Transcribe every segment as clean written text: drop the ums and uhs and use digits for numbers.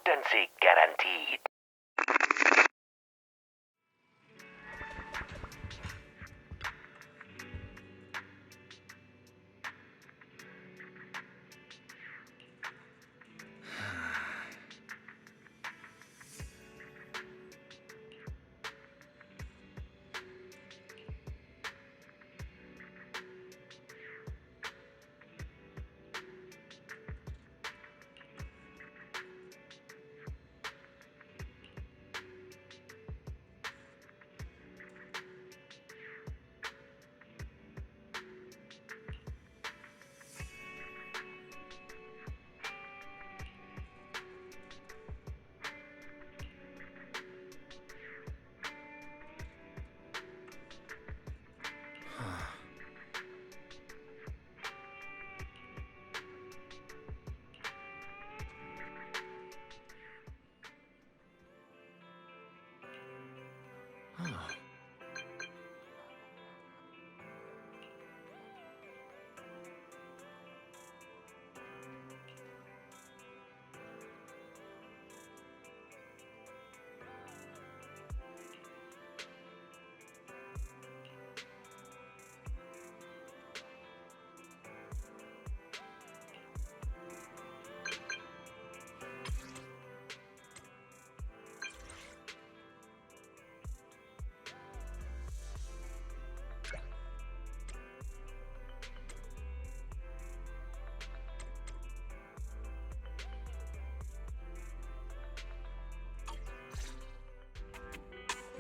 potency guaranteed.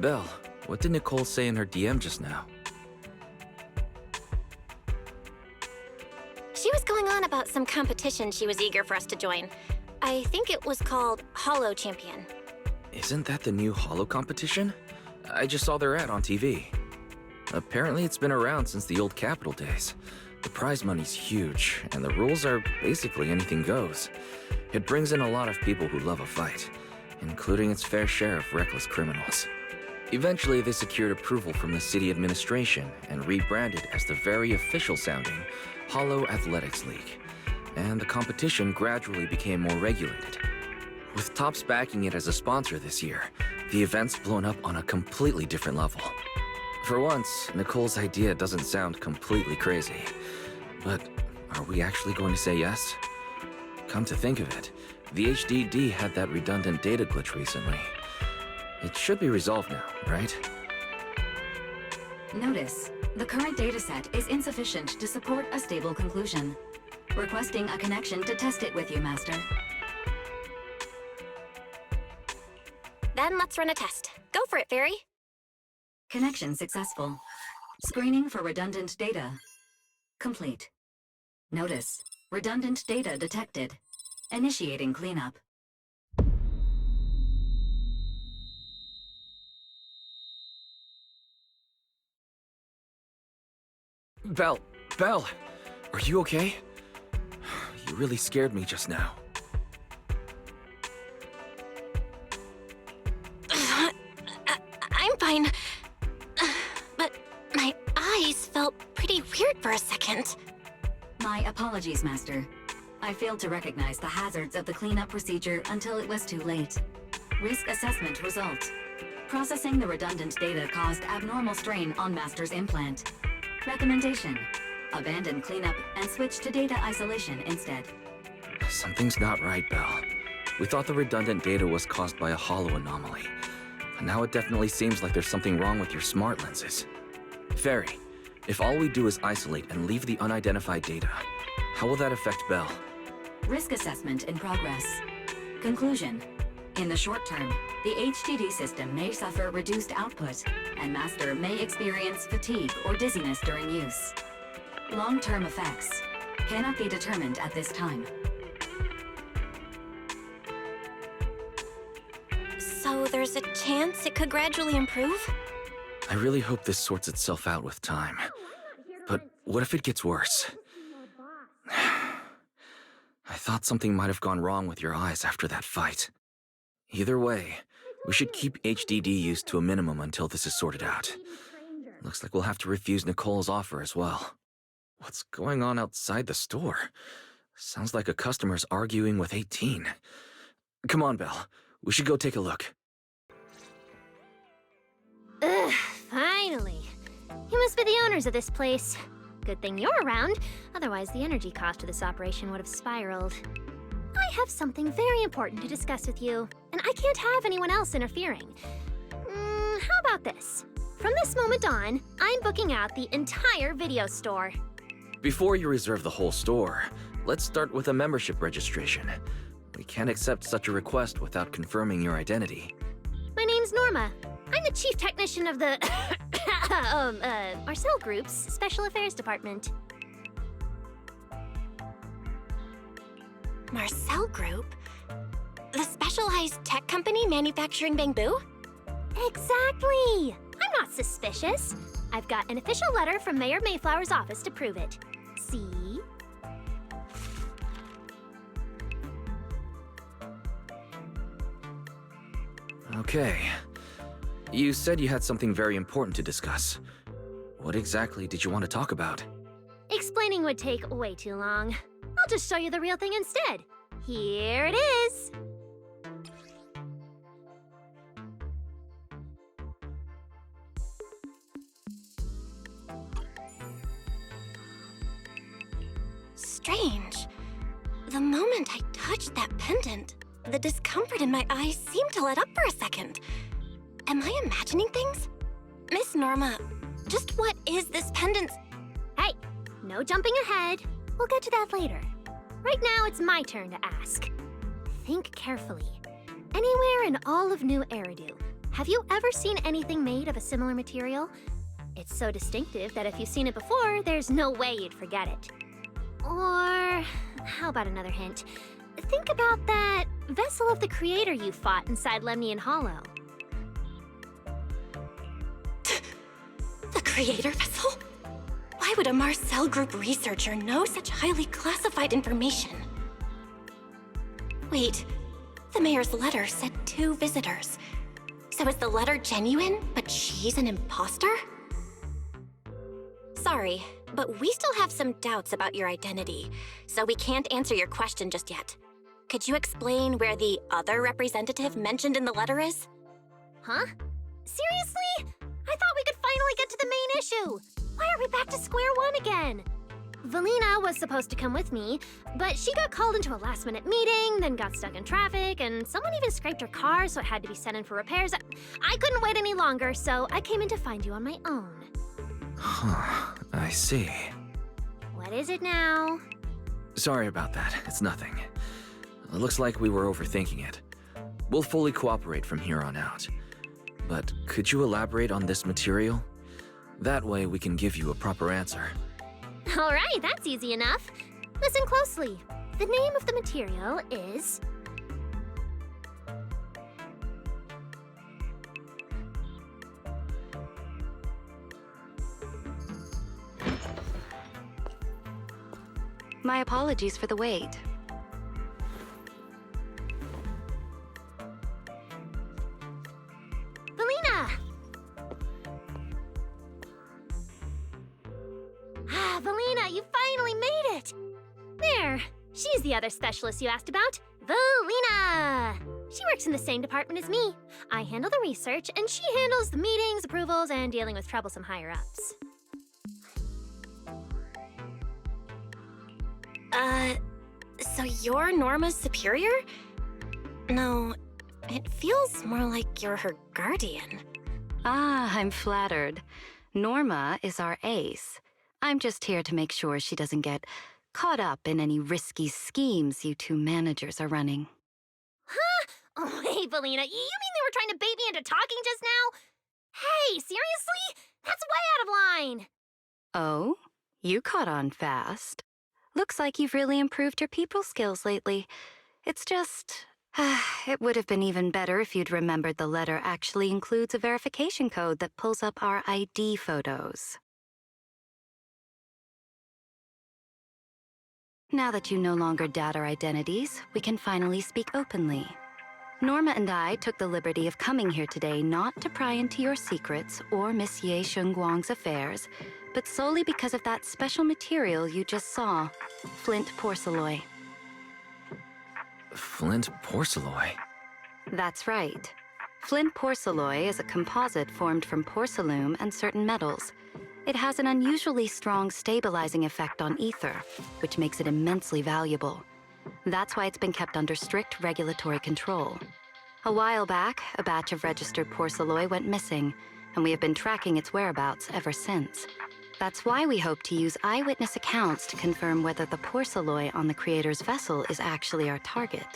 Belle, what did Nicole say in her DM just now? She was going on about some competition she was eager for us to join. I think it was called Holo Champion. Isn't that the new Holo competition? I just saw their ad on TV. Apparently it's been around since the old Capital days. The prize money's huge, and the rules are basically anything goes. It brings in a lot of people who love a fight, including its fair share of reckless criminals. Eventually, they secured approval from the city administration and rebranded as the very official-sounding Holo Athletics League. And the competition gradually became more regulated. With Topps backing it as a sponsor this year, the event's blown up on a completely different level. For once, Nicole's idea doesn't sound completely crazy. But are we actually going to say yes? Come to think of it, the HDD had that redundant data glitch recently. It should be resolved now, right? Notice, the current dataset is insufficient to support a stable conclusion. Requesting a connection to test it with you, Master. Then let's run a test. Go for it, Fairy. Connection successful. Screening for redundant data. Complete. Notice, redundant data detected. Initiating cleanup. Belle, are you okay? You really scared me just now. I'm fine. But my eyes felt pretty weird for a second. My apologies, Master. I failed to recognize the hazards of the cleanup procedure until it was too late. Risk assessment result. Processing the redundant data caused abnormal strain on Master's implant. Recommendation: abandon cleanup and switch to data isolation instead. Something's not right, Belle. We thought the redundant data was caused by a Holo anomaly. And now it definitely seems like there's something wrong with your smart lenses. Fairy, if all we do is isolate and leave the unidentified data, how will that affect Belle? Risk assessment in progress. Conclusion: in the short term, the HDD system may suffer reduced output, and Master may experience fatigue or dizziness during use. Long-term effects cannot be determined at this time. So there's a chance it could gradually improve? I really hope this sorts itself out with time. But what if it gets worse? I thought something might have gone wrong with your eyes after that fight. Either way, we should keep HDD use to a minimum until this is sorted out. Looks like we'll have to refuse Nicole's offer as well. What's going on outside the store? Sounds like a customer's arguing with 18. Come on, Belle. We should go take a look. Ugh, finally. You must be the owners of this place. Good thing you're around, otherwise the energy cost of this operation would have spiraled. I have something very important to discuss with you, and I can't have anyone else interfering. How about this? From this moment on, I'm booking out the entire video store. Before you reserve the whole store, let's start with a membership registration. We can't accept such a request without confirming your identity. My name's Norma. I'm the chief technician of the Marcel Group's Special Affairs Department. Marcel Group? The specialized tech company manufacturing bamboo? Exactly! I'm not suspicious. I've got an official letter from Mayor Mayflower's office to prove it. See? Okay. You said you had something very important to discuss. What exactly did you want to talk about? Explaining would take way too long. I'll just show you the real thing instead. Here it is! Strange. The moment I touched that pendant, the discomfort in my eyes seemed to let up for a second. Am I imagining things? Miss Norma, just what is this pendant? Hey, no jumping ahead. We'll get to that later. Right now, it's my turn to ask. Think carefully. Anywhere in all of New Eridu, have you ever seen anything made of a similar material? It's so distinctive that if you've seen it before, there's no way you'd forget it. Or, how about another hint? Think about that vessel of the Creator you fought inside Lemnian Hollow. The Creator vessel? Why would a Marcel Group researcher know such highly classified information? Wait, the mayor's letter said 2 visitors. So is the letter genuine, but she's an imposter? Sorry, but we still have some doubts about your identity, so we can't answer your question just yet. Could you explain where the other representative mentioned in the letter is? Huh? Seriously? I thought we could finally get to the main issue. Why are we back to square one again? Valina was supposed to come with me, but she got called into a last-minute meeting, then got stuck in traffic, and someone even scraped her car, so it had to be sent in for repairs. I couldn't wait any longer, so I came in to find you on my own. Huh, I see. What is it now? Sorry about that, it's nothing. It looks like we were overthinking it. We'll fully cooperate from here on out. But could you elaborate on this material? That way we can give you a proper answer. All right, that's easy enough. Listen closely. The name of the material is... My apologies for the wait. Valina! Valina, you finally made it! There, she's the other specialist you asked about. Valina! She works in the same department as me. I handle the research, and she handles the meetings, approvals, and dealing with troublesome higher-ups. So you're Norma's superior? No, it feels more like you're her guardian. Ah, I'm flattered. Norma is our ace. I'm just here to make sure she doesn't get caught up in any risky schemes you 2 managers are running. Huh? Oh, hey, Valina, you mean they were trying to bait me into talking just now? Hey, seriously? That's way out of line! Oh? You caught on fast. Looks like you've really improved your people skills lately. It's just... it would have been even better if you'd remembered the letter actually includes a verification code that pulls up our ID photos. Now that you no longer doubt our identities, we can finally speak openly. Norma and I took the liberty of coming here today not to pry into your secrets or Miss Ye Shungguang's affairs, but solely because of that special material you just saw, flint porcelain. Flint porcelloi. That's right. Flint porcelloi is a composite formed from porcelain and certain metals. It has an unusually strong stabilizing effect on ether, which makes it immensely valuable. That's why it's been kept under strict regulatory control. A while back, a batch of registered porcelloi went missing, and we have been tracking its whereabouts ever since. That's why we hope to use eyewitness accounts to confirm whether the porcelloi on the creator's vessel is actually our target.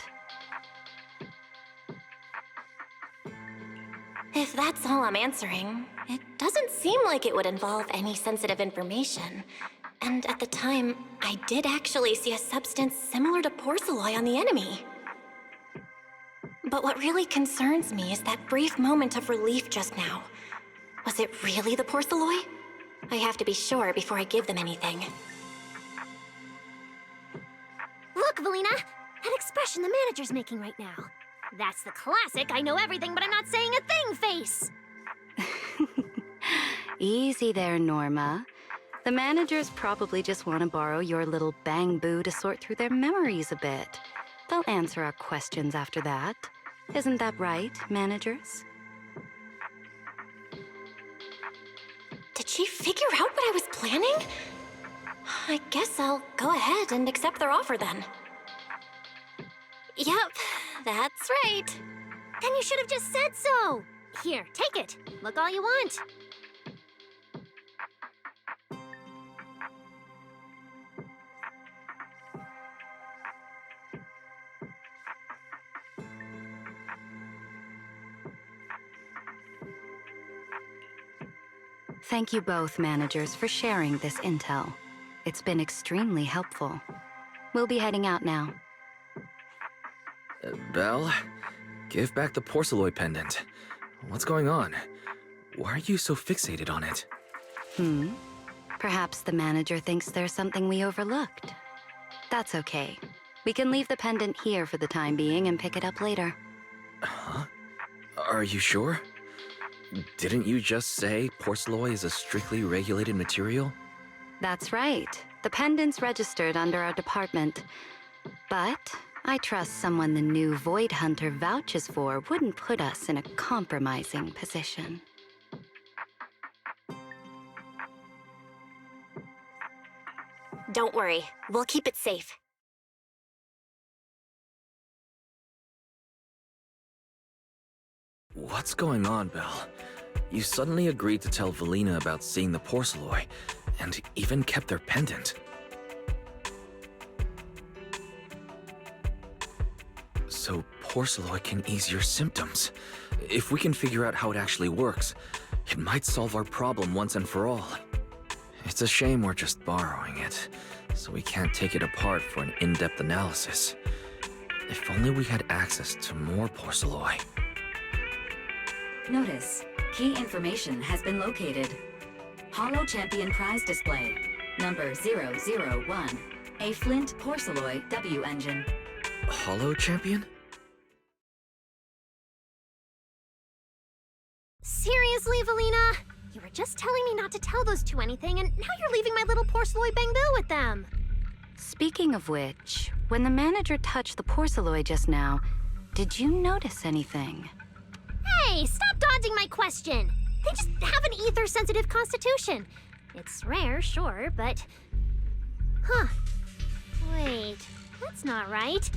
If that's all I'm answering, it doesn't seem like it would involve any sensitive information. And at the time, I did actually see a substance similar to porcelloi on the enemy. But what really concerns me is that brief moment of relief just now. Was it really the porcelloi? I have to be sure before I give them anything. Look, Valina! That expression the manager's making right now. That's the classic I know everything but I'm not saying a thing face! Easy there, Norma. The managers probably just want to borrow your little bang boo to sort through their memories a bit. They'll answer our questions after that. Isn't that right, managers? Did she figure out what I was planning? I guess I'll go ahead and accept their offer then. Yep, that's right. Then you should have just said so! Here, take it. Look all you want. Thank you both, managers, for sharing this intel. It's been extremely helpful. We'll be heading out now. Belle, give back the porcelloi pendant. What's going on? Why are you so fixated on it? Perhaps the manager thinks there's something we overlooked. That's okay. We can leave the pendant here for the time being and pick it up later. Huh? Are you sure? Didn't you just say porcelloi is a strictly regulated material? That's right. The pendant's registered under our department. But I trust someone the new Void Hunter vouches for wouldn't put us in a compromising position. Don't worry, we'll keep it safe. What's going on, Belle? You suddenly agreed to tell Valina about seeing the porcelloi, and even kept their pendant. So porcelloi can ease your symptoms. If we can figure out how it actually works, it might solve our problem once and for all. It's a shame we're just borrowing it, so we can't take it apart for an in-depth analysis. If only we had access to more porcelloi. Notice, key information has been located. Holo Champion Prize Display, number 001, a Flint porcelloi W engine. Holo Champion? Seriously, Valina? You were just telling me not to tell those two anything, and now you're leaving my little porcelloi bang-boo with them. Speaking of which, when the manager touched the porcelloi just now, did you notice anything? Hey, stop dodging my question! They just have an ether-sensitive constitution. It's rare, sure, but... Huh. Wait, that's not right.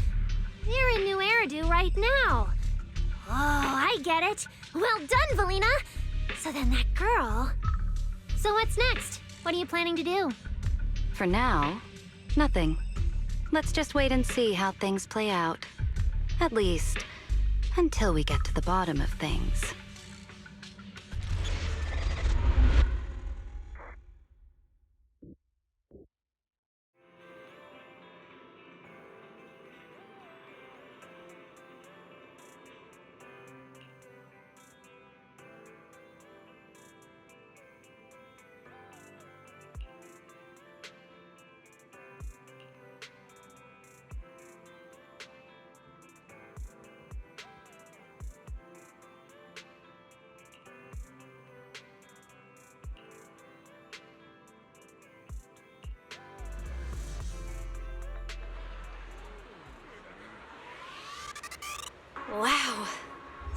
They're in New Eridu right now. Oh, I get it. Well done, Valina! So then that girl... So what's next? What are you planning to do? For now, nothing. Let's just wait and see how things play out. At least, until we get to the bottom of things. Wow.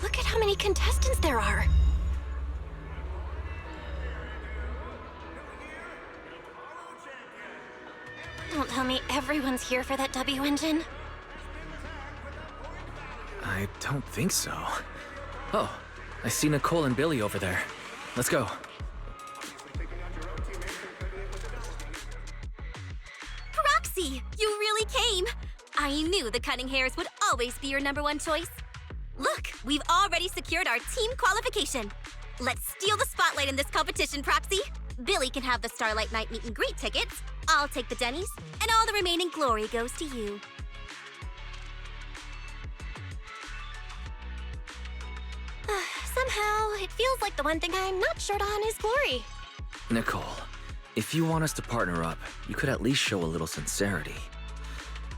Look at how many contestants there are. Don't tell me everyone's here for that W engine. I don't think so. Oh, I see Nicole and Billy over there. Let's go. Proxy, you really came! I knew the Cunning Hairs would always be your #1 choice. Look, we've already secured our team qualification. Let's steal the spotlight in this competition, Proxy. Billy can have the Starlight Night meet and greet tickets. I'll take the Denny's, and all the remaining glory goes to you. Somehow, it feels like the one thing I'm not short on is glory. Nicole, if you want us to partner up, you could at least show a little sincerity.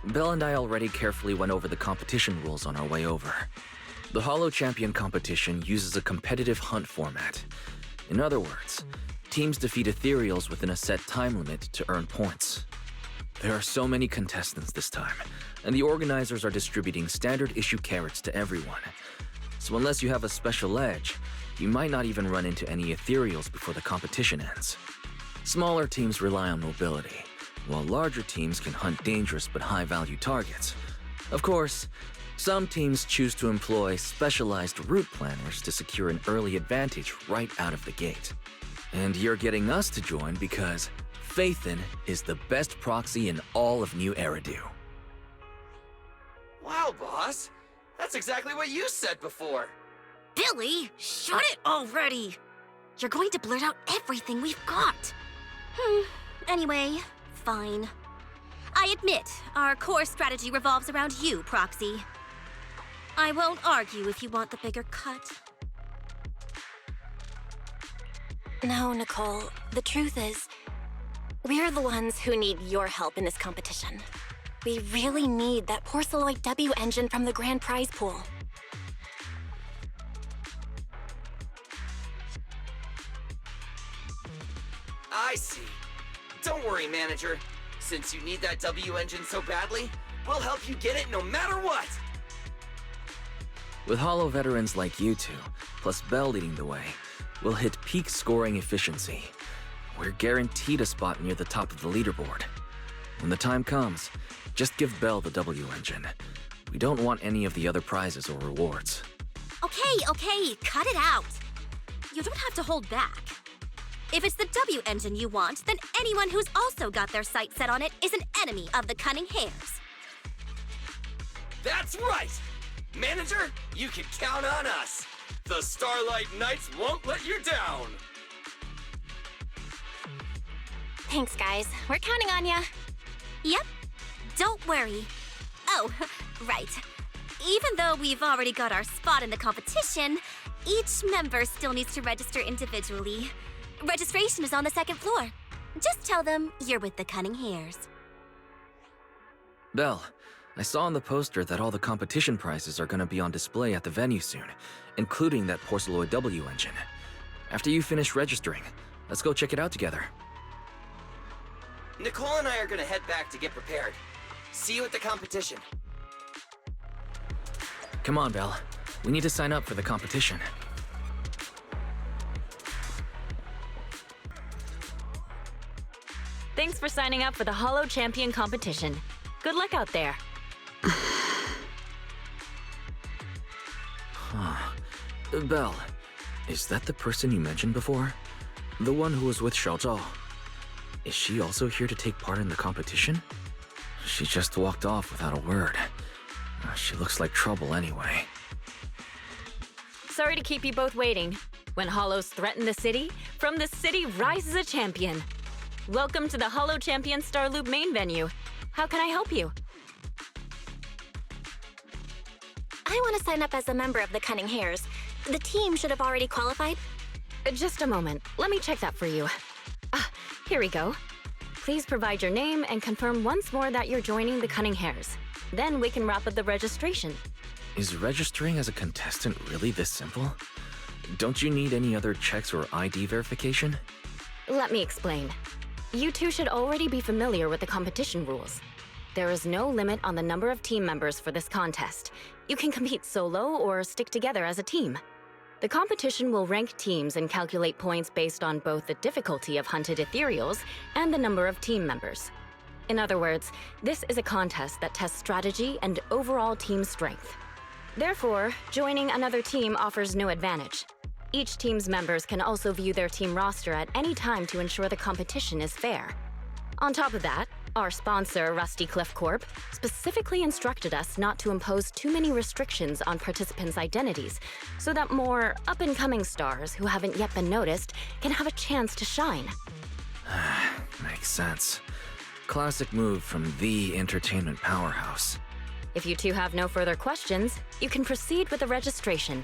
Belle and I already carefully went over the competition rules on our way over. The Holo Champion competition uses a competitive hunt format. In other words, teams defeat ethereals within a set time limit to earn points. There are so many contestants this time, and the organizers are distributing standard issue carrots to everyone. So unless you have a special edge, you might not even run into any ethereals before the competition ends. Smaller teams rely on mobility, while larger teams can hunt dangerous but high-value targets. Of course, some teams choose to employ specialized route planners to secure an early advantage right out of the gate. And you're getting us to join because Phaethon is the best proxy in all of New Eridu. Wow, boss! That's exactly what you said before! Billy, shut it already! You're going to blurt out everything we've got. Anyway, fine. I admit, our core strategy revolves around you, Proxy. I won't argue if you want the bigger cut. No, Nicole, the truth is, we're the ones who need your help in this competition. We really need that Porceloid W engine from the grand prize pool. I see. Don't worry, manager. Since you need that W engine so badly, we'll help you get it no matter what! With Holo veterans like you two, plus Belle leading the way, we'll hit peak scoring efficiency. We're guaranteed a spot near the top of the leaderboard. When the time comes, just give Belle the W engine. We don't want any of the other prizes or rewards. Okay, cut it out. You don't have to hold back. If it's the W engine you want, then anyone who's also got their sights set on it is an enemy of the Cunning Hairs. That's right! Manager, you can count on us! The Starlight Knights won't let you down! Thanks, guys. We're counting on ya. Yep. Don't worry. Oh, right. Even though we've already got our spot in the competition, each member still needs to register individually. Registration is on the 2nd floor. Just tell them you're with the Cunning Hairs. Belle, I saw on the poster that all the competition prizes are going to be on display at the venue soon, including that Porceloid W engine. After you finish registering, let's go check it out together. Nicole and I are gonna head back to get prepared. See you at the competition. Come on, Belle. We need to sign up for the competition. Thanks for signing up for the Holo Champion competition. Good luck out there. Belle, is that the person you mentioned before? The one who was with Zhao? Is she also here to take part in the competition? She just walked off without a word. She looks like trouble anyway. Sorry to keep you both waiting. When Holos threaten the city, from the city rises a champion. Welcome to the Holo Champion Star Loop main venue. How can I help you? I want to sign up as a member of the Cunning Hairs. The team should have already qualified. Just a moment. Let me check that for you. Here we go. Please provide your name and confirm once more that you're joining the Cunning Hairs. Then we can wrap up the registration. Is registering as a contestant really this simple? Don't you need any other checks or ID verification? Let me explain. You two should already be familiar with the competition rules. There is no limit on the number of team members for this contest. You can compete solo or stick together as a team. The competition will rank teams and calculate points based on both the difficulty of hunted ethereals and the number of team members. In other words, this is a contest that tests strategy and overall team strength. Therefore, joining another team offers no advantage. Each team's members can also view their team roster at any time to ensure the competition is fair. On top of that, our sponsor, Rusty Cliff Corp, specifically instructed us not to impose too many restrictions on participants' identities, so that more up-and-coming stars who haven't yet been noticed can have a chance to shine. Makes sense. Classic move from the entertainment powerhouse. If you two have no further questions, you can proceed with the registration.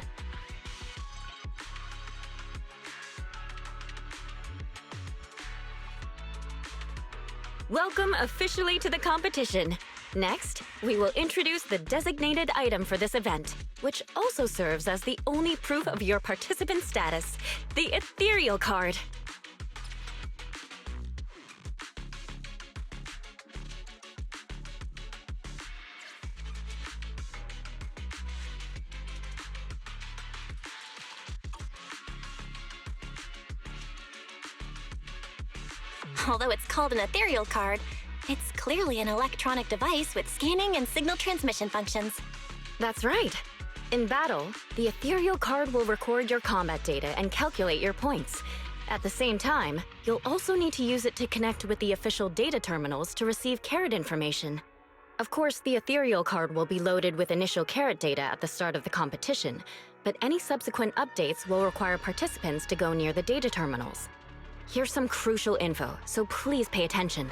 Welcome officially to the competition. Next, we will introduce the designated item for this event, which also serves as the only proof of your participant status, the ethereal card. Although it's called an ethereal card, it's clearly an electronic device with scanning and signal transmission functions. That's right. In battle, the ethereal card will record your combat data and calculate your points. At the same time, you'll also need to use it to connect with the official data terminals to receive carrot information. Of course, the ethereal card will be loaded with initial carrot data at the start of the competition, but any subsequent updates will require participants to go near the data terminals. Here's some crucial info, so please pay attention.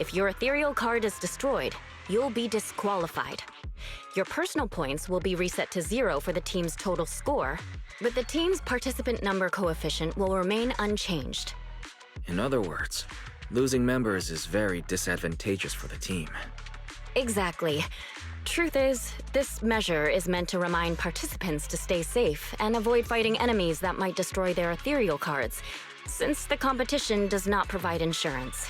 If your ethereal card is destroyed, you'll be disqualified. Your personal points will be reset to 0 for the team's total score, but the team's participant number coefficient will remain unchanged. In other words, losing members is very disadvantageous for the team. Exactly. Truth is, this measure is meant to remind participants to stay safe and avoid fighting enemies that might destroy their ethereal cards, since the competition does not provide insurance.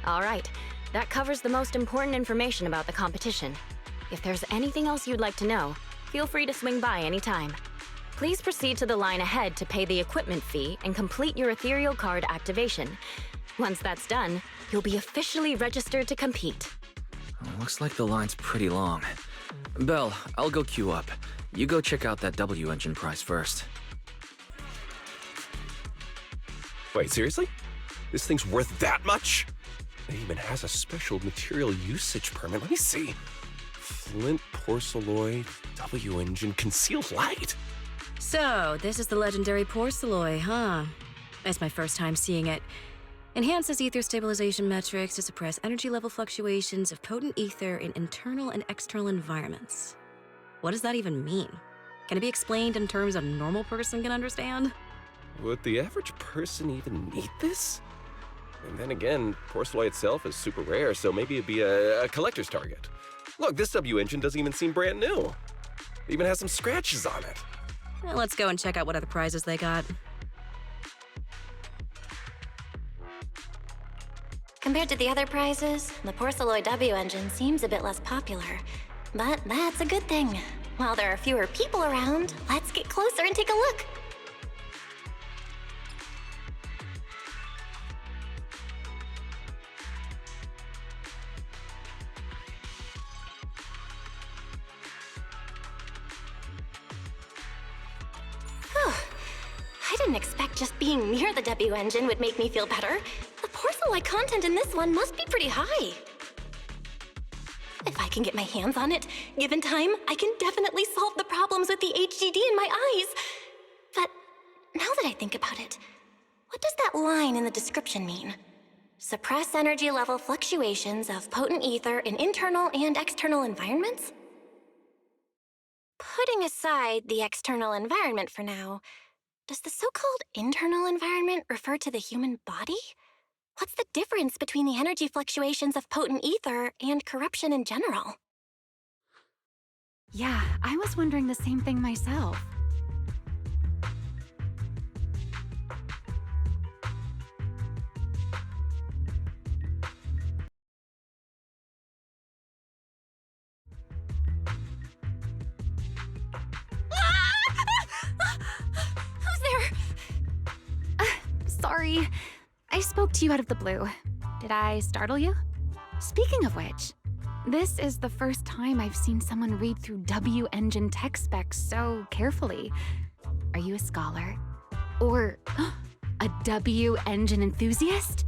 All right, that covers the most important information about the competition. If there's anything else you'd like to know, feel free to swing by anytime. Please proceed to the line ahead to pay the equipment fee and complete your ethereal card activation. Once that's done, you'll be officially registered to compete. Looks like the line's pretty long. Belle, I'll go queue up. You go check out that W engine price first. Wait, seriously? This thing's worth that much? It even has a special material usage permit. Let me see. Flint, porcelloy, W engine, concealed light. So, this is the legendary porcelloy, huh? It's my first time seeing it. Enhances ether stabilization metrics to suppress energy level fluctuations of potent ether in internal and external environments. What does that even mean? Can it be explained in terms a normal person can understand? Would the average person even need this? And then again, porcelloy itself is super rare, so maybe it'd be a collector's target. Look, this W engine doesn't even seem brand new. It even has some scratches on it. Well, let's go and check out what other prizes they got. Compared to the other prizes, the porcelloy W engine seems a bit less popular. But that's a good thing. While there are fewer people around, let's get closer and take a look. I didn't expect just being near the W engine would make me feel better. The porcelloy content in this one must be pretty high. If I can get my hands on it, given time, I can definitely solve the problems with the HDD in my eyes. But now that I think about it, what does that line in the description mean? Suppress energy level fluctuations of potent ether in internal and external environments? Putting aside the external environment for now, does the so-called internal environment refer to the human body? What's the difference between the energy fluctuations of potent ether and corruption in general? Yeah, I was wondering the same thing myself. sorry. I spoke to you out of the blue. Did I startle you? Speaking of which, this is the first time I've seen someone read through W engine tech specs so carefully. Are you a scholar? Or a W engine enthusiast?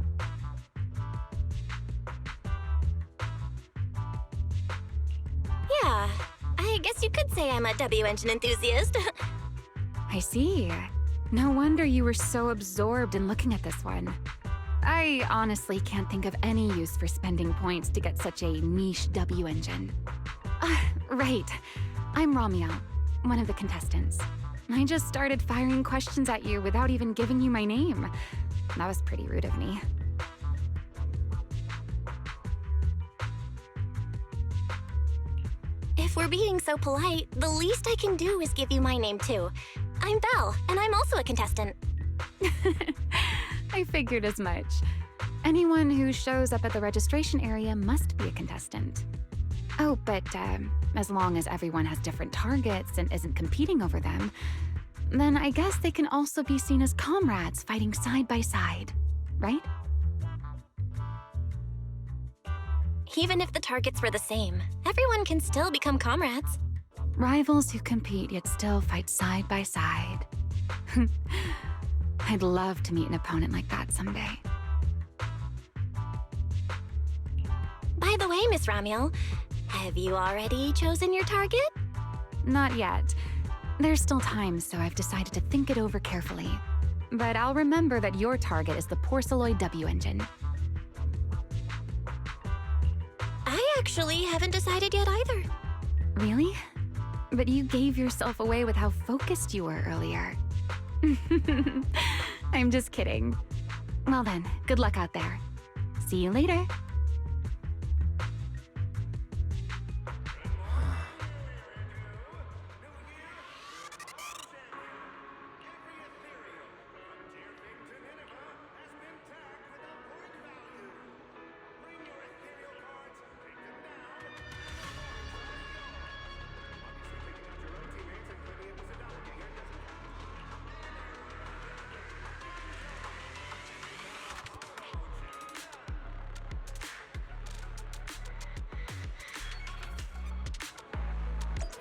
Yeah, I guess you could say I'm a W engine enthusiast. I see. No wonder you were so absorbed in looking at this one. I honestly can't think of any use for spending points to get such a niche W engine. Right. I'm Ramiel, one of the contestants. I just started firing questions at you without even giving you my name. That was pretty rude of me. If we're being so polite, the least I can do is give you my name too. I'm Belle, and I'm also a contestant. I figured as much. Anyone who shows up at the registration area must be a contestant. Oh, but as long as everyone has different targets and isn't competing over them, then I guess they can also be seen as comrades fighting side by side, right? Even if the targets were the same, everyone can still become comrades. Rivals who compete yet still fight side by side. I'd love to meet an opponent like that someday. By the way, Miss Ramiel, have you already chosen your target? Not yet. There's still time, so I've decided to think it over carefully. But I'll remember that your target is the Porceloid W engine. I actually haven't decided yet either. Really? But you gave yourself away with how focused you were earlier. I'm just kidding. Well then, good luck out there. See you later.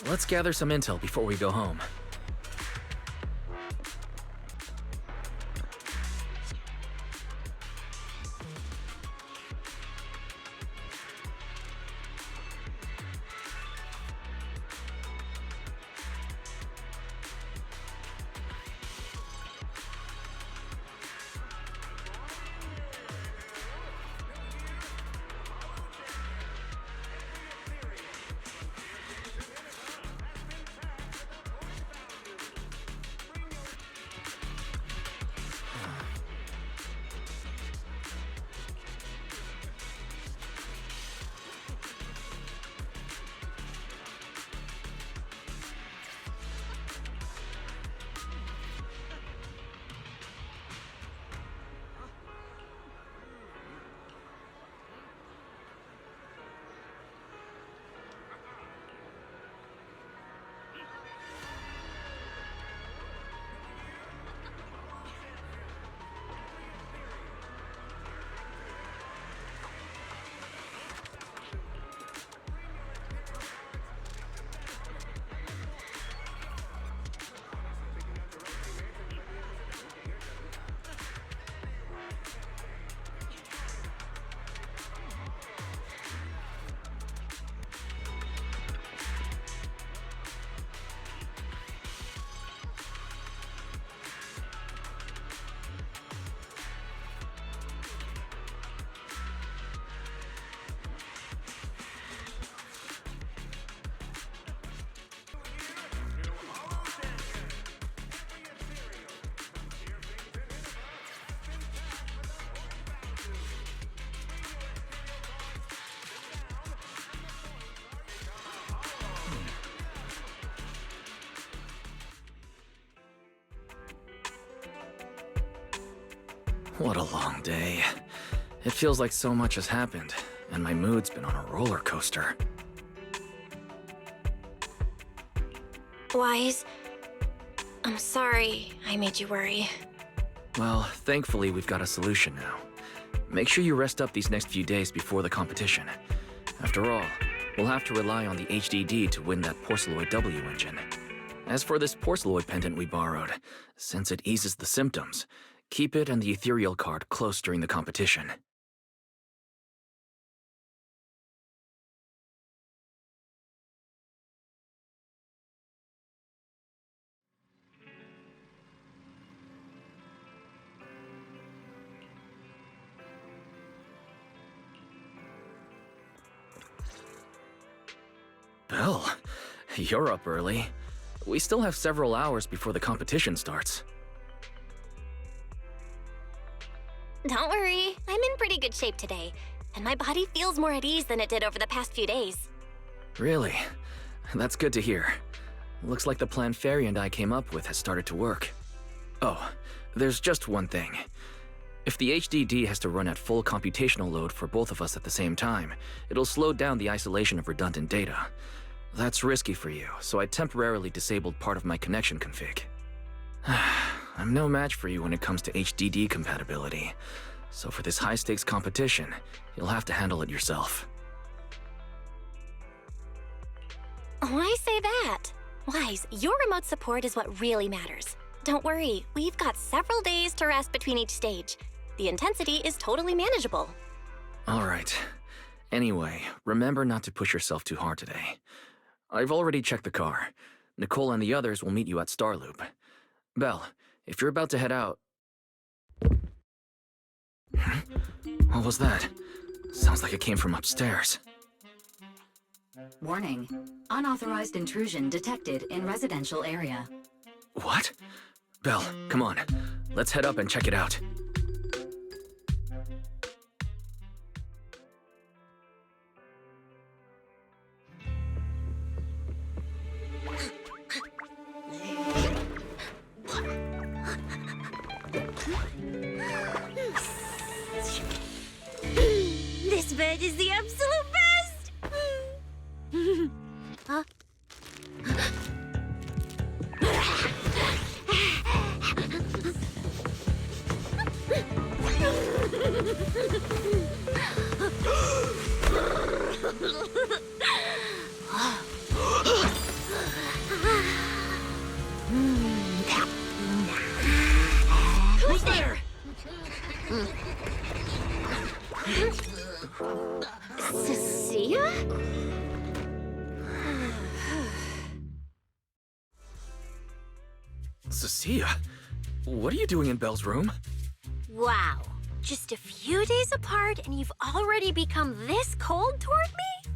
Let's gather some intel before we go home. What a long day. It feels like so much has happened, and my mood's been on a roller coaster. Wise, I'm sorry I made you worry. Well, thankfully we've got a solution now. Make sure you rest up these next few days before the competition. After all, we'll have to rely on the HDD to win that porceloid W engine. As for this porceloid pendant we borrowed, since it eases the symptoms, keep it and the ethereal card close during the competition. Belle, you're up early. We still have several hours before the competition starts. Don't worry, I'm in pretty good shape today, and my body feels more at ease than it did over the past few days. Really? That's good to hear. Looks like the plan Fairy and I came up with has started to work. Oh, there's just one thing. If the HDD has to run at full computational load for both of us at the same time, it'll slow down the isolation of redundant data. That's risky for you, so I temporarily disabled part of my connection config. I'm no match for you when it comes to HDD compatibility, so for this high-stakes competition, you'll have to handle it yourself. Why say that? Wise, your remote support is what really matters. Don't worry, we've got several days to rest between each stage. The intensity is totally manageable. All right. Anyway, remember not to push yourself too hard today. I've already checked the car. Nicole and the others will meet you at Starloop. Belle, if you're about to head out... What was that? Sounds like it came from upstairs. Warning. Unauthorized intrusion detected in residential area. What? Belle, come on. Let's head up and check it out. This bed is the absolute best! Huh? Who's there? Cissia? Cissia? What are you doing in Belle's room? Wow. Just a few days apart and you've already become this cold toward me?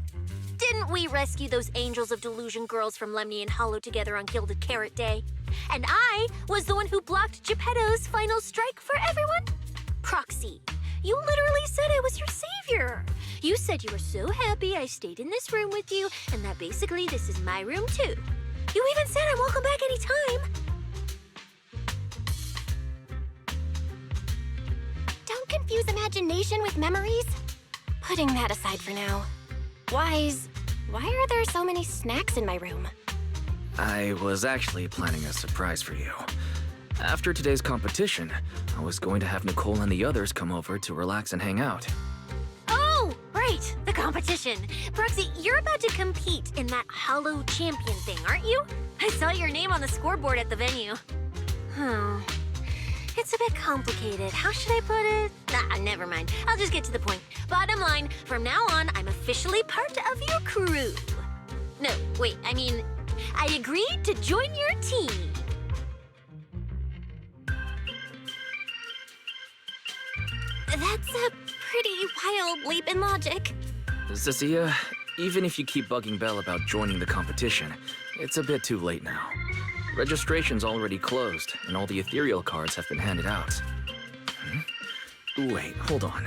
Didn't we rescue those angels of delusion girls from Lemny and Hollow together on Gilded Carrot Day? And I was the one who blocked Geppetto's final strike for everyone? Proxy, you literally said I was your savior. You said you were so happy I stayed in this room with you and that basically this is my room too. You even said I'm welcome back anytime. Don't confuse imagination with memories. Putting that aside for now. Wise, why are there so many snacks in my room? I was actually planning a surprise for you. After today's competition, I was going to have Nicole and the others come over to relax and hang out. Oh, right, the competition. Proxy, you're about to compete in that Hollow Champion thing, aren't you? I saw your name on the scoreboard at the venue. It's a bit complicated. How should I put it? Never mind. I'll just get to the point. Bottom line, from now on, I'm officially part of your crew. No, wait, I mean, I agreed to join your team. That's a pretty wild leap in logic. Cissia, even if you keep bugging Belle about joining the competition, it's a bit too late now. Registration's already closed, and all the ethereal cards have been handed out. Wait, hold on.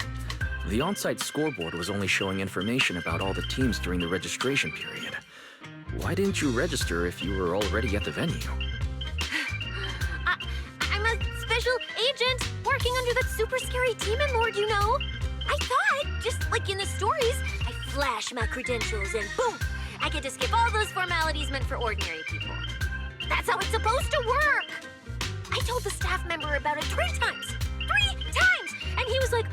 The on-site scoreboard was only showing information about all the teams during the registration period. Why didn't you register if you were already at the venue? I'm a special agent working under that super scary demon lord, you know. I thought, just like in the stories, I flash my credentials and boom, I get to skip all those formalities meant for ordinary people. That's how it's supposed to work. I told the staff member about it 3 times. 3 times! And he was like,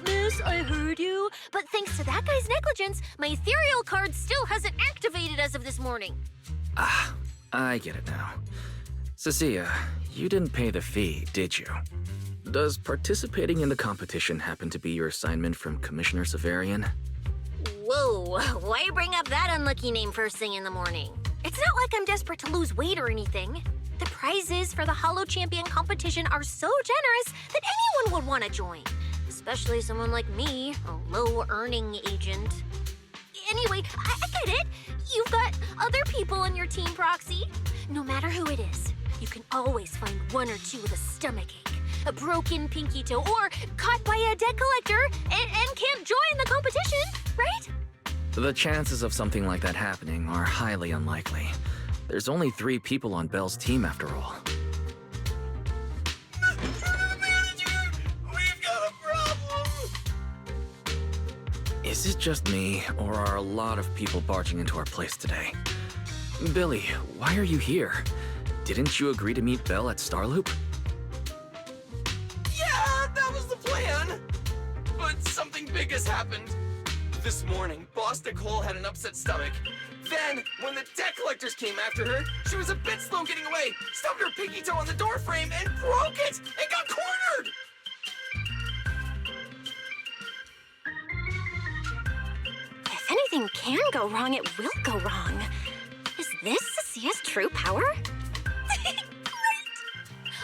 miss, I heard you. But thanks to that guy's negligence, my ethereal card still hasn't activated as of this morning. Ah, I get it now. Cissia, you didn't pay the fee, did you? Does participating in the competition happen to be your assignment from Commissioner Severian? Whoa, why bring up that unlucky name first thing in the morning? It's not like I'm desperate to lose weight or anything. The prizes for the Holo Champion competition are so generous that anyone would want to join. Especially someone like me, a low-earning agent. Anyway, I get it. You've got other people on your team, Proxy. No matter who it is, you can always find 1 or 2 with a stomachache, a broken pinky toe, or caught by a debt collector and can't join the competition, right? The chances of something like that happening are highly unlikely. There's only 3 people on Belle's team after all. Manager, we've got a problem! Is it just me, or are a lot of people barging into our place today? Billy, why are you here? Didn't you agree to meet Belle at Starloop? Yeah, that was the plan! But something big has happened. This morning, Boss Nicole had an upset stomach. Then, when the debt collectors came after her, she was a bit slow getting away, stubbed her pinky toe on the door frame, and broke it! And got cornered! If anything can go wrong, it will go wrong. Is this Cissia's true power? Great!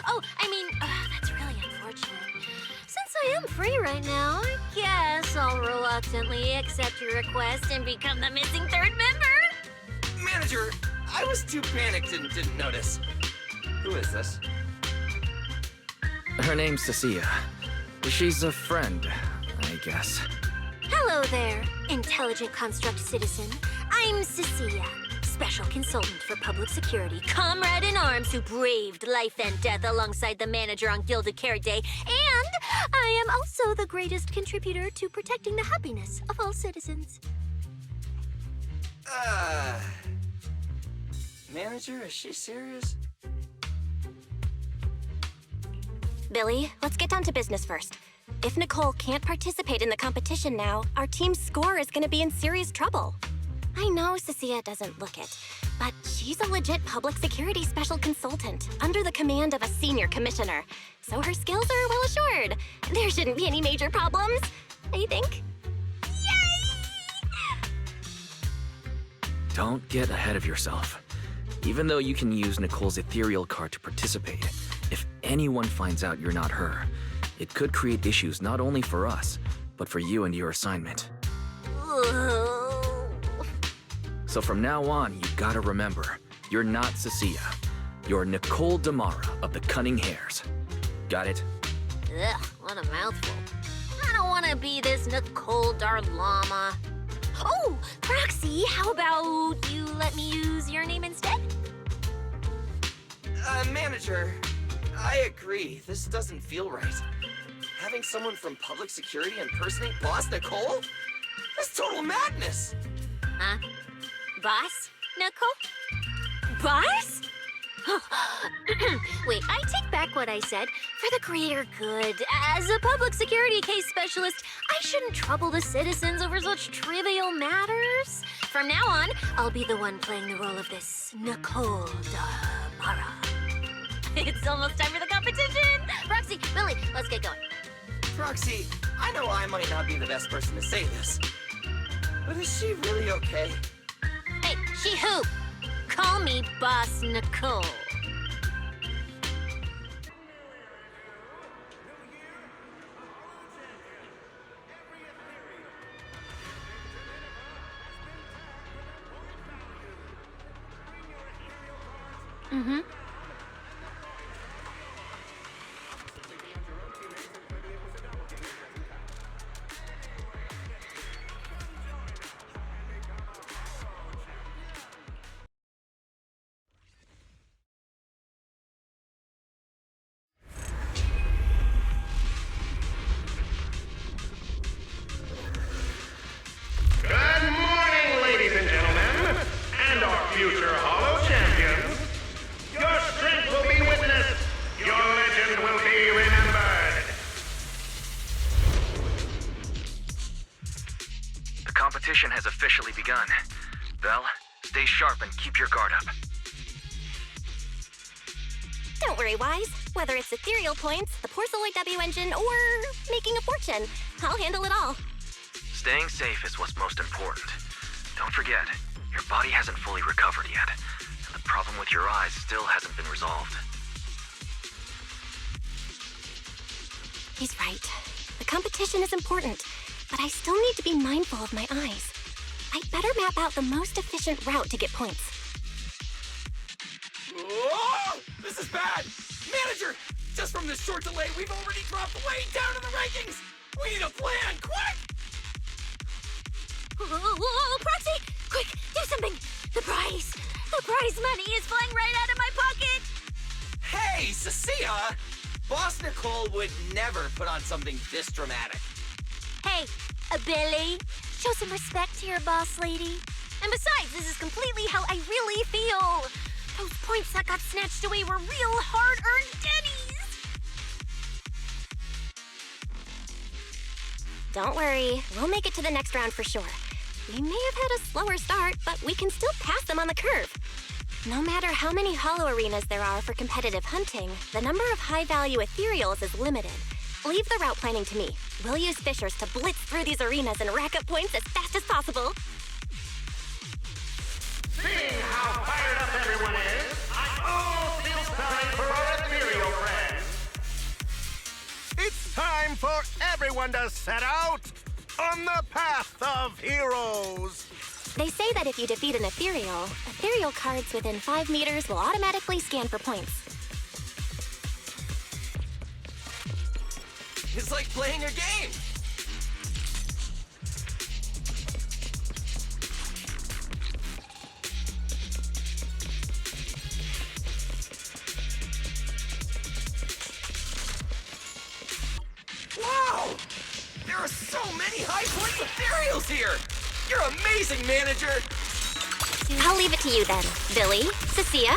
Oh, I mean, that's really unfortunate. Since I am free right now, I guess I'll reluctantly accept your request and become the missing 3rd member. Manager, I was too panicked and didn't notice. Who is this? Her name's Cissia. She's a friend, I guess. Hello there, intelligent construct citizen. I'm Cissia, special consultant for public security, comrade in arms who braved life and death alongside the manager on Gilded Carrot Day, and I am also the greatest contributor to protecting the happiness of all citizens. Manager, is she serious? Billy, let's get down to business first. If Nicole can't participate in the competition now, our team's score is gonna be in serious trouble. I know Cissia doesn't look it, but she's a legit public security special consultant under the command of a senior commissioner, so her skills are well assured. There shouldn't be any major problems, I think. Yay! Don't get ahead of yourself. Even though you can use Nicole's ethereal card to participate, if anyone finds out you're not her, it could create issues not only for us, but for you and your assignment. So from now on, you gotta remember, you're not Cissia. You're Nicole Damara of the Cunning Hares. Got it? Ugh, what a mouthful. I don't want to be this Nicole Darlama. Oh, Proxy, how about you let me use your name instead? Manager, I agree. This doesn't feel right. Having someone from public security impersonate Boss Nicole? That's total madness! Huh? Boss, Nicole? Boss? Wait, I take back what I said. For the greater good, as a public security case specialist, I shouldn't trouble the citizens over such trivial matters. From now on, I'll be the one playing the role of this Nicole Damara. It's almost time for the competition! Roxy, Billy, let's get going. Proxy, I know I might not be the best person to say this, but is she really okay? Hey, she who? Call me Boss Nicole. Mm-hmm. Good morning, ladies and gentlemen, and our future Holo champions. Your begun. Vel, stay sharp and keep your guard up. Don't worry, Wise. Whether it's ethereal points, the Porceloid W engine, or making a fortune, I'll handle it all. Staying safe is what's most important. Don't forget, your body hasn't fully recovered yet, and the problem with your eyes still hasn't been resolved. He's right. The competition is important, but I still need to be mindful of my eyes. I'd better map out the most efficient route to get points. Whoa! This is bad! Manager! Just from this short delay, we've already dropped way down in the rankings! We need a plan, quick! Whoa, Proxy! Quick, do something! The prize money is flying right out of my pocket! Hey, Cissia! Boss Nicole would never put on something this dramatic. Hey, Billy, show some respect to your boss lady. And besides, this is completely how I really feel. Those points that got snatched away were real hard-earned Denny's. Don't worry, we'll make it to the next round for sure. We may have had a slower start, but we can still pass them on the curve. No matter how many hollow arenas there are for competitive hunting, the number of high-value ethereals is limited. Leave the route planning to me. We'll use fishers to blitz through these arenas and rack up points as fast as possible. Seeing how fired up everyone is, I all feel time for our ethereal friends. It's time for everyone to set out on the path of heroes. They say that if you defeat an ethereal cards within 5 meters will automatically scan for points. It's like playing a game! Wow! There are so many high-point ethereals here! You're amazing, manager! I'll leave it to you then, Billy, Cissia.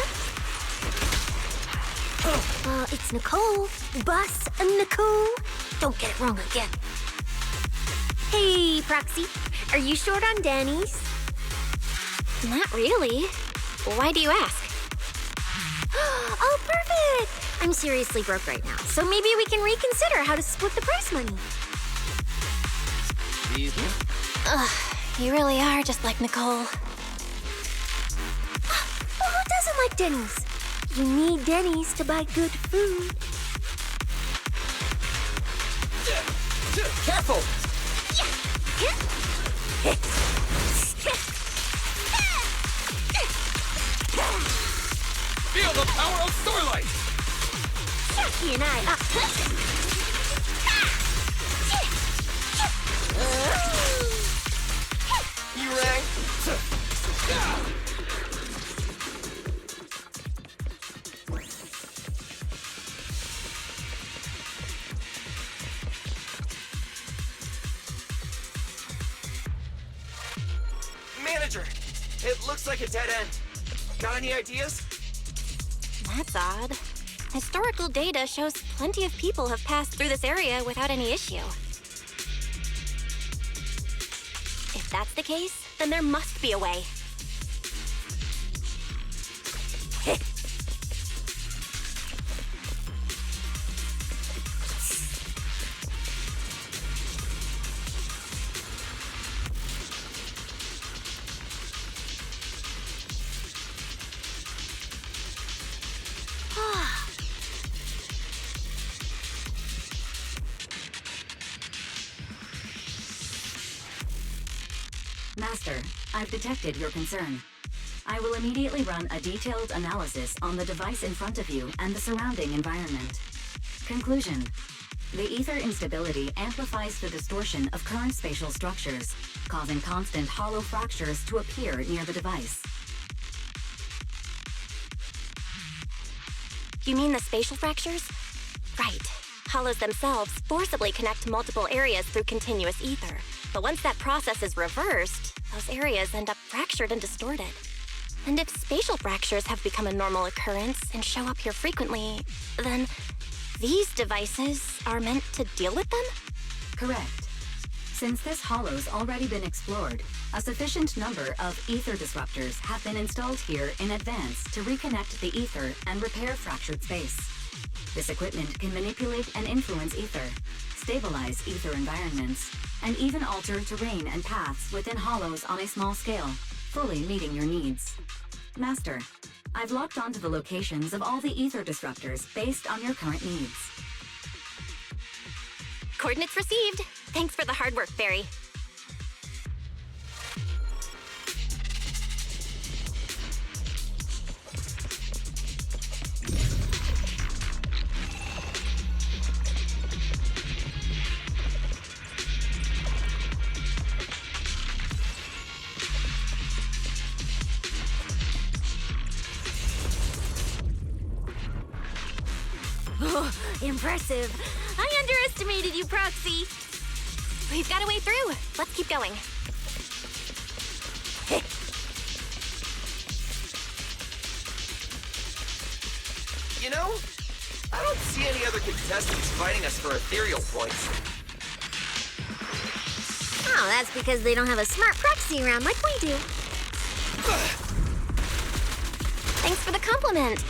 It's Nicole. Boss Nicole. Don't get it wrong again. Hey, Proxy. Are you short on Danny's? Not really. Why do you ask? Oh, perfect! I'm seriously broke right now, so maybe we can reconsider how to split the prize money. Ugh, you really are just like Nicole. Well, who doesn't like Denny's? You need Denny's to buy good food. Careful! Feel the power of Starlight! Jackie and I... You rang? Manager, it looks like a dead end. Got any ideas? That's odd. Historical data shows plenty of people have passed through this area without any issue. If that's the case, then there must be a way. Master, I've detected your concern. I will immediately run a detailed analysis on the device in front of you and the surrounding environment. Conclusion. The ether instability amplifies the distortion of current spatial structures, causing constant hollow fractures to appear near the device. You mean the spatial fractures? Right. Hollows themselves forcibly connect to multiple areas through continuous ether. But once that process is reversed, those areas end up fractured and distorted. And if spatial fractures have become a normal occurrence and show up here frequently, then these devices are meant to deal with them? Correct. Since this hollow's already been explored, a sufficient number of ether disruptors have been installed here in advance to reconnect the ether and repair fractured space. This equipment can manipulate and influence ether, stabilize ether environments, and even alter terrain and paths within hollows on a small scale, fully meeting your needs. Master, I've locked onto the locations of all the ether disruptors based on your current needs. Coordinates received. Thanks for the hard work, Barry. Oh, impressive. I underestimated you, Proxy. We've got a way through. Let's keep going. You know, I don't see any other contestants fighting us for ethereal points. Oh, that's because they don't have a smart proxy around like we do. Thanks for the compliment.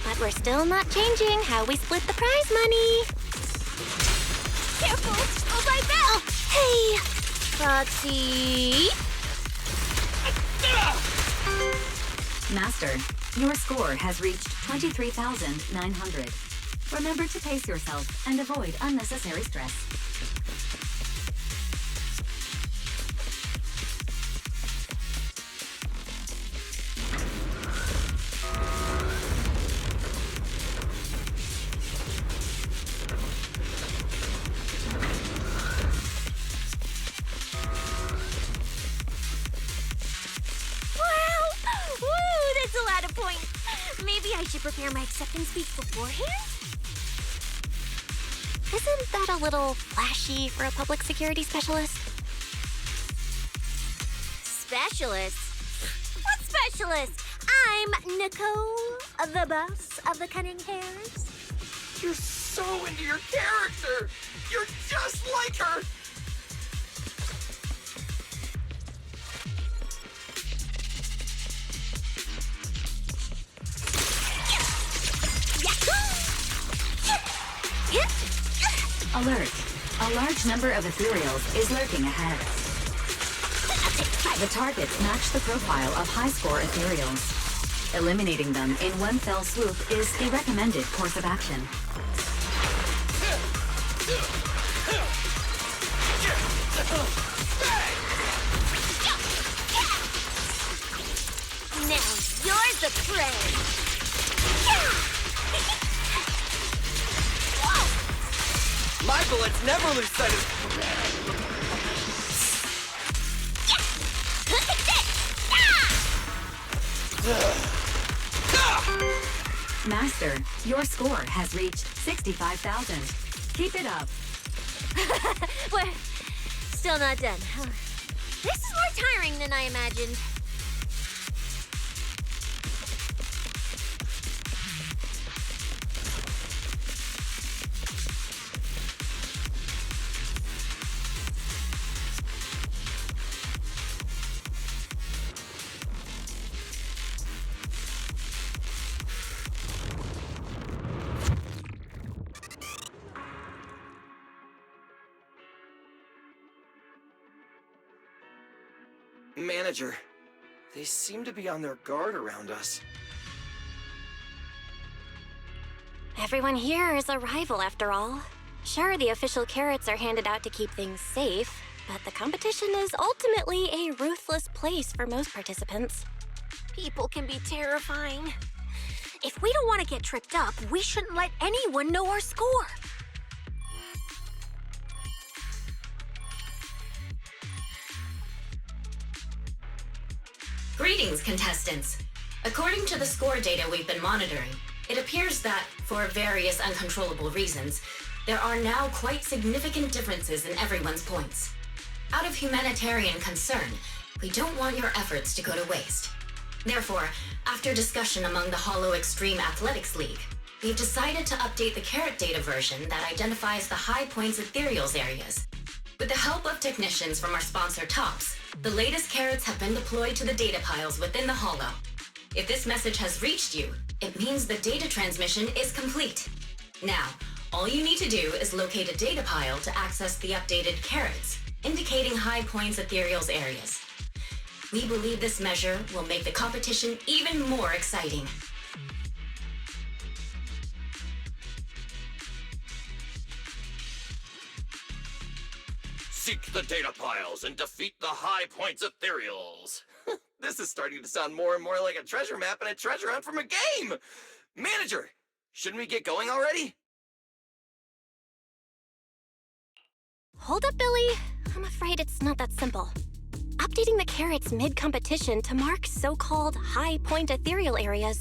But we're still not changing how we split the prize money. Careful! Oh, my bell! Hey! Proxy! Master, your score has reached 23,900. Remember to pace yourself and avoid unnecessary stress. I should prepare my acceptance speech beforehand? Isn't that a little flashy for a public security specialist? Specialist? What specialist? I'm Nicole, the boss of the Cunning Hairs. You're so into your character! You're just like her! Alert! A large number of ethereals is lurking ahead. The targets match the profile of high-score ethereals. Eliminating them in one fell swoop is the recommended course of action. Now you're the prey! My bullets never lose sight of... Master, your score has reached 65,000. Keep it up. We're still not done. This is more tiring than I imagined. Manager, they seem to be on their guard around us. Everyone here is a rival, after all. Sure, the official carrots are handed out to keep things safe, but the competition is ultimately a ruthless place for most participants. People can be terrifying. If we don't want to get tripped up, we shouldn't let anyone know our score. Greetings, contestants. According to the score data we've been monitoring, it appears that, for various uncontrollable reasons, there are now quite significant differences in everyone's points. Out of humanitarian concern, we don't want your efforts to go to waste. Therefore, after discussion among the Hollow Extreme Athletics League, we've decided to update the carrot data version that identifies the high points ethereals areas. With the help of technicians from our sponsor TOPS, the latest carrots have been deployed to the data piles within the holo. If this message has reached you, it means the data transmission is complete. Now, all you need to do is locate a data pile to access the updated carrots, indicating high points ethereal's areas. We believe this measure will make the competition even more exciting. Seek the data piles and defeat the high points ethereals. This is starting to sound more and more like a treasure map and a treasure hunt from a game! Manager, shouldn't we get going already? Hold up, Billy. I'm afraid it's not that simple. Updating the carrots mid-competition to mark so-called high-point ethereal areas,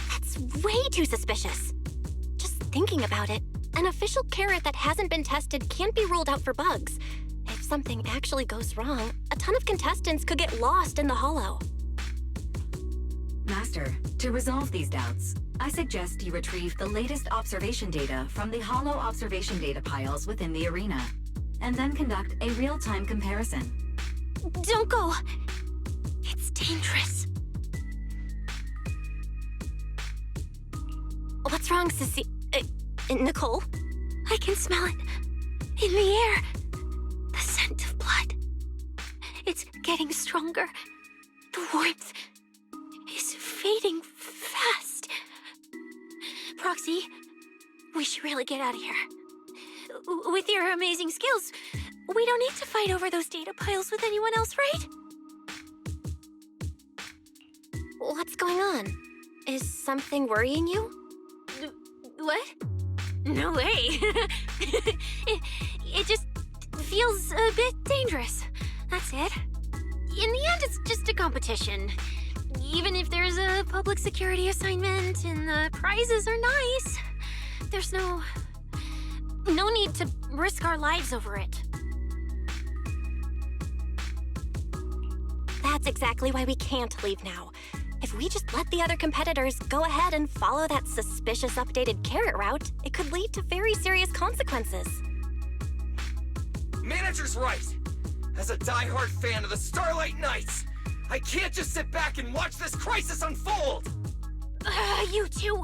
that's way too suspicious. Just thinking about it, an official carrot that hasn't been tested can't be ruled out for bugs. If something actually goes wrong, a ton of contestants could get lost in the holo. Master, to resolve these doubts, I suggest you retrieve the latest observation data from the holo observation data piles within the arena, and then conduct a real-time comparison. Don't go! It's dangerous. What's wrong, Sissy? Nicole? I can smell it. In the air. The scent of blood. It's getting stronger. The warmth is fading fast. Proxy, we should really get out of here. With your amazing skills, we don't need to fight over those data piles with anyone else, right? What's going on? Is something worrying you? What? No way. it just feels a bit dangerous. That's it. In the end, it's just a competition. Even if there's a public security assignment and the prizes are nice, there's no need to risk our lives over it. That's exactly why we can't leave now. If we just let the other competitors go ahead and follow that suspicious updated carrot route, it could lead to very serious consequences. Manager's right! As a die-hard fan of the Starlight Knights, I can't just sit back and watch this crisis unfold! You two,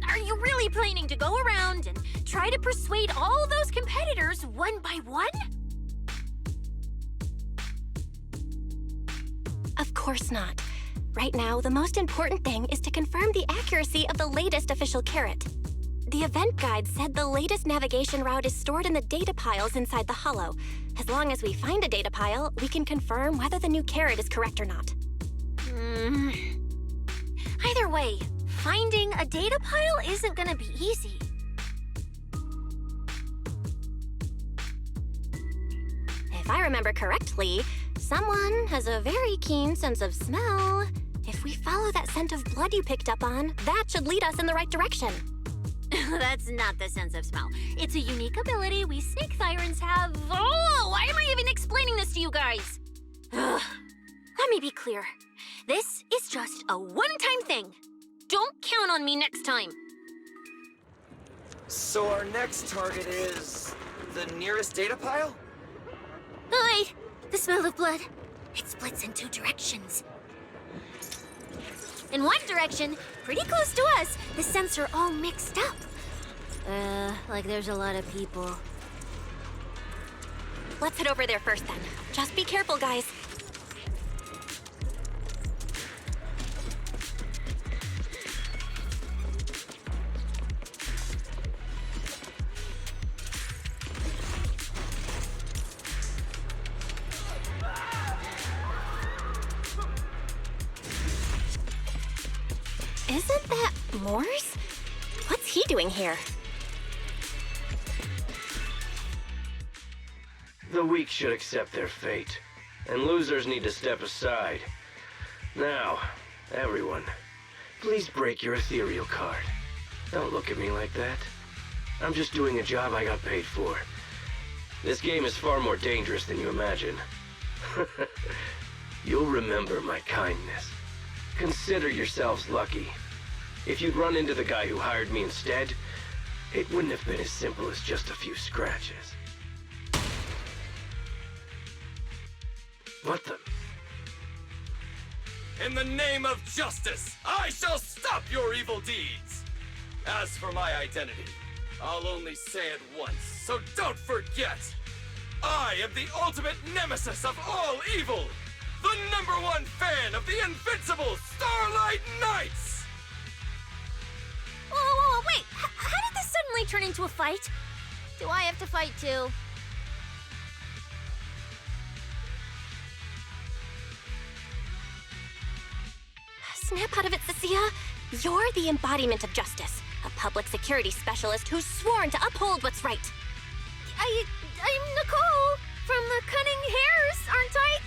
are you really planning to go around and try to persuade all those competitors one by one? Of course not. Right now, the most important thing is to confirm the accuracy of the latest official carrot. The event guide said the latest navigation route is stored in the data piles inside the holo. As long as we find a data pile, we can confirm whether the new carrot is correct or not. Either way, finding a data pile isn't gonna be easy. If I remember correctly, someone has a very keen sense of smell. If we follow that scent of blood you picked up on, that should lead us in the right direction. That's not the sense of smell. It's a unique ability we snake sirens have. Oh, why am I even explaining this to you guys? Let me be clear. This is just a one-time thing. Don't count on me next time. So our next target is the nearest data pile? Oh, wait. The smell of blood. It splits in two directions. In one direction, pretty close to us, the scents are all mixed up. Like there's a lot of people. Let's head over there first then. Just be careful, guys. Isn't that Morse? What's he doing here? The weak should accept their fate, and losers need to step aside. Now, everyone, please break your ethereal card. Don't look at me like that. I'm just doing a job I got paid for. This game is far more dangerous than you imagine. You'll remember my kindness. Consider yourselves lucky. If you'd run into the guy who hired me instead, it wouldn't have been as simple as just a few scratches. What the? In the name of justice, I shall stop your evil deeds! As for my identity, I'll only say it once, so don't forget! I am the ultimate nemesis of all evil! The #1 fan of the invincible Starlight Knights! Whoa, wait! How did this suddenly turn into a fight? Do I have to fight too? Snap out of it, Cissia. You're the embodiment of justice, a public security specialist who's sworn to uphold what's right. I'm Nicole from the Cunning Hairs, aren't I?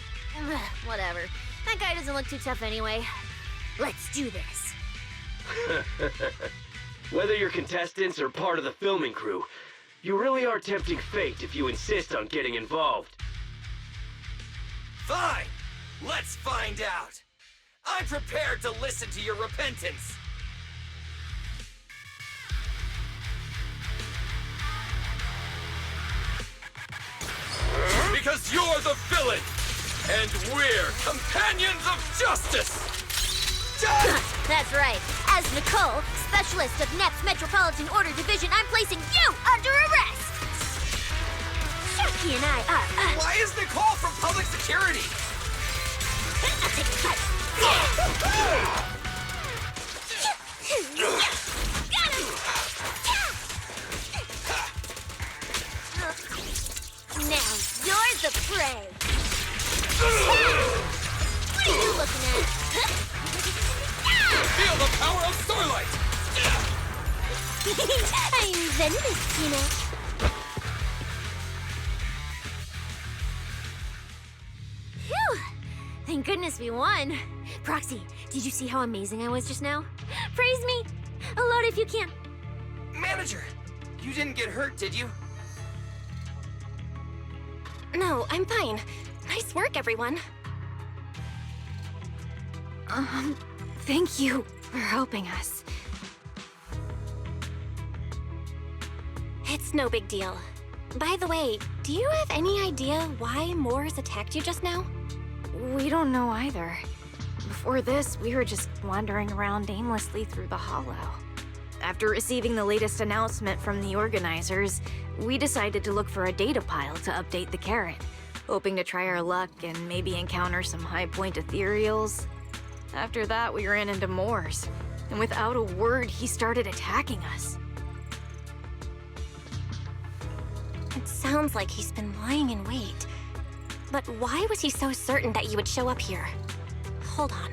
Ugh, whatever. That guy doesn't look too tough anyway. Let's do this. Whether you're contestants or part of the filming crew, you really are tempting fate if you insist on getting involved. Fine! Let's find out! I'm prepared to listen to your repentance! Because you're the villain! And we're companions of justice! That's right. As Nicole, specialist of NEP's Metropolitan Order Division, I'm placing you under arrest! Chucky and I are... Why is Nicole from public security? I'll take a cut. Got him! Now you're the prey! What are you looking at? Feel the power of Starlight! I'm Zenless, you know. Phew! Thank goodness we won. Proxy, did you see how amazing I was just now? Praise me! Aloud if you can. Manager, you didn't get hurt, did you? No, I'm fine. Nice work, everyone. Thank you for helping us. It's no big deal. By the way, do you have any idea why Moors attacked you just now? We don't know either. Before this, we were just wandering around aimlessly through the hollow. After receiving the latest announcement from the organizers, we decided to look for a data pile to update the carrot, hoping to try our luck and maybe encounter some high-point ethereals. After that, we ran into Moors, and without a word, he started attacking us. It sounds like he's been lying in wait. But why was he so certain that you would show up here? Hold on.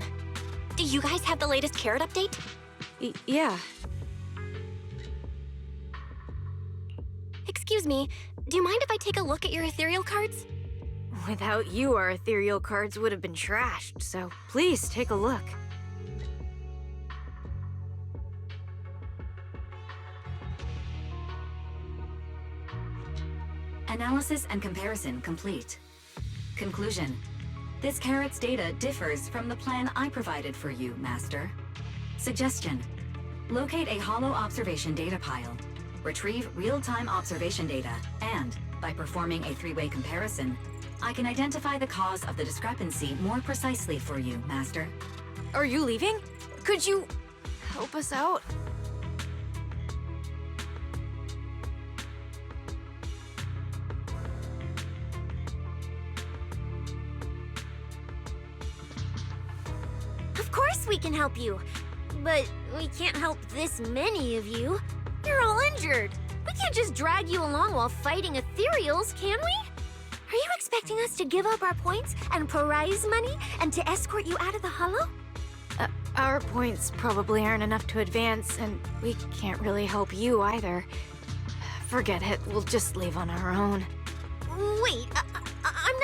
Do you guys have the latest carrot update? Yeah. Excuse me, do you mind if I take a look at your ethereal cards? Without you, our ethereal cards would have been trashed, so please take a look. Analysis and comparison complete. Conclusion. This carrot's data differs from the plan I provided for you, Master. Suggestion. Locate a hollow observation data pile. Retrieve real-time observation data, and, by performing a three-way comparison, I can identify the cause of the discrepancy more precisely for you, Master. Are you leaving? Could you help us out? Of course we can help you. But we can't help this many of you. You're all injured. We can't just drag you along while fighting ethereals, can we? Are you expecting us to give up our points and prize money and to escort you out of the hollow? Our points probably aren't enough to advance, and we can't really help you either. Forget it, we'll just leave on our own. Wait, I'm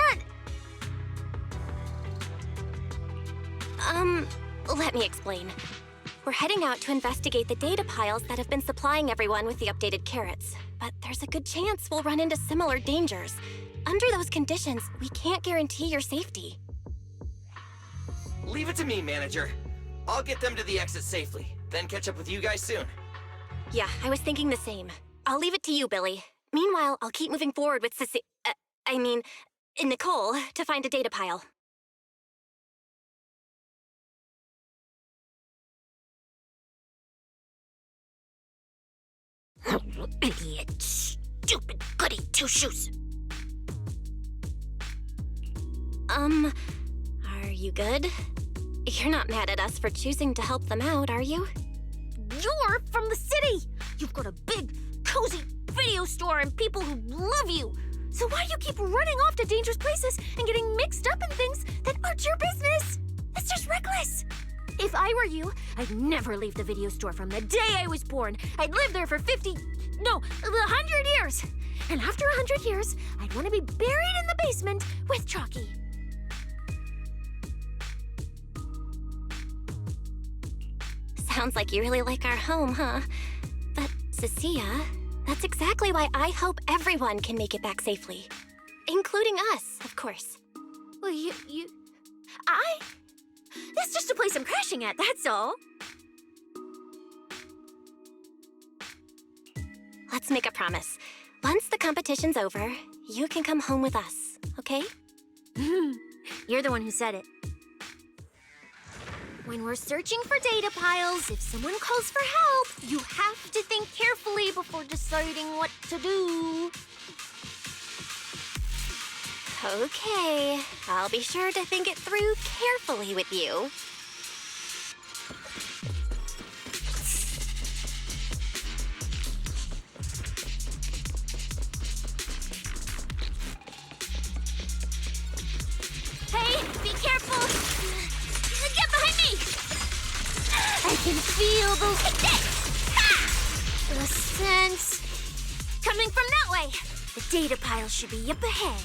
not... Let me explain. We're heading out to investigate the data piles that have been supplying everyone with the updated carrots. But there's a good chance we'll run into similar dangers. Under those conditions, we can't guarantee your safety. Leave it to me, Manager. I'll get them to the exit safely, then catch up with you guys soon. Yeah, I was thinking the same. I'll leave it to you, Billy. Meanwhile, I'll keep moving forward with Nicole, to find a data pile. Idiot. Stupid goody two-shoes. Are you good? You're not mad at us for choosing to help them out, are you? You're from the city! You've got a big, cozy video store and people who love you! So why do you keep running off to dangerous places and getting mixed up in things that aren't your business? It's just reckless! If I were you, I'd never leave the video store from the day I was born. I'd live there for 100 years! And after 100 years, I'd want to be buried in the basement with Chalky. Sounds like you really like our home, huh? But, Cissia, that's exactly why I hope everyone can make it back safely. Including us, of course. Well, That's just a place I'm crashing at, that's all. Let's make a promise. Once the competition's over, you can come home with us, okay? You're the one who said it. When we're searching for data piles, if someone calls for help, you have to think carefully before deciding what to do. Okay, I'll be sure to think it through carefully with you. Hey, be careful! Get behind me! I can feel those the sense coming from that way. The data pile should be up ahead.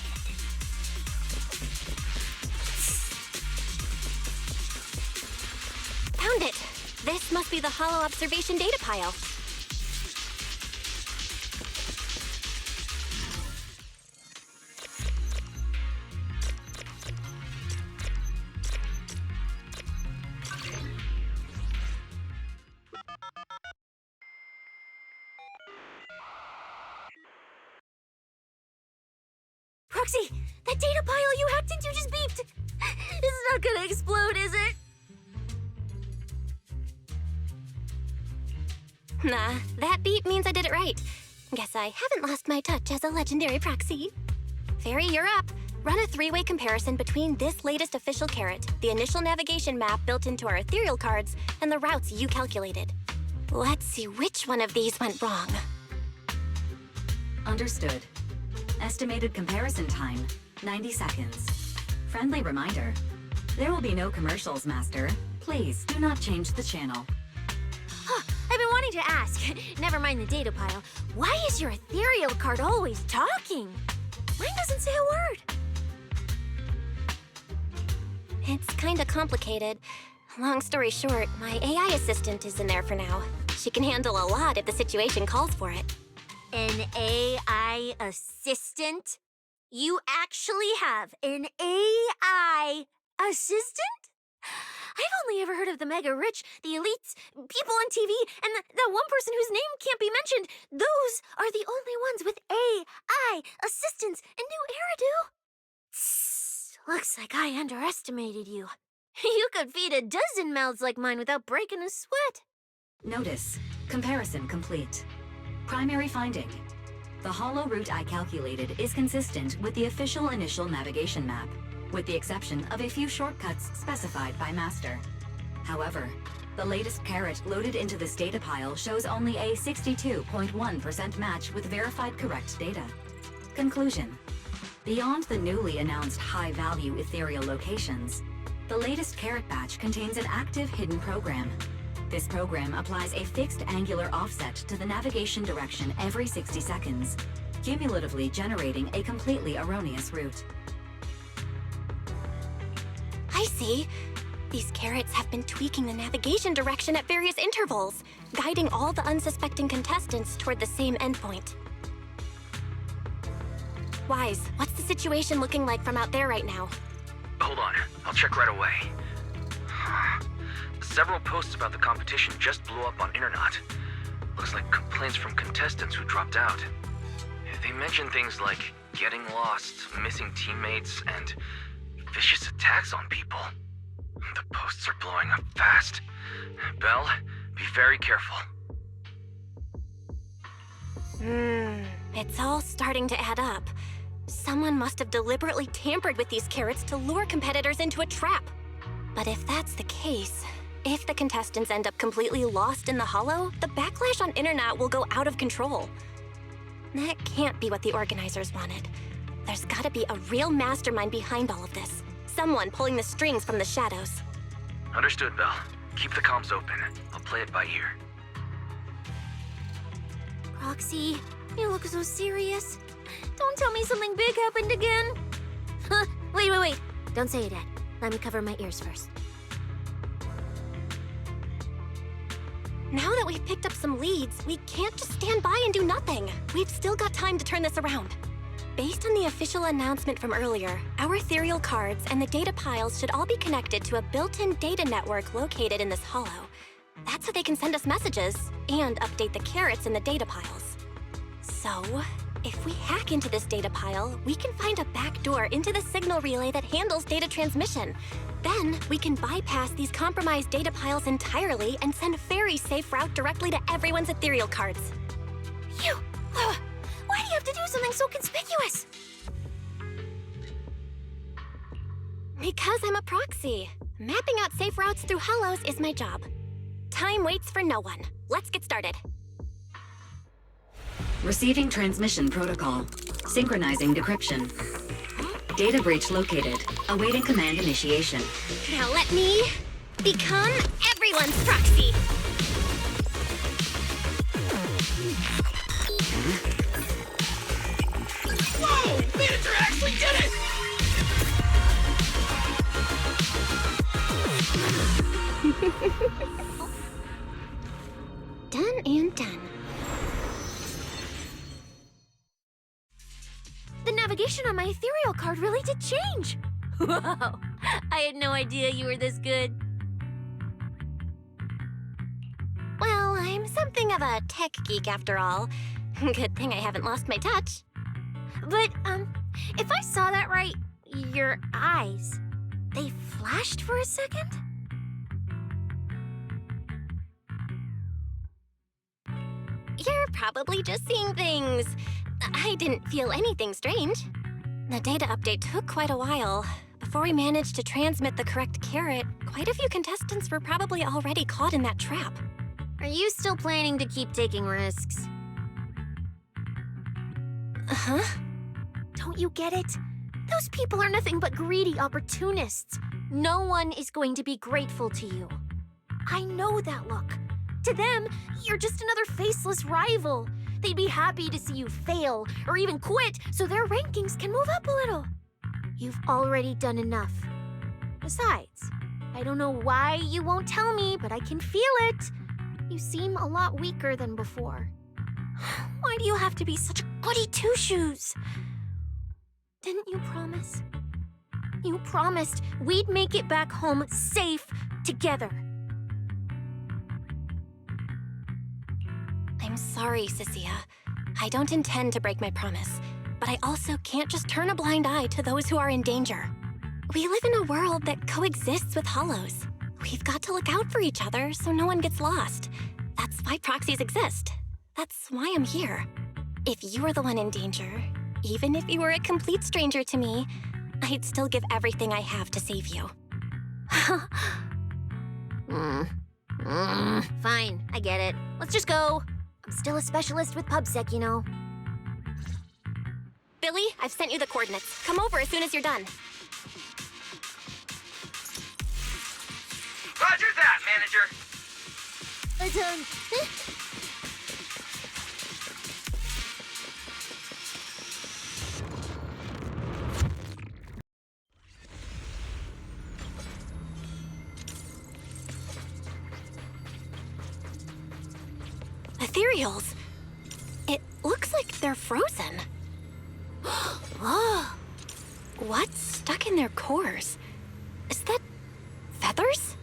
Found it! This must be the Holo observation data pile. Proxy, that data pile you hacked into just beeped. It's not gonna explode, is it? Nah, that beep means I did it right. Guess I haven't lost my touch as a legendary proxy. Fairy, you're up. Run a three-way comparison between this latest official carrot, the initial navigation map built into our ethereal cards, and the routes you calculated. Let's see which one of these went wrong. Understood. Estimated comparison time, 90 seconds. Friendly reminder, there will be no commercials, Master. Please do not change the channel. I've been wanting to ask, never mind the data pile, why is your ethereal card always talking? Mine doesn't say a word. It's kinda complicated. Long story short, my AI assistant is in there for now. She can handle a lot if the situation calls for it. An AI assistant? You actually have an AI assistant? I've only ever heard of the mega rich, the elites, people on TV, and the one person whose name can't be mentioned. Those are the only ones with AI assistants in New Eridu. Tss, looks like I underestimated you. You could feed a dozen mouths like mine without breaking a sweat. Notice, comparison complete. Primary finding. The Holo route I calculated is consistent with the official initial navigation map, with the exception of a few shortcuts specified by Master. However, the latest carrot loaded into this data pile shows only a 62.1% match with verified correct data. Conclusion. Beyond the newly announced high-value ethereal locations, the latest carrot batch contains an active hidden program. This program applies a fixed angular offset to the navigation direction every 60 seconds, cumulatively generating a completely erroneous route. I see. These carrots have been tweaking the navigation direction at various intervals, guiding all the unsuspecting contestants toward the same endpoint. Wise, what's the situation looking like from out there right now? Hold on, I'll check right away. Several posts about the competition just blew up on internet. Looks like complaints from contestants who dropped out. They mention things like getting lost, missing teammates, and vicious attacks on people. The posts are blowing up fast. Belle, be very careful. It's all starting to add up. Someone must have deliberately tampered with these carrots to lure competitors into a trap. But if that's the case, if the contestants end up completely lost in the hollow, the backlash on internet will go out of control. That can't be what the organizers wanted. There's gotta be a real mastermind behind all of this. Someone pulling the strings from the shadows. Understood, Belle. Keep the comms open. I'll play it by ear. Roxy, you look so serious. Don't tell me something big happened again. Huh, wait. Don't say it yet. Let me cover my ears first. Now that we've picked up some leads, we can't just stand by and do nothing. We've still got time to turn this around. Based on the official announcement from earlier, our ethereal cards and the data piles should all be connected to a built-in data network located in this hollow. That's how they can send us messages and update the carrots in the data piles. So, if we hack into this data pile, we can find a back door into the signal relay that handles data transmission. Then, we can bypass these compromised data piles entirely and send a very safe route directly to everyone's ethereal cards. Why do you have to do something so conspicuous? Because I'm a proxy. Mapping out safe routes through hollows is my job. Time waits for no one. Let's get started. Receiving transmission protocol. Synchronizing decryption. Data breach located. Awaiting command initiation. Now let me become everyone's proxy. Whoa! Manager actually did it! Done and done. The navigation on my ethereal card really did change. Wow, I had no idea you were this good. Well, I'm something of a tech geek after all. Good thing I haven't lost my touch. But, if I saw that right, your eyes, they flashed for a second? You're probably just seeing things. I didn't feel anything strange. The data update took quite a while. Before we managed to transmit the correct carrot, quite a few contestants were probably already caught in that trap. Are you still planning to keep taking risks? Huh? Don't you get it? Those people are nothing but greedy opportunists. No one is going to be grateful to you. I know that look. To them, you're just another faceless rival. They'd be happy to see you fail or even quit so their rankings can move up a little. You've already done enough. Besides, I don't know why you won't tell me, but I can feel it. You seem a lot weaker than before. Why do you have to be such a goody two-shoes? Didn't you promise? You promised we'd make it back home safe together. I'm sorry, Cissia. I don't intend to break my promise, but I also can't just turn a blind eye to those who are in danger. We live in a world that coexists with hollows. We've got to look out for each other so no one gets lost. That's why proxies exist. That's why I'm here. If you were the one in danger, even if you were a complete stranger to me, I'd still give everything I have to save you. Fine, I get it. Let's just go. I'm still a specialist with PubSec, you know. Billy, I've sent you the coordinates. Come over as soon as you're done. Roger that, manager. Ethereals. It looks like they're frozen. Whoa. What's stuck in their cores? Is that feathers?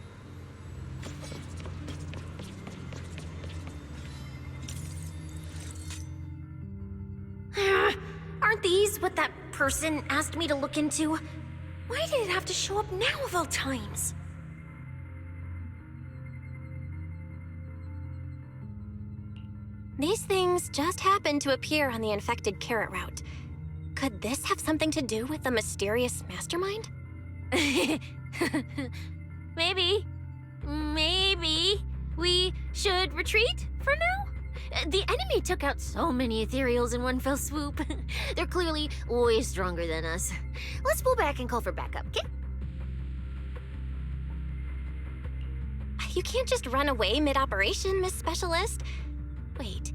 Aren't Aren't these what that person asked me to look into? Why did it have to show up now of all times? These things just happened to appear on the infected carrot route. Could this have something to do with the mysterious mastermind? Maybe. Maybe we should retreat for now? The enemy took out so many ethereals in one fell swoop. They're clearly way stronger than us. Let's pull back and call for backup, okay? You can't just run away mid-operation, Miss Specialist. Wait.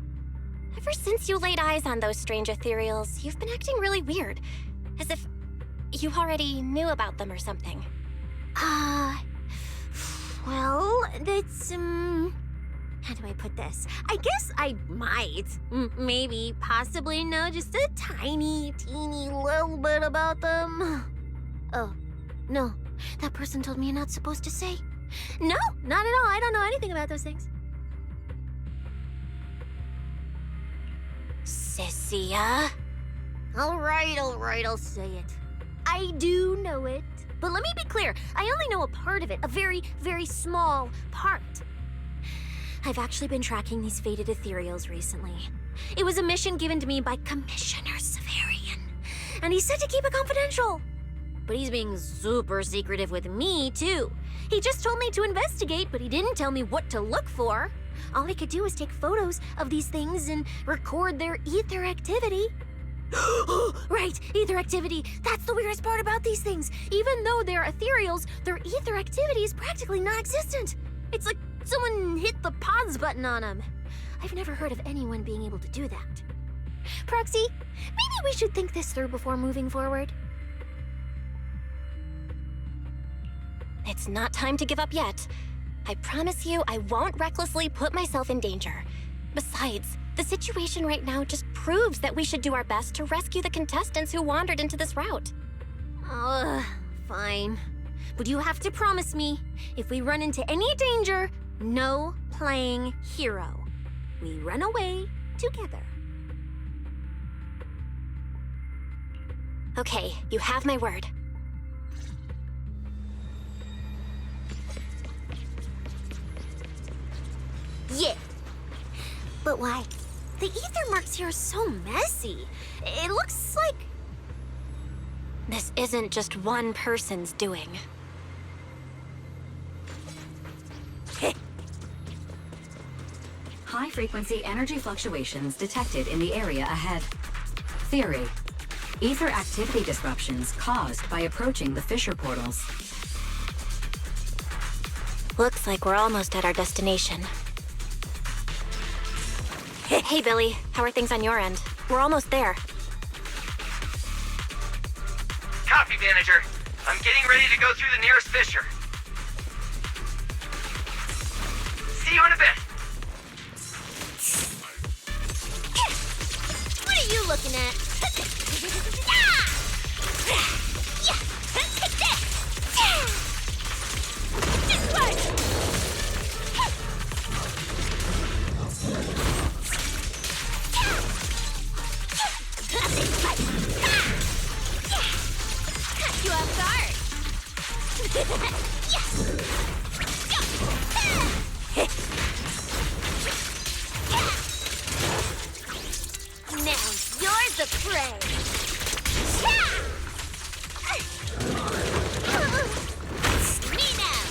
Ever since you laid eyes on those strange ethereals, you've been acting really weird. As if you already knew about them or something. Well, that's, how do I put this? I guess I might, maybe, possibly know just a tiny, teeny little bit about them. Oh, no. That person told me you're not supposed to say. No, not at all. I don't know anything about those things. Cissia? All right, I'll say it. I do know it. But let me be clear, I only know a part of it, a very, very small part. I've actually been tracking these faded ethereals recently. It was a mission given to me by Commissioner Severian, and he said to keep it confidential. But he's being super secretive with me, too. He just told me to investigate, but he didn't tell me what to look for. All I could do was take photos of these things and record their ether activity. Right, ether activity. That's the weirdest part about these things. Even though they're ethereals, their ether activity is practically non-existent. It's like someone hit the pause button on them. I've never heard of anyone being able to do that. Proxy, maybe we should think this through before moving forward. It's not time to give up yet. I promise you I won't recklessly put myself in danger. Besides, the situation right now just proves that we should do our best to rescue the contestants who wandered into this route. Fine. But you have to promise me, if we run into any danger, no playing hero. We run away together. Okay, you have my word. Yeah. But why? The ether marks here are so messy. It looks like... This isn't just one person's doing. High-frequency energy fluctuations detected in the area ahead. Theory: ether activity disruptions caused by approaching the fissure portals. Looks like we're almost at our destination. Hey, Billy. How are things on your end? We're almost there. Copy, manager. I'm getting ready to go through the nearest fissure. See you in a bit. What are you looking at? This way! Cut you off guard. Now you're the prey. Me now.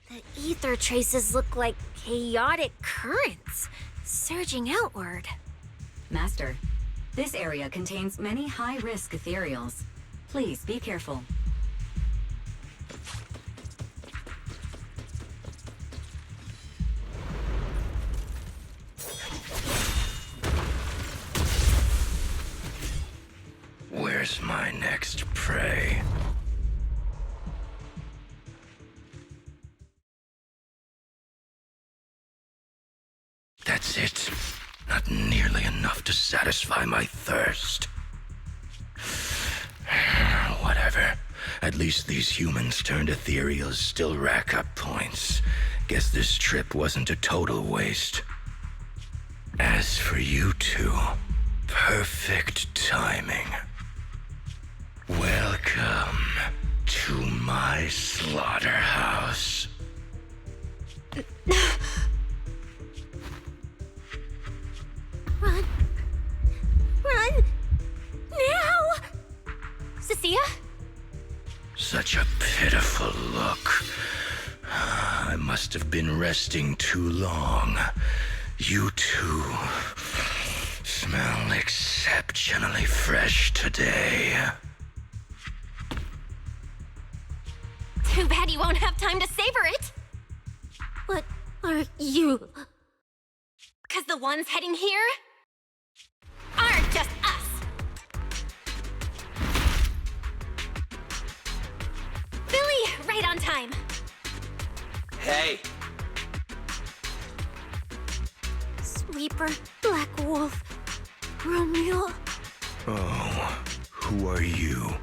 The ether traces look like chaotic currents, surging outward. Master, this area contains many high-risk ethereals. Please be careful. Where's my next prey? That's it. Not nearly enough to satisfy my thirst. Whatever. At least these humans turned ethereals still rack up points. Guess this trip wasn't a total waste. As for you two, perfect timing. Welcome to my slaughterhouse. Run! Run! Now! Cissia? Such a pitiful look. I must have been resting too long. You two smell exceptionally fresh today. Too bad you won't have time to savor it. What are you? 'Cause the ones heading here aren't just us. Billy, right on time. Hey, Sweeper, Black Wolf, Romeo. Oh, who are you?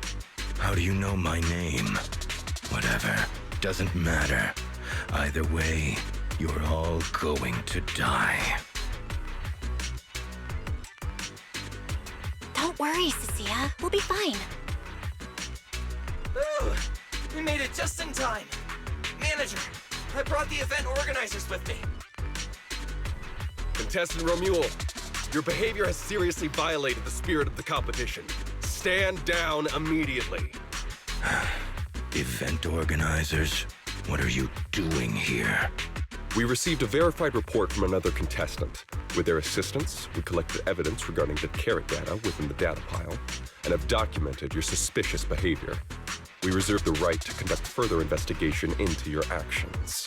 How do you know my name? Whatever, doesn't matter. Either way, you're all going to die. Don't worry, Cissia. We'll be fine. ooh, we made it just in time. Manager, I brought the event organizers with me. Contestant Romuald, your behavior has seriously violated the spirit of the competition. Stand down immediately. Event organizers, what are you doing here? We received a verified report from another contestant. With their assistance, we collected evidence regarding the carrot data within the data pile and have documented your suspicious behavior. We reserve the right to conduct further investigation into your actions.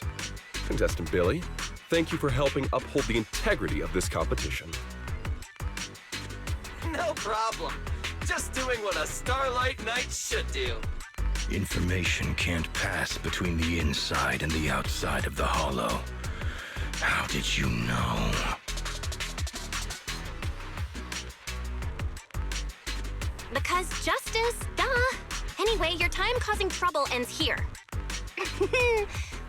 Contestant Billy, thank you for helping uphold the integrity of this competition. No problem. Just doing what a Starlight Knight should do. Information can't pass between the inside and the outside of the Hollow. How did you know? Because justice, duh. Anyway, your time causing trouble ends here.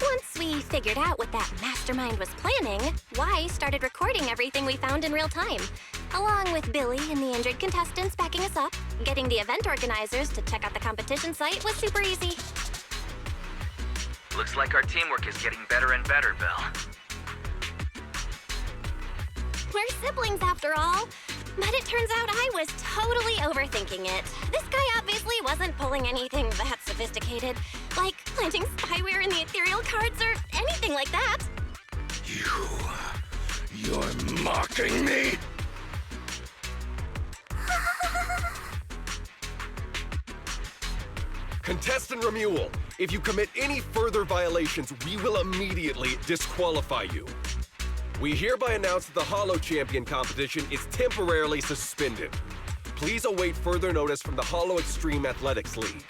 Once we figured out what that mastermind was planning, Y started recording everything we found in real time. Along with Billy and the injured contestants backing us up, getting the event organizers to check out the competition site was super easy. Looks like our teamwork is getting better and better, Belle. We're siblings after all. But it turns out I was totally overthinking it. This guy obviously wasn't pulling anything that sophisticated, like planting spyware in the ethereal cards or anything like that. You're mocking me? Contestant Romuald, if you commit any further violations, we will immediately disqualify you. We hereby announce that the Hollow Champion competition is temporarily suspended. Please await further notice from the Hollow Extreme Athletics League.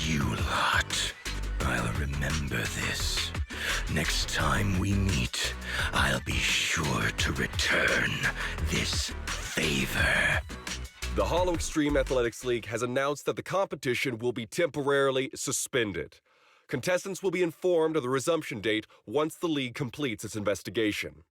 You lot. I'll remember this. Next time we meet, I'll be sure to return this favor. The Hollow Extreme Athletics League has announced that the competition will be temporarily suspended. Contestants will be informed of the resumption date once the league completes its investigation.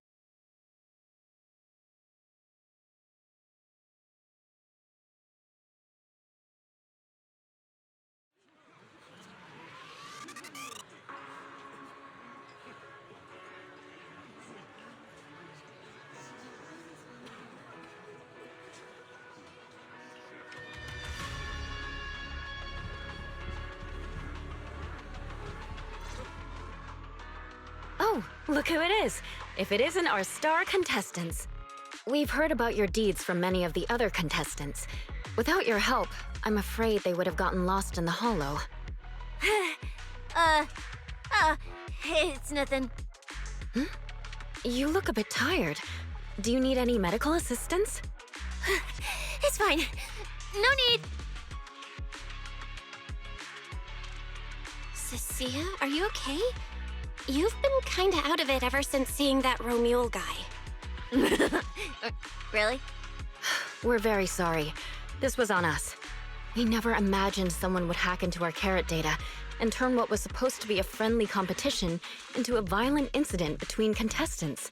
Oh, look who it is. If it isn't our star contestants. We've heard about your deeds from many of the other contestants. Without your help, I'm afraid they would have gotten lost in the Hollow. It's nothing. You look a bit tired. Do you need any medical assistance? It's fine. No need. Cissia, are you okay? you've been kinda out of it ever since seeing that Romule guy. Really? We're very sorry. This was on us. We never imagined someone would hack into our carrot data and turn what was supposed to be a friendly competition into a violent incident between contestants.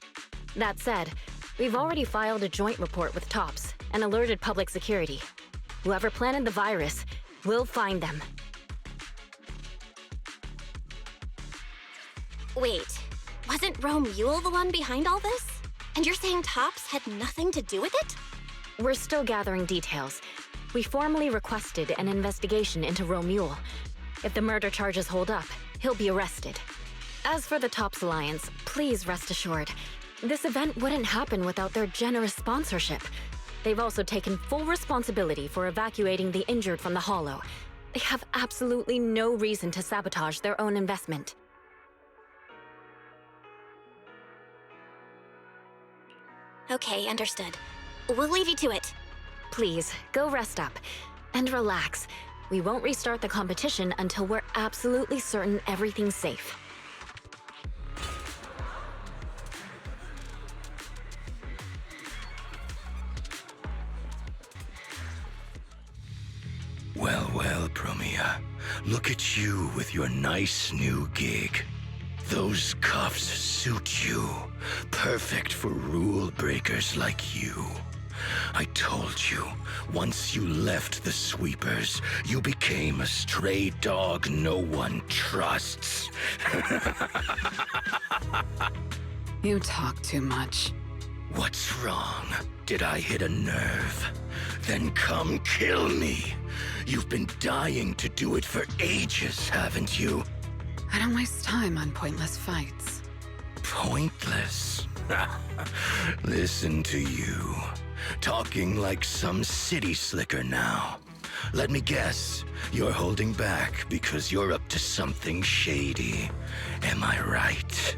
That said, we've already filed a joint report with TOPS and alerted public security. Whoever planted the virus, we'll find them. Wait, wasn't Romule the one behind all this? And you're saying TOPS had nothing to do with it? We're still gathering details. We formally requested an investigation into Romule. If the murder charges hold up, he'll be arrested. As for the TOPS Alliance, please rest assured, this event wouldn't happen without their generous sponsorship. They've also taken full responsibility for evacuating the injured from the Hollow. They have absolutely no reason to sabotage their own investment. Okay, understood. We'll leave you to it. Please, go rest up. And relax. We won't restart the competition until we're absolutely certain everything's safe. Well, well, Promia. Look at you with your nice new gig. Those cuffs suit you. Perfect for rule breakers like you. I told you, once you left the sweepers, you became a stray dog no one trusts. You talk too much. What's wrong? Did I hit a nerve? Then come kill me. You've been dying to do it for ages, haven't you? I don't waste time on pointless fights. Pointless? Listen to you. Talking like some city slicker now. Let me guess, you're holding back because you're up to something shady. Am I right?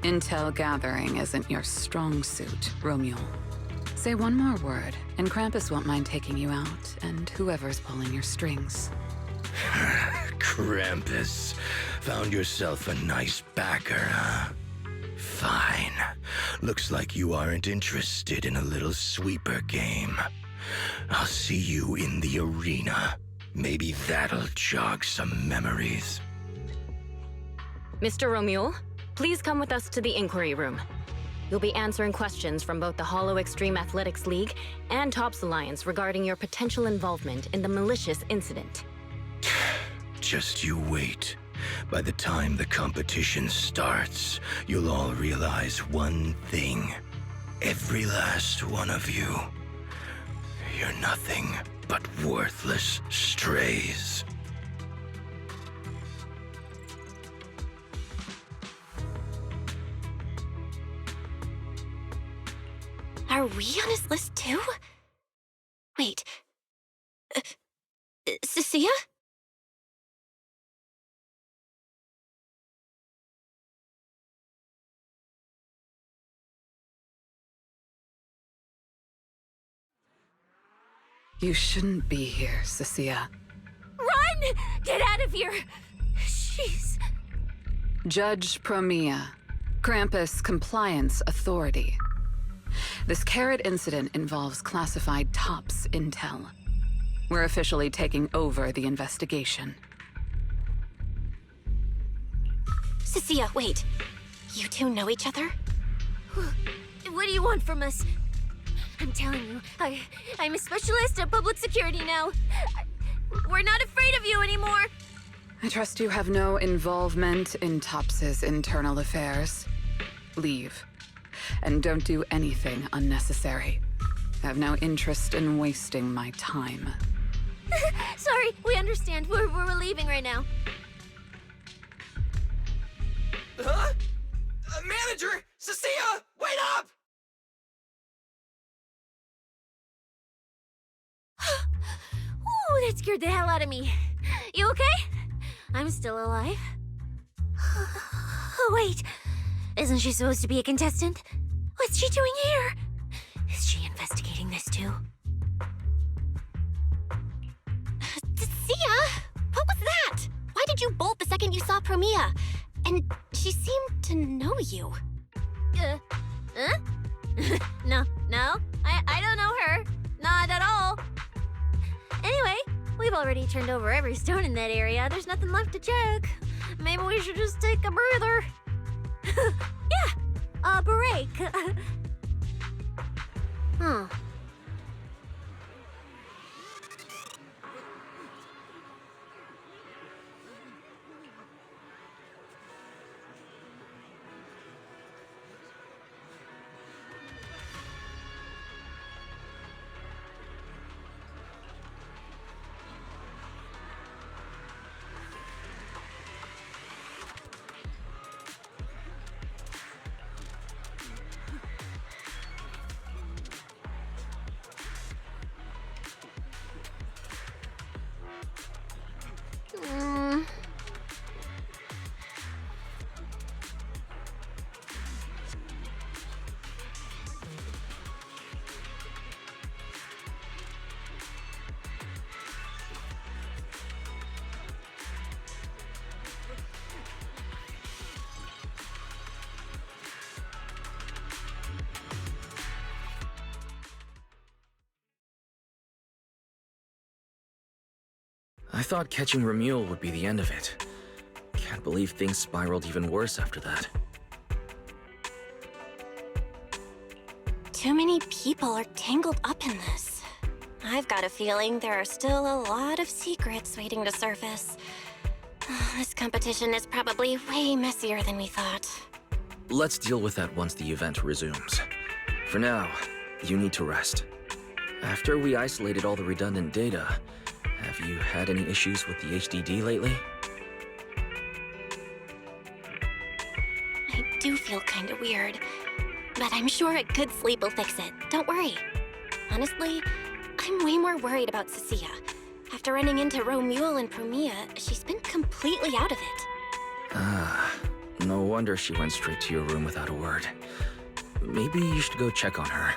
Intel gathering isn't your strong suit, Romule. Say one more word, and Krampus won't mind taking you out, and whoever's pulling your strings. Krampus. Found yourself a nice backer, huh? Fine. Looks like you aren't interested in a little sweeper game. I'll see you in the arena. Maybe that'll jog some memories. Mr. Romule, please come with us to the inquiry room. You'll be answering questions from both the Hollow Extreme Athletics League and TOPS Alliance regarding your potential involvement in the malicious incident. Just you wait. By the time the competition starts, you'll all realize one thing. Every last one of you. You're nothing but worthless strays. Are we on his list too? Wait. Cissia? You shouldn't be here, Cissia. Run! Get out of here! She's... Judge Promia, Krampus Compliance Authority. This carrot incident involves classified TOPS intel. We're officially taking over the investigation. Cissia, wait. You two know each other? What do you want from us? I'm telling you, I'm a specialist at public security now. We're not afraid of you anymore. I trust you have no involvement in TOPS's internal affairs. Leave. And don't do anything unnecessary. I have no interest in wasting my time. Sorry, we understand. We're leaving right now. Huh? Manager! Cissia! Wait up! Ooh, that scared the hell out of me. You okay? I'm still alive. Oh, wait. Isn't she supposed to be a contestant? What's she doing here? Is she investigating this too? Cissia! What was that? Why did you bolt the second you saw Promia? And she seemed to know you. No, I don't know her. Not at all. Anyway, we've already turned over every stone in that area. There's nothing left to check. Maybe we should just take a breather. Yeah, a break. Huh. I thought catching Remuel would be the end of it. Can't believe things spiraled even worse after that. Too many people are tangled up in this. I've got a feeling there are still a lot of secrets waiting to surface. This competition is probably way messier than we thought. Let's deal with that once the event resumes. For now, you need to rest. After we isolated all the redundant data, have you had any issues with the HDD lately? I do feel kinda weird, but I'm sure a good sleep will fix it. Don't worry. Honestly, I'm way more worried about Cissia. After running into Romuel and Promia, she's been completely out of it. Ah, no wonder she went straight to your room without a word. Maybe you should go check on her.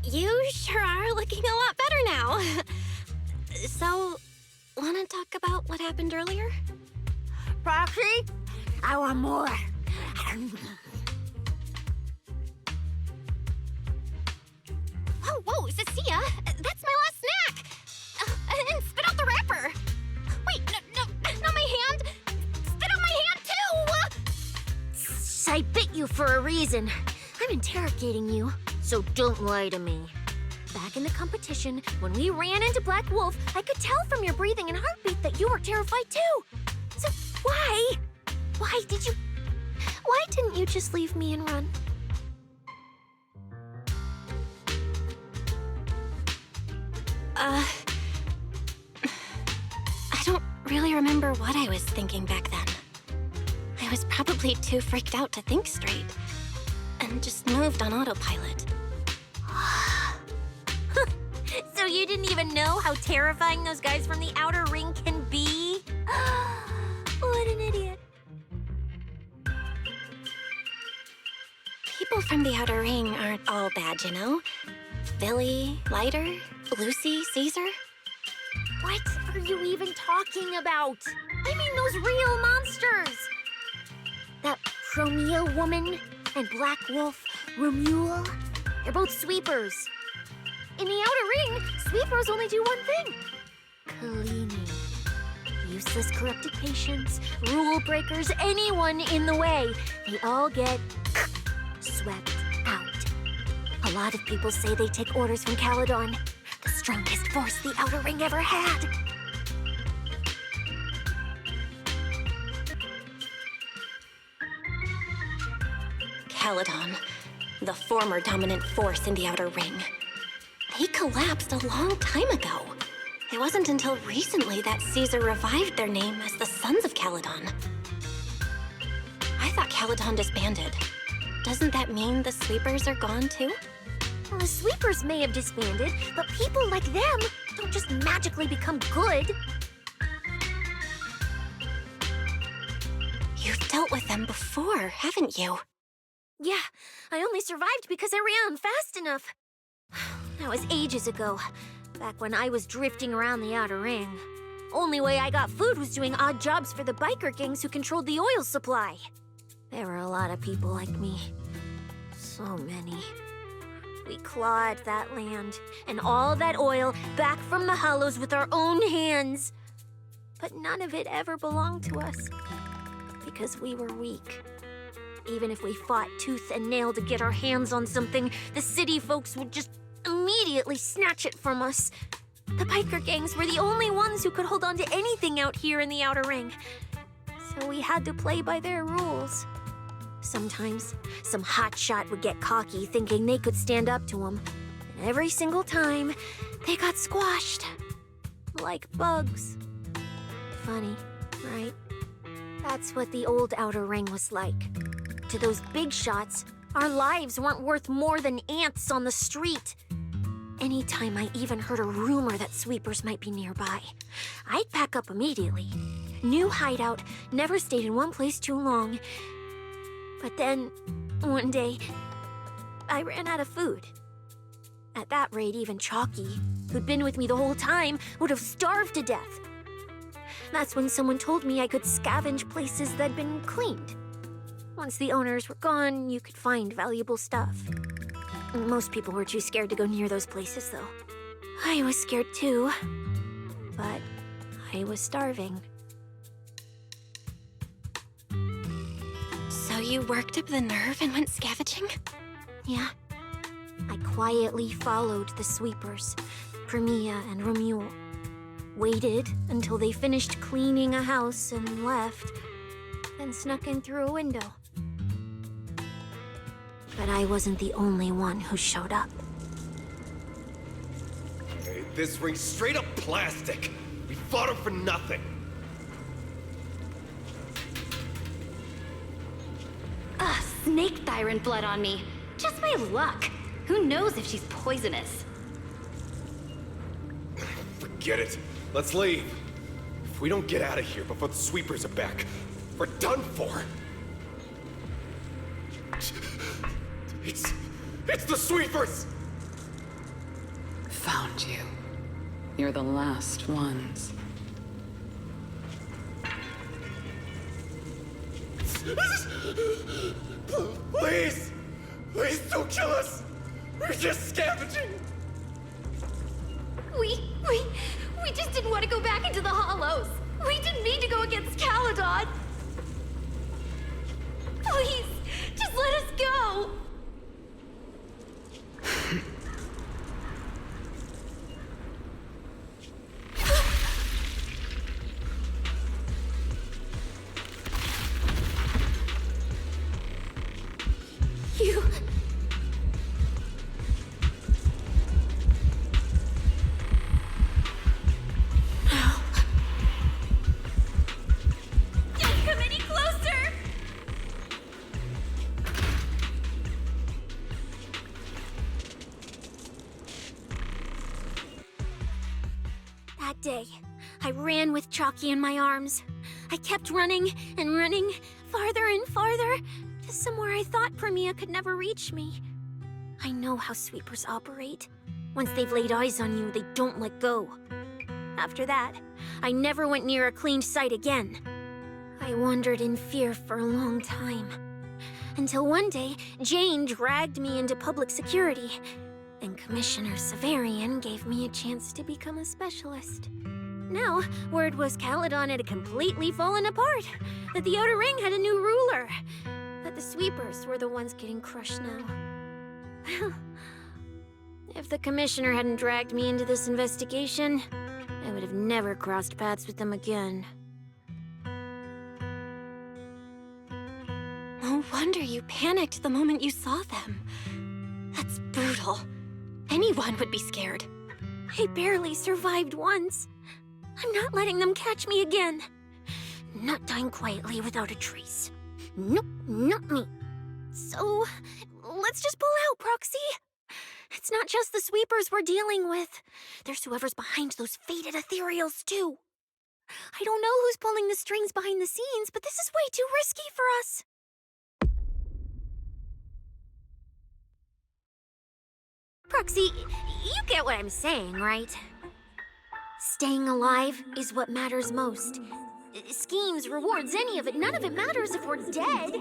You sure are looking a lot better now. So, wanna talk about what happened earlier? Proxy, I want more. Oh, whoa, Cissia, that's my last snack! And spit out the wrapper! Wait, not my hand! Spit out my hand, too! I bit you for a reason. I'm interrogating you, so don't lie to me. Back in the competition, when we ran into Black Wolf, I could tell from your breathing and heartbeat that you were terrified too. So why? Why didn't you just leave me and run? I don't really remember what I was thinking back then. I was probably too freaked out to think straight, and just moved on autopilot. So you didn't even know how terrifying those guys from the outer ring can be? What an idiot. People from the outer ring aren't all bad, you know? Billy, Lighter, Lucy, Caesar. What are you even talking about? I mean those real monsters! That Promia woman and Black Wolf, Romuel, they're both sweepers. In the outer ring, sweepers only do one thing. Cleaning. Useless corrupted patients, rule breakers, anyone in the way. They all get swept out. A lot of people say they take orders from Caledon, the strongest force the outer ring ever had. Caledon, the former dominant force in the outer ring. They collapsed a long time ago. It wasn't until recently that Caesar revived their name as the Sons of Caledon. I thought Caledon disbanded. Doesn't that mean the Sweepers are gone too? Well, the sweepers may have disbanded, but people like them don't just magically become good. You've dealt with them before, haven't you? Yeah, I only survived because I ran fast enough. That was ages ago, back when I was drifting around the Outer Ring. Only way I got food was doing odd jobs for the biker gangs who controlled the oil supply. There were a lot of people like me. So many. We clawed that land and all that oil back from the hollows with our own hands. But none of it ever belonged to us, because we were weak. Even if we fought tooth and nail to get our hands on something, the city folks would just immediately snatch it from us. The biker gangs were the only ones who could hold on to anything out here in the Outer Ring. So we had to play by their rules. Sometimes, some hotshot would get cocky thinking they could stand up to them. And every single time, they got squashed. Like bugs. Funny, right? That's what the old Outer Ring was like. To those big shots, our lives weren't worth more than ants on the street. Anytime I even heard a rumor that sweepers might be nearby, I'd pack up immediately. New hideout, never stayed in one place too long. But then, one day, I ran out of food. At that rate, even Chalky, who'd been with me the whole time, would have starved to death. That's when someone told me I could scavenge places that'd been cleaned. Once the owners were gone, you could find valuable stuff. Most people were too scared to go near those places, though. I was scared too, but I was starving. So you worked up the nerve and went scavenging? Yeah. I quietly followed the sweepers, Premia and Romuald. Waited until they finished cleaning a house and left, then snuck in through a window. But I wasn't the only one who showed up. Hey, this ring's straight up plastic. We fought him for nothing. Snake tyrant blood on me. Just my luck. Who knows if she's poisonous? Forget it. Let's leave. If we don't get out of here before the sweepers are back, we're done for. It's the sweepers! Found you. You're the last ones. Please! Please don't kill us! We're just scavenging! We just didn't want to go back into the hollows. We didn't mean to go against Caledon. Please, just let us go. You... Don't come any closer! That day, I ran with Chalky in my arms. I kept running and running, farther and farther, to somewhere I thought Premia could never reach me. I know how sweepers operate. Once they've laid eyes on you, they don't let go. After that, I never went near a cleaned site again. I wandered in fear for a long time. Until one day, Jane dragged me into public security, and Commissioner Severian gave me a chance to become a specialist. Now, word was Caledon had completely fallen apart, that the Outer Ring had a new ruler, that the sweepers were the ones getting crushed now. If the Commissioner hadn't dragged me into this investigation, I would have never crossed paths with them again. No wonder you panicked the moment you saw them. That's brutal. Anyone would be scared. I barely survived once. I'm not letting them catch me again. Not dying quietly without a trace. Nope, not me. So, let's just pull out, Proxy. It's not just the sweepers we're dealing with. There's whoever's behind those faded ethereals, too. I don't know who's pulling the strings behind the scenes, but this is way too risky for us. Proxy, you get what I'm saying, right? Staying alive is what matters most. Schemes, rewards, any of it, none of it matters if we're dead.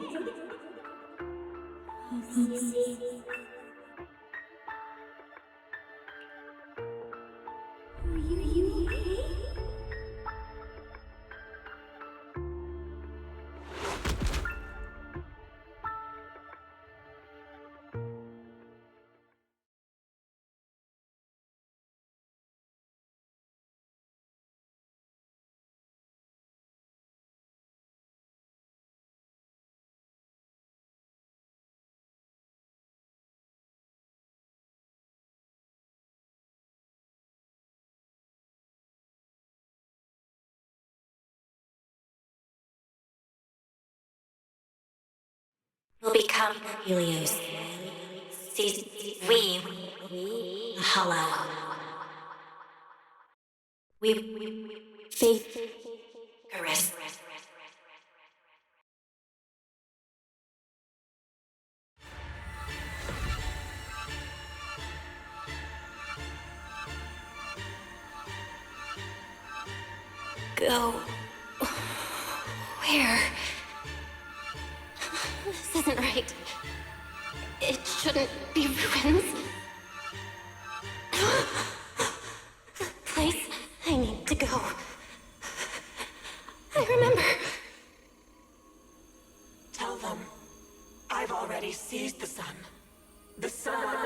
Will become Helios. We hollow. We faith caress. Go. Where? This isn't right. It shouldn't be ruins. The place I need to go. I remember. Tell them I've already seized the sun. The sun.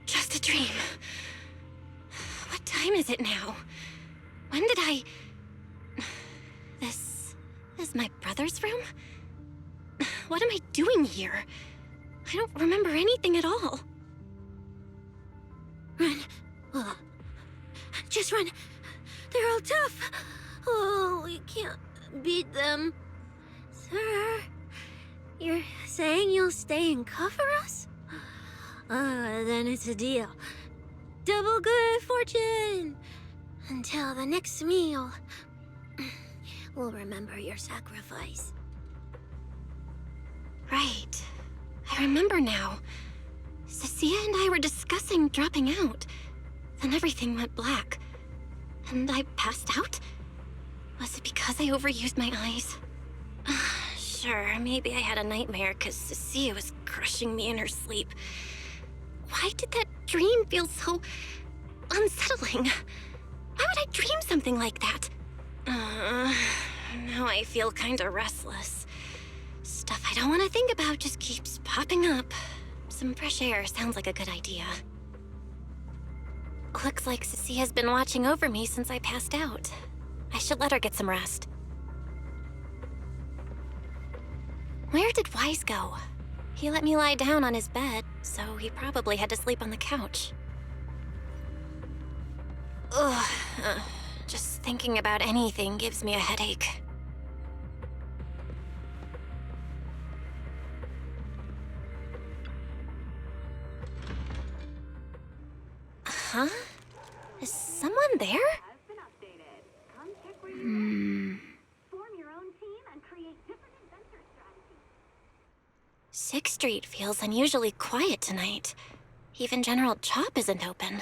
Just a dream. What time is it now? When did I... This is my brother's room? What am I doing here? I don't remember anything at all. Run. Just run. They're all tough. Oh, we can't beat them. Sir, you're saying you'll stay and cover us? Then it's a deal. Double good fortune! Until the next meal. We'll remember your sacrifice. Right. I remember now. Cissia and I were discussing dropping out. Then everything went black. And I passed out? Was it because I overused my eyes? Sure, maybe I had a nightmare because Cissia was crushing me in her sleep. Why did that dream feel so unsettling? Why would I dream something like that? Now I feel kinda restless. Stuff I don't want to think about just keeps popping up. Some fresh air sounds like a good idea. Looks like Cissia's been watching over me since I passed out. I should let her get some rest. Where did Wise go? He let me lie down on his bed, so he probably had to sleep on the couch. Ugh, just thinking about anything gives me a headache. Huh? Is someone there? Sixth Street feels unusually quiet tonight. Even General Chop isn't open.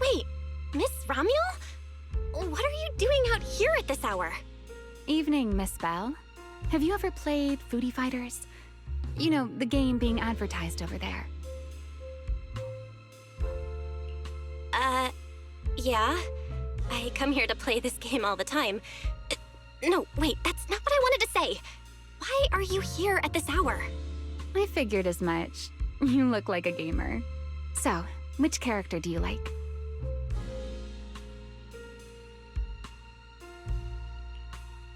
Wait, Miss Romuel? What are you doing out here at this hour? Evening, Miss Bell. Have you ever played Foodie Fighters? You know, the game being advertised over there. Yeah. I come here to play this game all the time. No, wait, that's not what I wanted to say. Why are you here at this hour? I figured as much. You look like a gamer. So, which character do you like?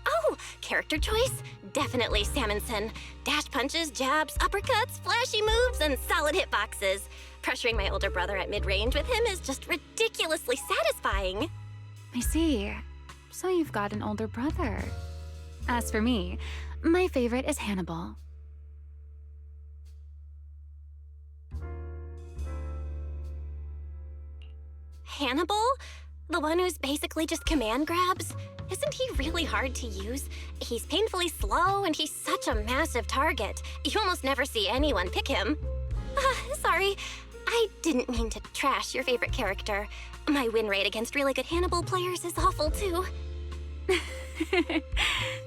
Oh, character choice? definitely Salmonson. Dash punches, jabs, uppercuts, flashy moves, and solid hitboxes. Pressuring my older brother at mid-range with him is just ridiculously satisfying. I see. So you've got an older brother. As for me, my favorite is Hannibal. Hannibal? The one who's basically just command grabs? Isn't he really hard to use? He's painfully slow, and he's such a massive target. You almost never see anyone pick him. Sorry. I didn't mean to trash your favorite character. My win rate against really good Hannibal players is awful, too.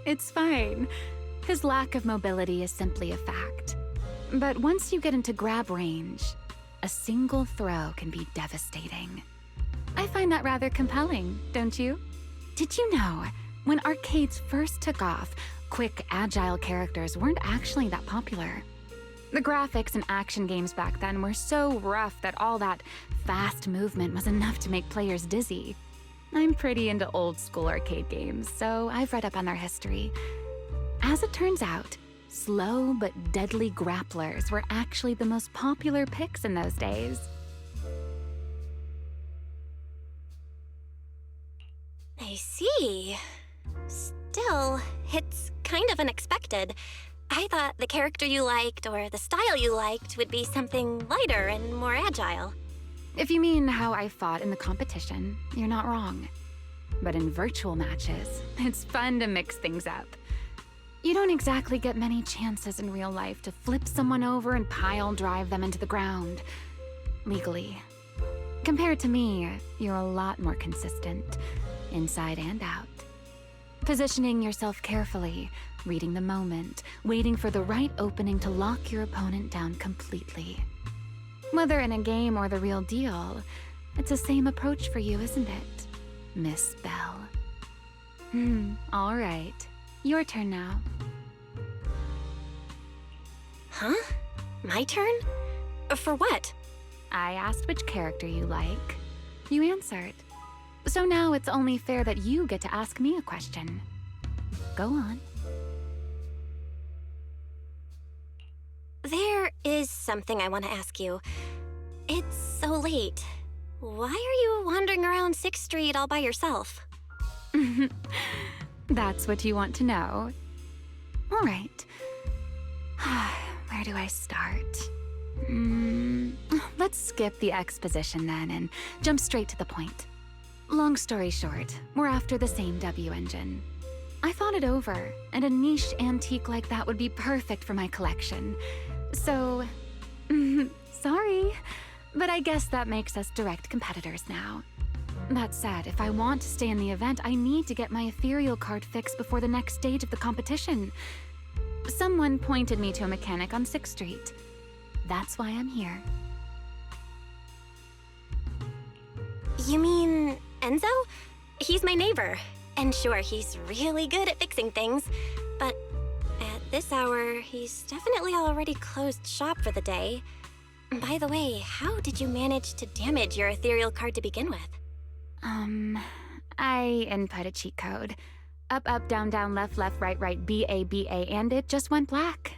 It's fine. His lack of mobility is simply a fact. But once you get into grab range, a single throw can be devastating. I find that rather compelling, don't you? Did you know, when arcades first took off, quick, agile characters weren't actually that popular? The graphics in action games back then were so rough that all that fast movement was enough to make players dizzy. I'm pretty into old-school arcade games, so I've read up on their history. As it turns out, slow but deadly grapplers were actually the most popular picks in those days. I see. Still, it's kind of unexpected. I thought the character you liked or the style you liked would be something lighter and more agile. If you mean how I fought in the competition, you're not wrong. But in virtual matches, it's fun to mix things up. You don't exactly get many chances in real life to flip someone over and pile drive them into the ground. Legally. Compared to me, you're a lot more consistent, inside and out. Positioning yourself carefully, reading the moment, waiting for the right opening to lock your opponent down completely. Whether in a game or the real deal, it's the same approach for you, isn't it, Miss Bell? All right. Your turn now. Huh? My turn? For what? I asked which character you like. You answered. So now it's only fair that you get to ask me a question. Go on. There is something I want to ask you. It's so late. Why are you wandering around 6th Street all by yourself? That's what you want to know. All right. Where do I start? Let's skip the exposition then and jump straight to the point. Long story short, we're after the same W engine. I thought it over, and a niche antique like that would be perfect for my collection. So, sorry, but I guess that makes us direct competitors now. That said, if I want to stay in the event, I need to get my ethereal card fixed before the next stage of the competition. Someone pointed me to a mechanic on 6th Street. That's why I'm here. You mean Enzo? He's my neighbor. And sure, he's really good at fixing things, but at this hour, he's definitely already closed shop for the day. By the way, how did you manage to damage your ethereal card to begin with? I input a cheat code. Up, up, down, down, left, left, right, right, B, A, and it just went black.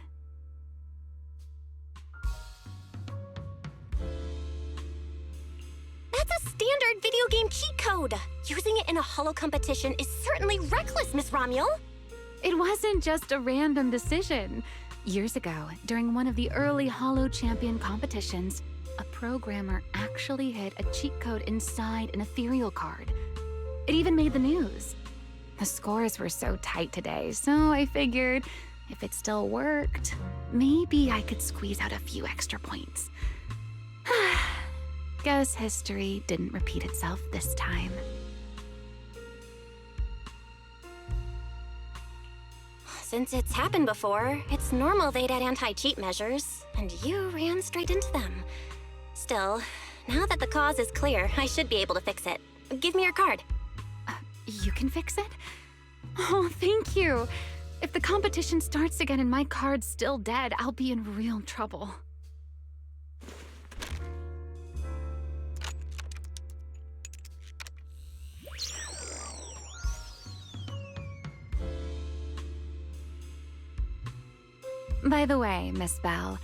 That's a standard video game cheat code! Using it in a holo competition is certainly reckless, Miss Romuel! It wasn't just a random decision. Years ago, during one of the early Holo Champion competitions, a programmer actually hid a cheat code inside an ethereal card. It even made the news. The scores were so tight today, so I figured if it still worked, maybe I could squeeze out a few extra points. Guess history didn't repeat itself this time. Since it's happened before, it's normal they'd add anti-cheat measures, and you ran straight into them. Still, now that the cause is clear, I should be able to fix it. Give me your card. You can fix it? Oh, thank you. If the competition starts again and my card's still dead, I'll be in real trouble. By the way, Miss Bell,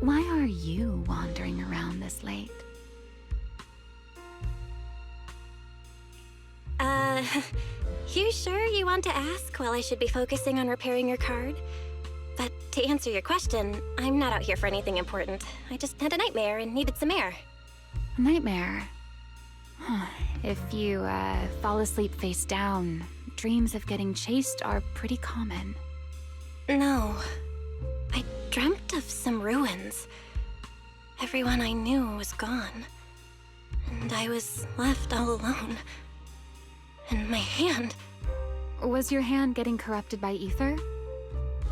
why are you wandering around this late? You sure you want to ask while I should be focusing on repairing your card? But to answer your question, I'm not out here for anything important. I just had a nightmare and needed some air. A nightmare? If you, fall asleep face down, dreams of getting chased are pretty common. No. I dreamt of some ruins. Everyone I knew was gone. And I was left all alone. And my hand... Was your hand getting corrupted by ether?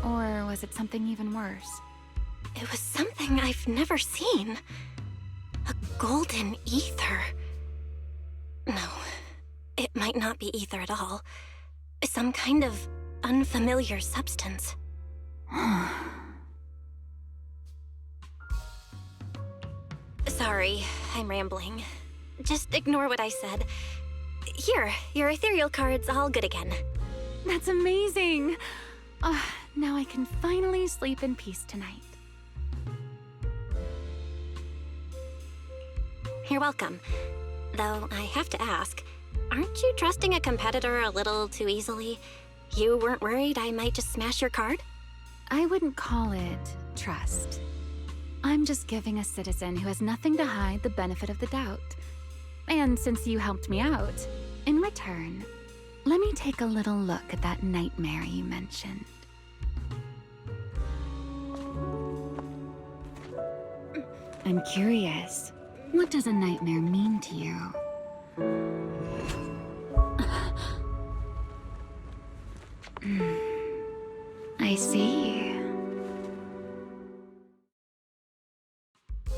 Or was it something even worse? It was something I've never seen. A golden ether. No, it might not be ether at all. Some kind of unfamiliar substance. Sorry, I'm rambling. Just ignore what I said. Here, your ethereal card's all good again. That's amazing! Now I can finally sleep in peace tonight. You're welcome. Though I have to ask, aren't you trusting a competitor a little too easily? You weren't worried I might just smash your card? I wouldn't call it trust. I'm just giving a citizen who has nothing to hide the benefit of the doubt. And since you helped me out, in return, let me take a little look at that nightmare you mentioned. I'm curious, what does a nightmare mean to you? I see.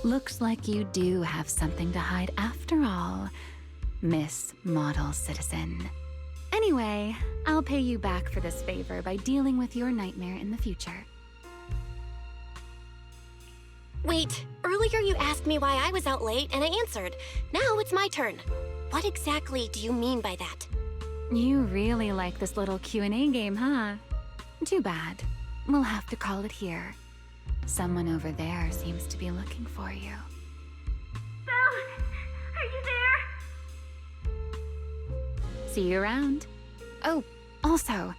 Looks like you do have something to hide after all, Miss Model Citizen. Anyway, I'll pay you back for this favor by dealing with your nightmare in the future. Wait, earlier you asked me why I was out late and I answered. Now it's my turn. What exactly do you mean by that? You really like this little Q&A game, huh? Too bad. We'll have to call it here. Someone over there seems to be looking for you. Belle, are you there? See you around. Oh, also,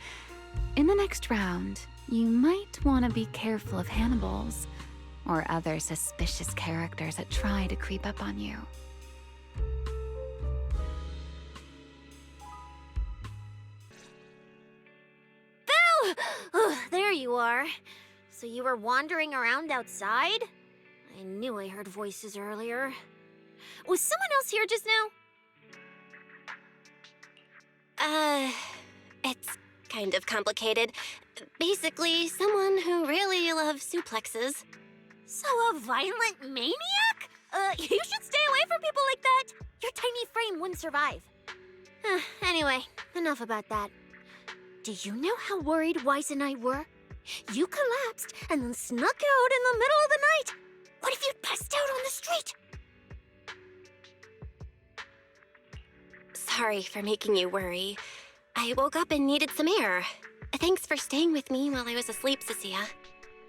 in the next round, you might want to be careful of Hannibals or other suspicious characters that try to creep up on you. Belle! Oh, there you are. So you were wandering around outside? I knew I heard voices earlier. Was someone else here just now? It's kind of complicated. Basically, someone who really loves suplexes. So a violent maniac? You should stay away from people like that. Your tiny frame wouldn't survive. Anyway, enough about that. Do you know how worried Weiss and I were? You collapsed and then snuck out in the middle of the night. What if you'd passed out on the street? Sorry for making you worry. I woke up and needed some air. Thanks for staying with me while I was asleep, Cissia.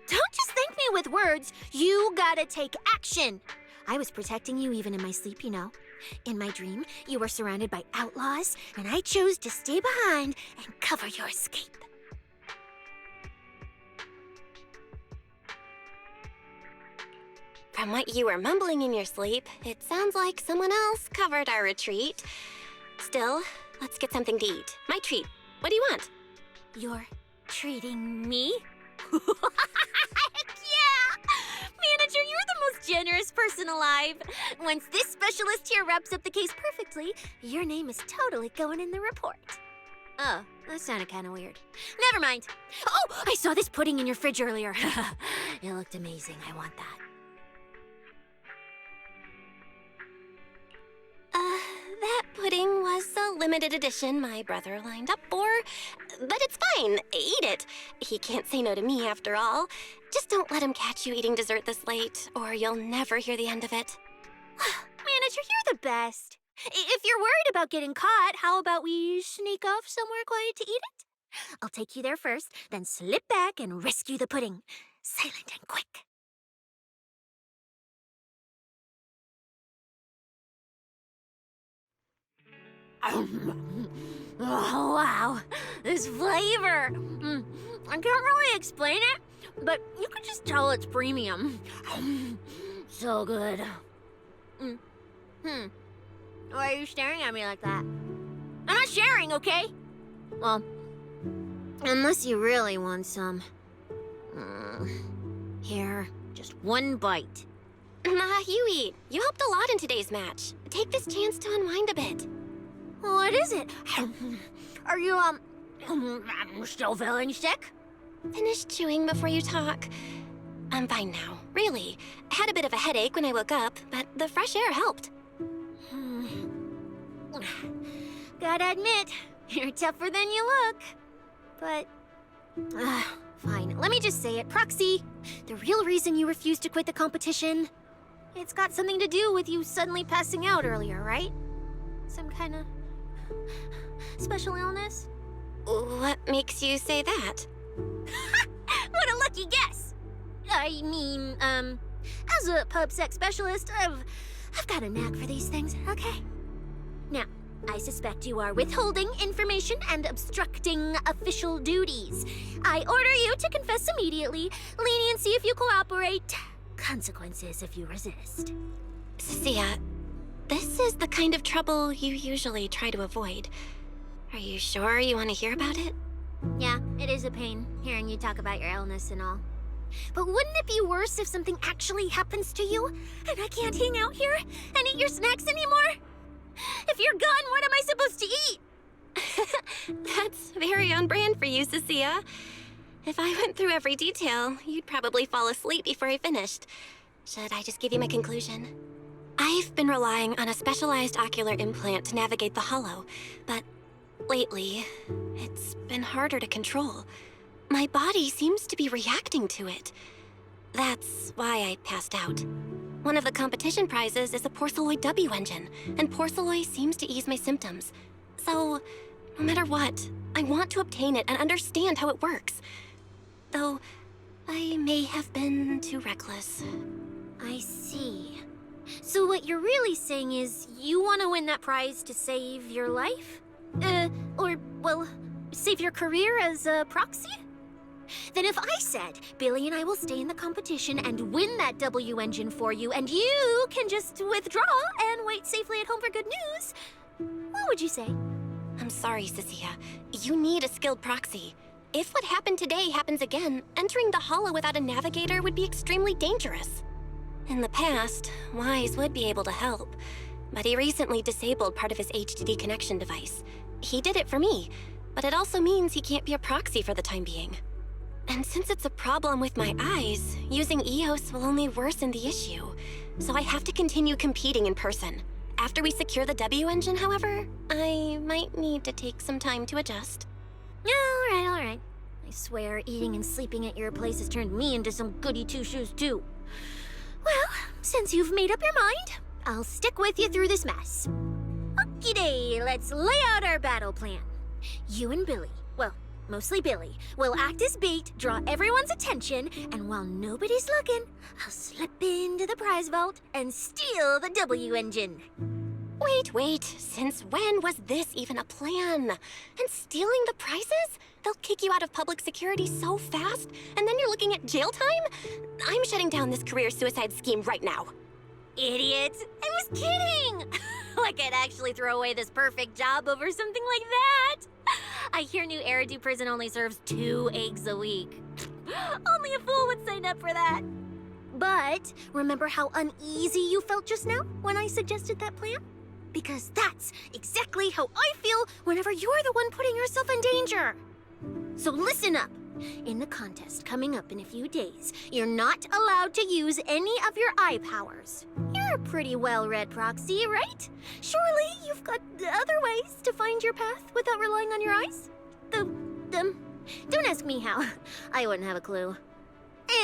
Don't just thank me with words. You gotta take action. I was protecting you even in my sleep, you know. In my dream, you were surrounded by outlaws, and I chose to stay behind and cover your escape. From what you were mumbling in your sleep, it sounds like someone else covered our retreat. Still, let's get something to eat. My treat. What do you want? You're treating me? Heck yeah! Manager, you're the most generous person alive. Once this specialist here wraps up the case perfectly, your name is totally going in the report. Oh, that sounded kind of weird. Never mind. Oh, I saw this pudding in your fridge earlier. It looked amazing. I want that. That pudding was a limited edition my brother lined up for. But it's fine. Eat it. He can't say no to me after all. Just don't let him catch you eating dessert this late, or you'll never hear the end of it. Manager, you're the best. If you're worried about getting caught, how about we sneak off somewhere quiet to eat it? I'll take you there first, then slip back and rescue the pudding. silent and quick. Oh, wow. This flavor. I can't really explain it, but you can just tell it's premium. So good. Why are you staring at me like that? I'm not sharing, okay? Well, unless you really want some. Here, just one bite. Nah, you eat. You helped a lot in today's match. Take this chance to unwind a bit. What is it? Are you, still feeling sick? Finish chewing before you talk. I'm fine now, really. I had a bit of a headache when I woke up, but the fresh air helped. Gotta admit, you're tougher than you look. But, fine. Let me just say it. Proxy, the real reason you refused to quit the competition, it's got something to do with you suddenly passing out earlier, right? Some kind of special illness? What makes you say that? What a lucky guess! I mean, as a pub sex specialist, I've got a knack for these things, okay? Now, I suspect you are withholding information and obstructing official duties. I order you to confess immediately, leniency if you cooperate, consequences if you resist. Cissia, this is the kind of trouble you usually try to avoid. Are you sure you want to hear about it? Yeah, it is a pain, hearing you talk about your illness and all. But wouldn't it be worse if something actually happens to you, and I can't hang out here and eat your snacks anymore? If you're gone, what am I supposed to eat? That's very on brand for you, Cissia. If I went through every detail, you'd probably fall asleep before I finished. Should I just give you my conclusion? I've been relying on a specialized ocular implant to navigate the hollow, but lately, it's been harder to control. My body seems to be reacting to it. That's why I passed out. One of the competition prizes is a Porceloid W engine, and Porceloid seems to ease my symptoms. So, no matter what, I want to obtain it and understand how it works. Though, I may have been too reckless. I see. So what you're really saying is you want to win that prize to save your life? Or, well, save your career as a proxy? Then if I said, Billy and I will stay in the competition and win that W engine for you, and you can just withdraw and wait safely at home for good news, what would you say? I'm sorry, Cissia. You need a skilled proxy. If what happened today happens again, entering the hollow without a navigator would be extremely dangerous. In the past, Wise would be able to help, but he recently disabled part of his HDD connection device. He did it for me, but it also means he can't be a proxy for the time being. And since it's a problem with my eyes, using EOS will only worsen the issue. So I have to continue competing in person. After we secure the W engine, however, I might need to take some time to adjust. All right. I swear eating and sleeping at your place has turned me into some goody two-shoes too. Well, since you've made up your mind, I'll stick with you through this mess. Okie-day, let's lay out our battle plan. You and Billy, well, mostly Billy, will act as bait, draw everyone's attention, and while nobody's looking, I'll slip into the prize vault and steal the W engine. Wait, since when was this even a plan? And stealing the prizes? They'll kick you out of public security so fast, and then you're looking at jail time? I'm shutting down this career suicide scheme right now. Idiot! I was kidding! Like I'd actually throw away this perfect job over something like that! I hear New Eridu Prison only serves 2 eggs a week. Only a fool would sign up for that. But remember how uneasy you felt just now when I suggested that plan? Because that's exactly how I feel whenever you're the one putting yourself in danger. So listen up. In the contest coming up in a few days, you're not allowed to use any of your eye powers. You're a pretty well-read proxy, right? Surely you've got other ways to find your path without relying on your eyes? Don't ask me how. I wouldn't have a clue.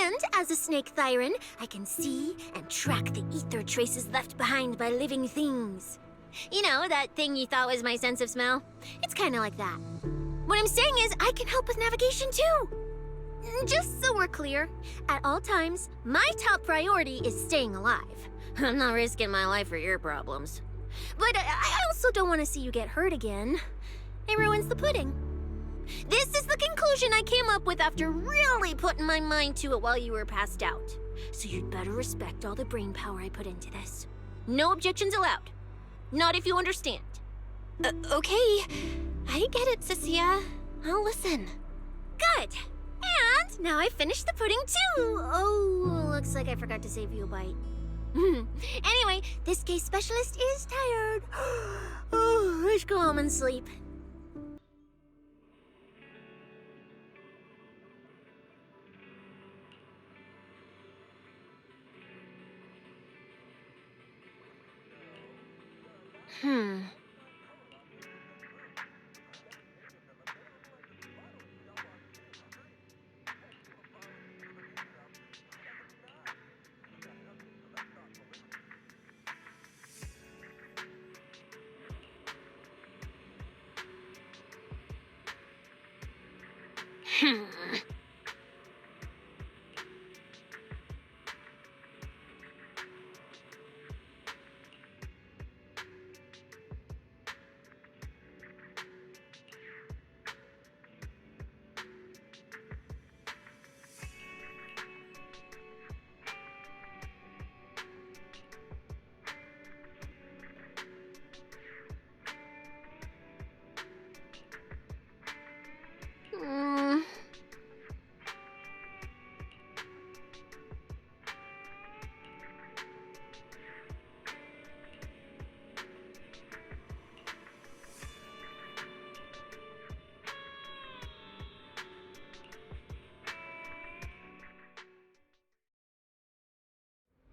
And as a snake Thyron, I can see and track the ether traces left behind by living things. You know, that thing you thought was my sense of smell? It's kind of like that. What I'm saying is, I can help with navigation too. Just so we're clear, at all times, my top priority is staying alive. I'm not risking my life for your problems. But I also don't want to see you get hurt again. It ruins the pudding. This is the conclusion I came up with after really putting my mind to it while you were passed out. So you'd better respect all the brain power I put into this. No objections allowed. Not if you understand. Okay. I get it, cissia. I'll listen. Good. And now I finished the pudding too. Oh, looks like I forgot to save you a bite. Anyway, this case specialist is tired. Oh, let's go home and sleep.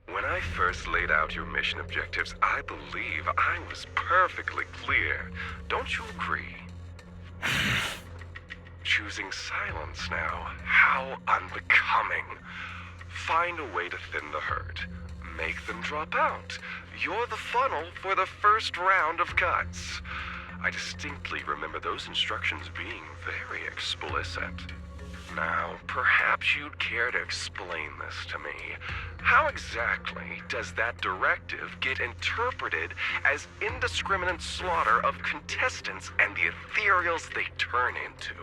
When I first laid out your mission objectives, I believe I was perfectly clear. Don't you agree? Choosing silence now. How unbecoming. Find a way to thin the herd. Make them drop out. You're the funnel for the first round of cuts. I distinctly remember those instructions being very explicit. Now, perhaps you'd care to explain this to me. How exactly does that directive get interpreted as indiscriminate slaughter of contestants and the ethereals they turn into?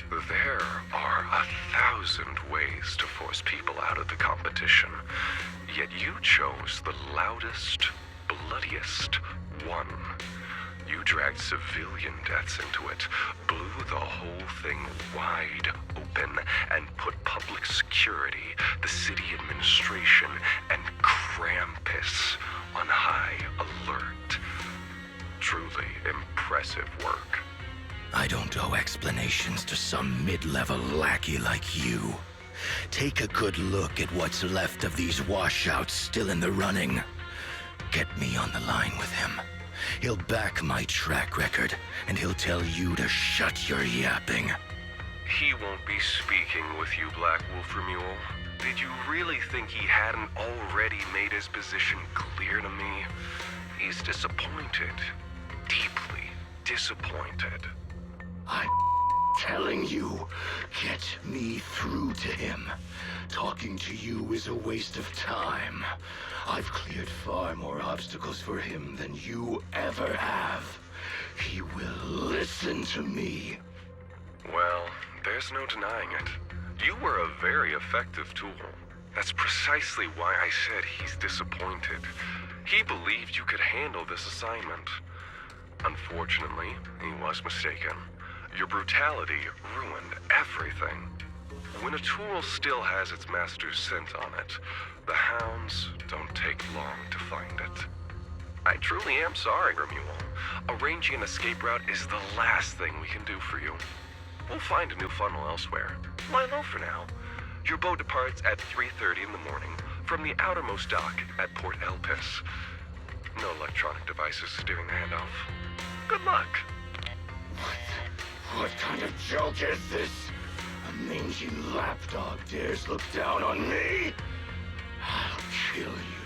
There are 1,000 ways to force people out of the competition, yet you chose the loudest, bloodiest one. You dragged civilian deaths into it, blew the whole thing wide open, and put public security, the city administration, and Krampus on high alert. Truly impressive work. I don't owe explanations to some mid-level lackey like you. Take a good look at what's left of these washouts still in the running. Get me on the line with him. He'll back my track record, and he'll tell you to shut your yapping. He won't be speaking with you, Black Wolf Mule. Did you really think he hadn't already made his position clear to me? He's disappointed. Deeply disappointed. I'm telling you, get me through to him. Talking to you is a waste of time. I've cleared far more obstacles for him than you ever have. He will listen to me. Well, there's no denying it. You were a very effective tool. That's precisely why I said he's disappointed. He believed you could handle this assignment. Unfortunately, he was mistaken. Your brutality ruined everything. When a tool still has its master's scent on it, the hounds don't take long to find it. I truly am sorry, Remuel. Arranging an escape route is the last thing we can do for you. We'll find a new funnel elsewhere. Lie low for now. Your boat departs at 3:30 in the morning from the outermost dock at Port Elpis. No electronic devices steering the handoff. Good luck. What kind of joke is this? A mangy lapdog dares look down on me? I'll kill you.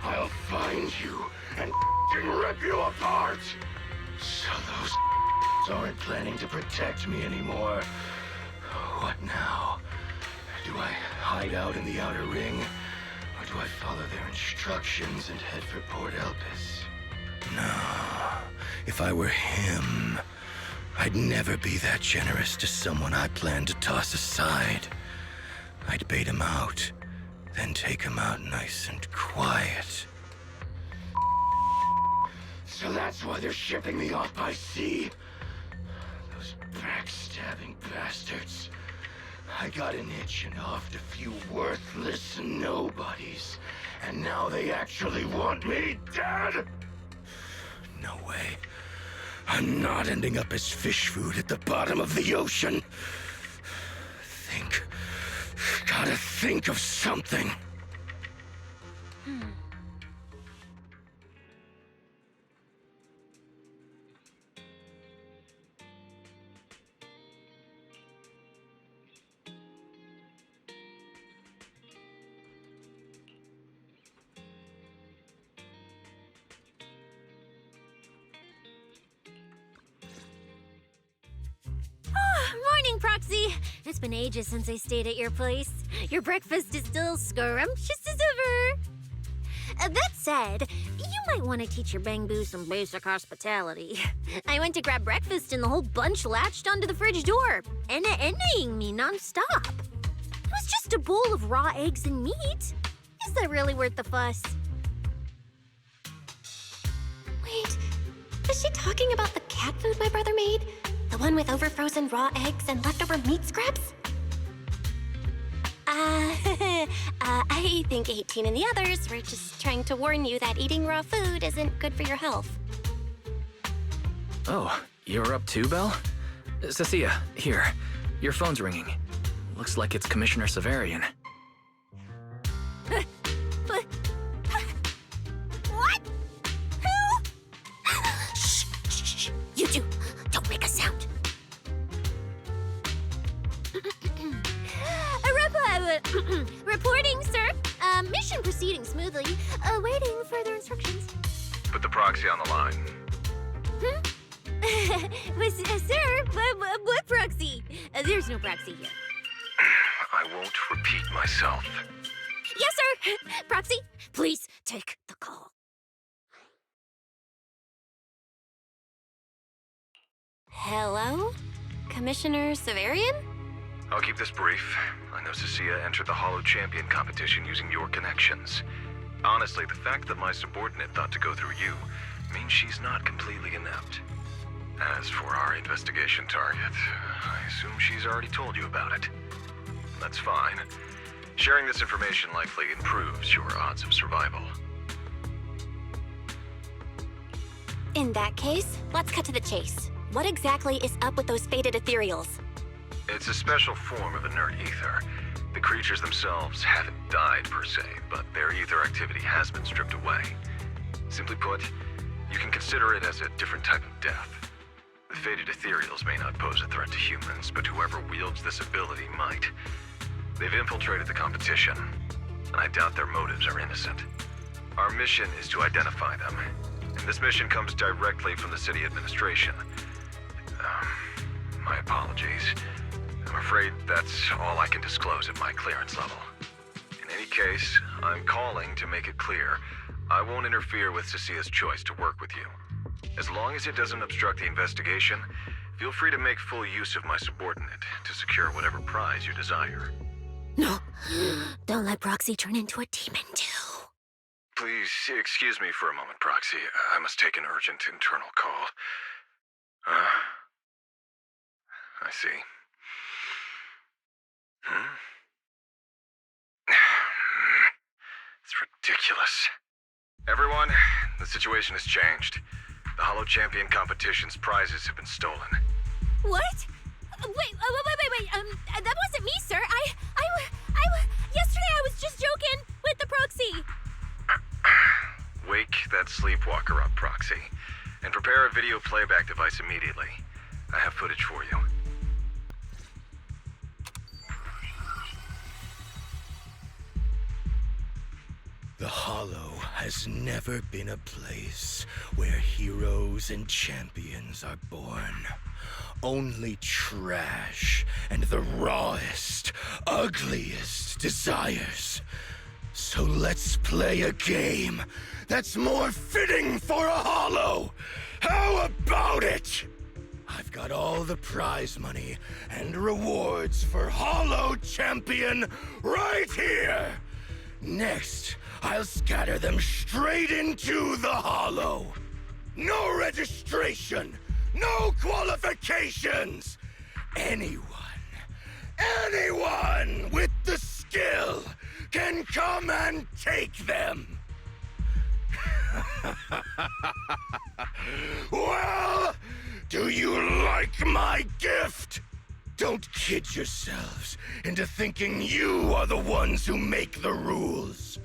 I'll find you and rip you apart. So those aren't planning to protect me anymore. What now? Do I hide out in the outer ring? Or do I follow their instructions and head for Port Elpis? No. If I were him, I'd never be that generous to someone I planned to toss aside. I'd bait him out, then take him out nice and quiet. So that's why they're shipping me off by sea. Those backstabbing bastards. I got an itch and offed a few worthless nobodies, and now they actually want me dead? No way. I'm not ending up as fish food at the bottom of the ocean. Gotta think of something. Morning, Proxy! It's been ages since I stayed at your place. Your breakfast is still scrumptious as ever. That said, you might want to teach your Bangbu some basic hospitality. I went to grab breakfast and the whole bunch latched onto the fridge door, enna-ennaing me non-stop. It was just a bowl of raw eggs and meat. Is that really worth the fuss? Wait, is she talking about the cat food my brother made? The one with overfrozen raw eggs and leftover meat scraps? I think 18 and the others were just trying to warn you that eating raw food isn't good for your health. Oh, you're up too, Belle? Cissia, here. Your phone's ringing. Looks like it's Commissioner Severian. What? Who? Shh. You two, don't make a sound. Reporting, sir. Mission proceeding smoothly. Awaiting further instructions. Put the proxy on the line. Sir, what proxy? There's no proxy here. I won't repeat myself. Yes, sir. Proxy, please take the call. Hello? Commissioner Severian? I'll keep this brief. I know Cissia entered the Holo Champion competition using your connections. Honestly, the fact that my subordinate thought to go through you means she's not completely inept. As for our investigation target, I assume she's already told you about it. That's fine. Sharing this information likely improves your odds of survival. In that case, let's cut to the chase. What exactly is up with those faded ethereals? It's a special form of inert ether. The creatures themselves haven't died per se, but their ether activity has been stripped away. Simply put, you can consider it as a different type of death. The faded ethereals may not pose a threat to humans, but whoever wields this ability might. They've infiltrated the competition, and I doubt their motives are innocent. Our mission is to identify them, and this mission comes directly from the city administration. My apologies. I'm afraid that's all I can disclose at my clearance level. In any case, I'm calling to make it clear. I won't interfere with Cissia's choice to work with you. As long as it doesn't obstruct the investigation, feel free to make full use of my subordinate to secure whatever prize you desire. No, don't let Proxy turn into a demon too. Please excuse me for a moment, Proxy. I must take an urgent internal call. I see. It's ridiculous. Everyone, the situation has changed. The Holo Champion competition's prizes have been stolen. What? Wait, that wasn't me, sir. Yesterday I was just joking with the Proxy. Wake that sleepwalker up, Proxy, and prepare a video playback device immediately. I have footage for you. The Hollow has never been a place where heroes and champions are born. only trash and the rawest, ugliest desires. So let's play a game that's more fitting for a holo. How about it? I've got all the prize money and rewards for Holo Champion right here. Next, I'll scatter them straight into the holo. No registration, no qualifications. Anyone with the skill can come and take them. Well, do you like my gift? Don't kid yourselves into thinking you are the ones who make the rules.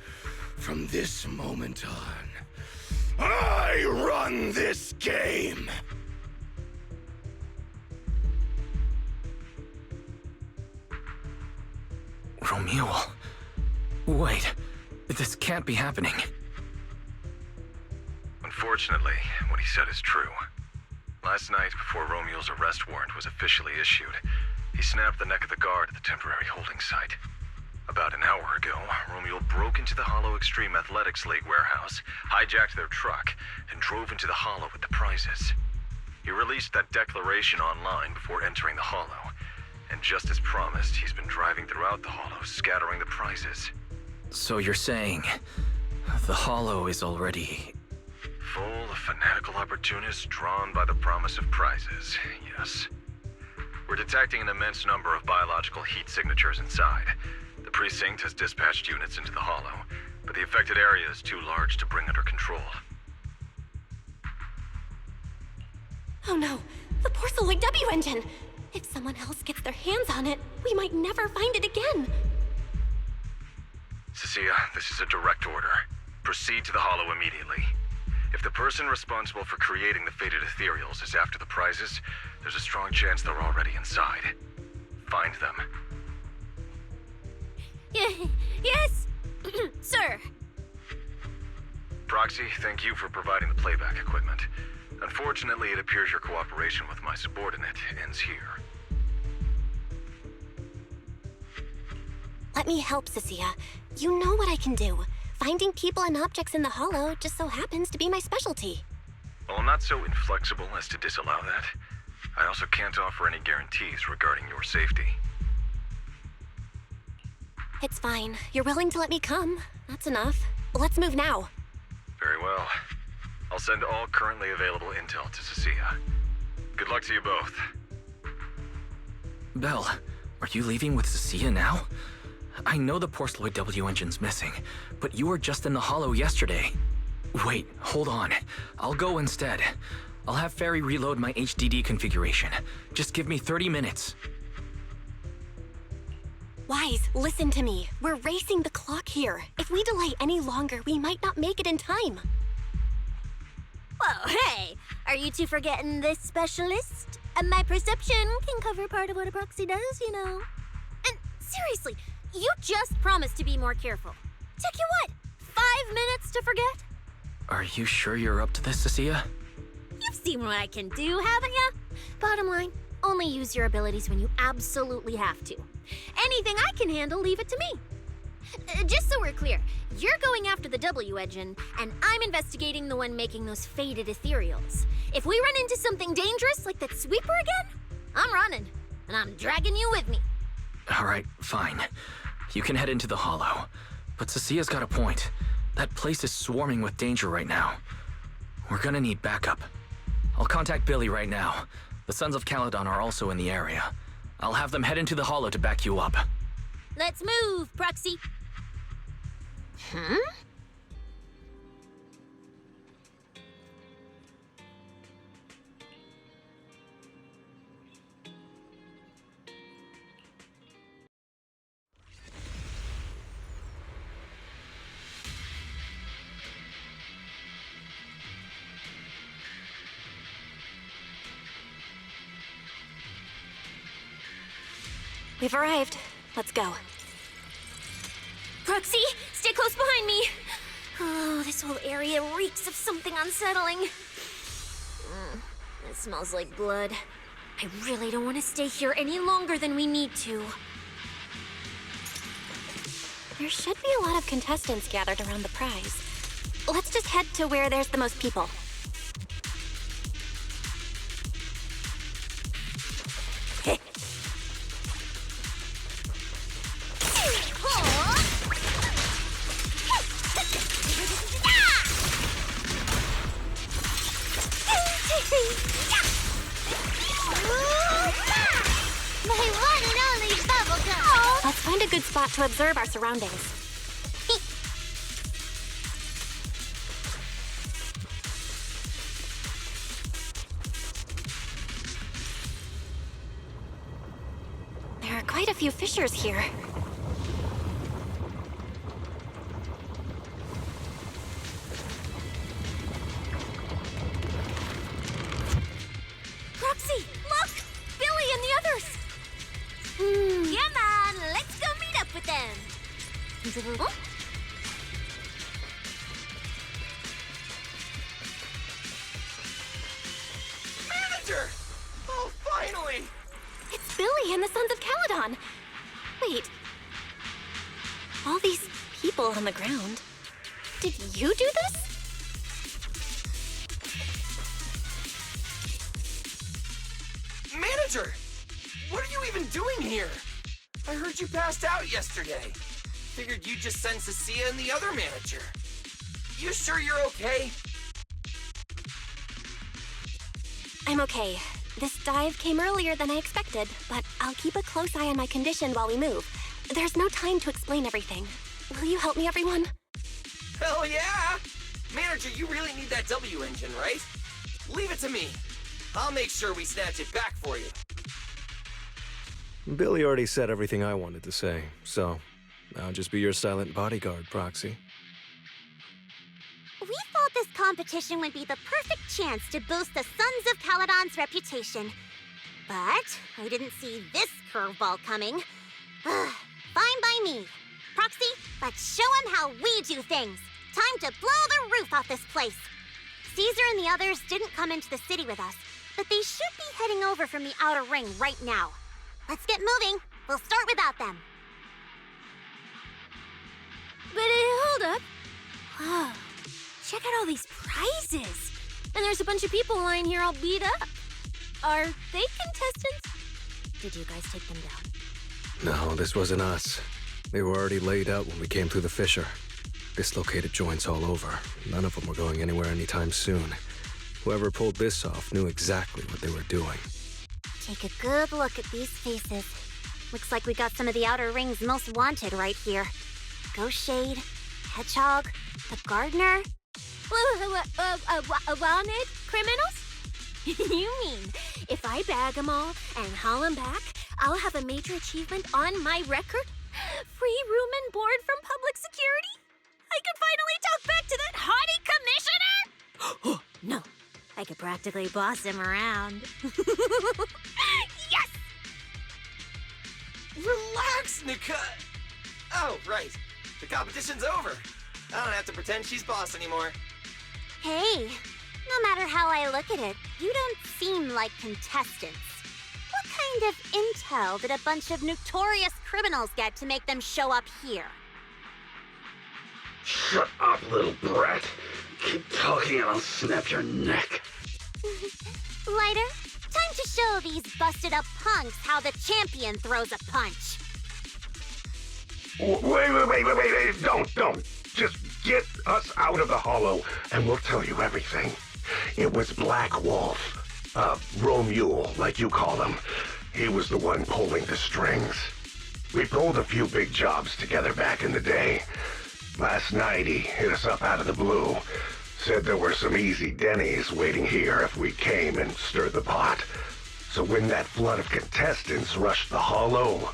From this moment on, I run this game. Romeo. Wait, this can't be happening. Unfortunately, what he said is true. Last night, before Romeo's arrest warrant was officially issued, he snapped the neck of the guard at the temporary holding site. About an hour ago, Romeo broke into the Holo Extreme Athletics League warehouse, hijacked their truck, and drove into the Holo with the prizes. He released that declaration online before entering the Holo, and just as promised, he's been driving throughout the Holo, scattering the prizes. So you're saying the Holo is already... full of fanatical opportunists drawn by the promise of prizes, yes. We're detecting an immense number of biological heat signatures inside. The precinct has dispatched units into the Holo, but the affected area is too large to bring under control. Oh no, the Porceloid W engine! If someone else gets their hands on it, we might never find it again. Cissia, this is a direct order. Proceed to the Holo immediately. If the person responsible for creating the fated ethereals is after the prizes, there's a strong chance they're already inside. Find them. Yes, sir. Proxy, thank you for providing the playback equipment. Unfortunately, it appears your cooperation with my subordinate ends here. Let me help, Cissia. You know what I can do. Finding people and objects in the Holo just so happens to be my specialty. Well, I'm not so inflexible as to disallow that. I also can't offer any guarantees regarding your safety. It's fine. You're willing to let me come. That's enough. Let's move now. Very well. I'll send all currently available intel to Cissia. Good luck to you both. Belle, are you leaving with Cissia now? I know the Porceloid W engine's missing, but you were just in the Holo yesterday. Wait, hold on. I'll go instead. I'll have Ferry reload my HDD configuration. Just give me 30 minutes. Wise, listen to me. We're racing the clock here. If we delay any longer, we might not make it in time. Well, hey, are you two forgetting this specialist? My perception can cover part of what a proxy does, you know. And seriously, you just promised to be more careful. Took you what, 5 minutes to forget? Are you sure you're up to this, Cissia? You've seen what I can do, haven't ya? Bottom line, only use your abilities when you absolutely have to. Anything I can handle, leave it to me. Just so we're clear, you're going after the W engine, and I'm investigating the one making those faded ethereals. If we run into something dangerous like that sweeper again, I'm running, and I'm dragging you with me. All right, fine. You can head into the Holo. But Cissia's got a point. That place is swarming with danger right now. We're gonna need backup. I'll contact Billy right now. The Sons of Caledon are also in the area. I'll have them head into the Holo to back you up. Let's move, Proxy. Huh? We've arrived. Let's go. Proxy, stay close behind me. Oh, this whole area reeks of something unsettling. It smells like blood. I really don't want to stay here any longer than we need to. There should be a lot of contestants gathered around the prize. Let's just head to where there's the most people. Let's find a good spot to observe our surroundings. There are quite a few fissures here. Roxy, look! Billy and the others! Come on, let's go meet up with them. Manager! Oh, finally! It's Billy and the Sons of Caledon. Wait. All these people on the ground. Did you do this? Manager! What are you even doing here? I heard you passed out yesterday. Figured you'd just send Cissia and the other manager. You sure you're okay? I'm okay. This dive came earlier than I expected, but I'll keep a close eye on my condition while we move. There's no time to explain everything. Will you help me, everyone? Hell yeah! Manager, you really need that W engine, right? Leave it to me. I'll make sure we snatch it back for you. Billy already said everything I wanted to say, so I'll just be your silent bodyguard, Proxy. We thought this competition would be the perfect chance to boost the Sons of Caledon's reputation. But I didn't see this curveball coming. Fine by me. Proxy, let's show them how we do things. Time to blow the roof off this place. Caesar and the others didn't come into the city with us, but they should be heading over from the outer ring right now. Let's get moving. We'll start without them. But hold up. Whoa. Check out all these prizes. And there's a bunch of people lying here all beat up. Are they contestants? Did you guys take them down? No, this wasn't us. They were already laid out when we came through the fissure. Dislocated joints all over. None of them were going anywhere anytime soon. Whoever pulled this off knew exactly what they were doing. Take a good look at these faces. Looks like we got some of the outer ring's most wanted right here. Ghost Shade, Hedgehog, the Gardener. Wanted criminals? You mean, if I bag them all and haul them back, I'll have a major achievement on my record? Free room and board from public security? I could finally talk back to that haughty commissioner? No, I could practically boss him around. Yes! Relax, Nika. Oh, right. The competition's over. I don't have to pretend she's boss anymore. Hey, no matter how I look at it, you don't seem like contestants. What kind of intel did a bunch of notorious criminals get to make them show up here? Shut up, little brat. Keep talking and I'll snap your neck. Lighter, time to show these busted-up punks how the champion throws a punch. Wait. Don't. Just get us out of the hollow and we'll tell you everything. It was Black Wolf. Romule, like you call him. He was the one pulling the strings. We pulled a few big jobs together back in the day. Last night he hit us up out of the blue. Said there were some easy Denny's waiting here if we came and stirred the pot. So when that flood of contestants rushed the hollow,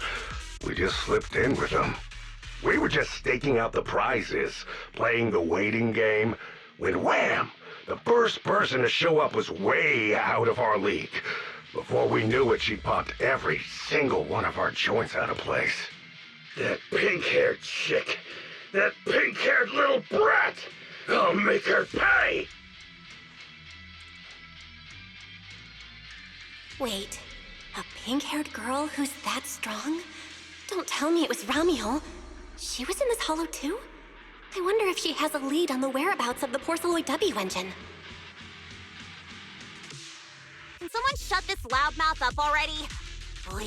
we just slipped in with them. We were just staking out the prizes, playing the waiting game, when wham! The first person to show up was way out of our league. Before we knew it, she popped every single one of our joints out of place. That pink-haired chick! That pink-haired little brat! I'll make her pay! Wait, A pink-haired girl who's that strong? Don't tell me it was Ramiel. She was in this holo too? I wonder if she has a lead on the whereabouts of the Porceloid W engine. Can someone shut this loudmouth up already? Boy,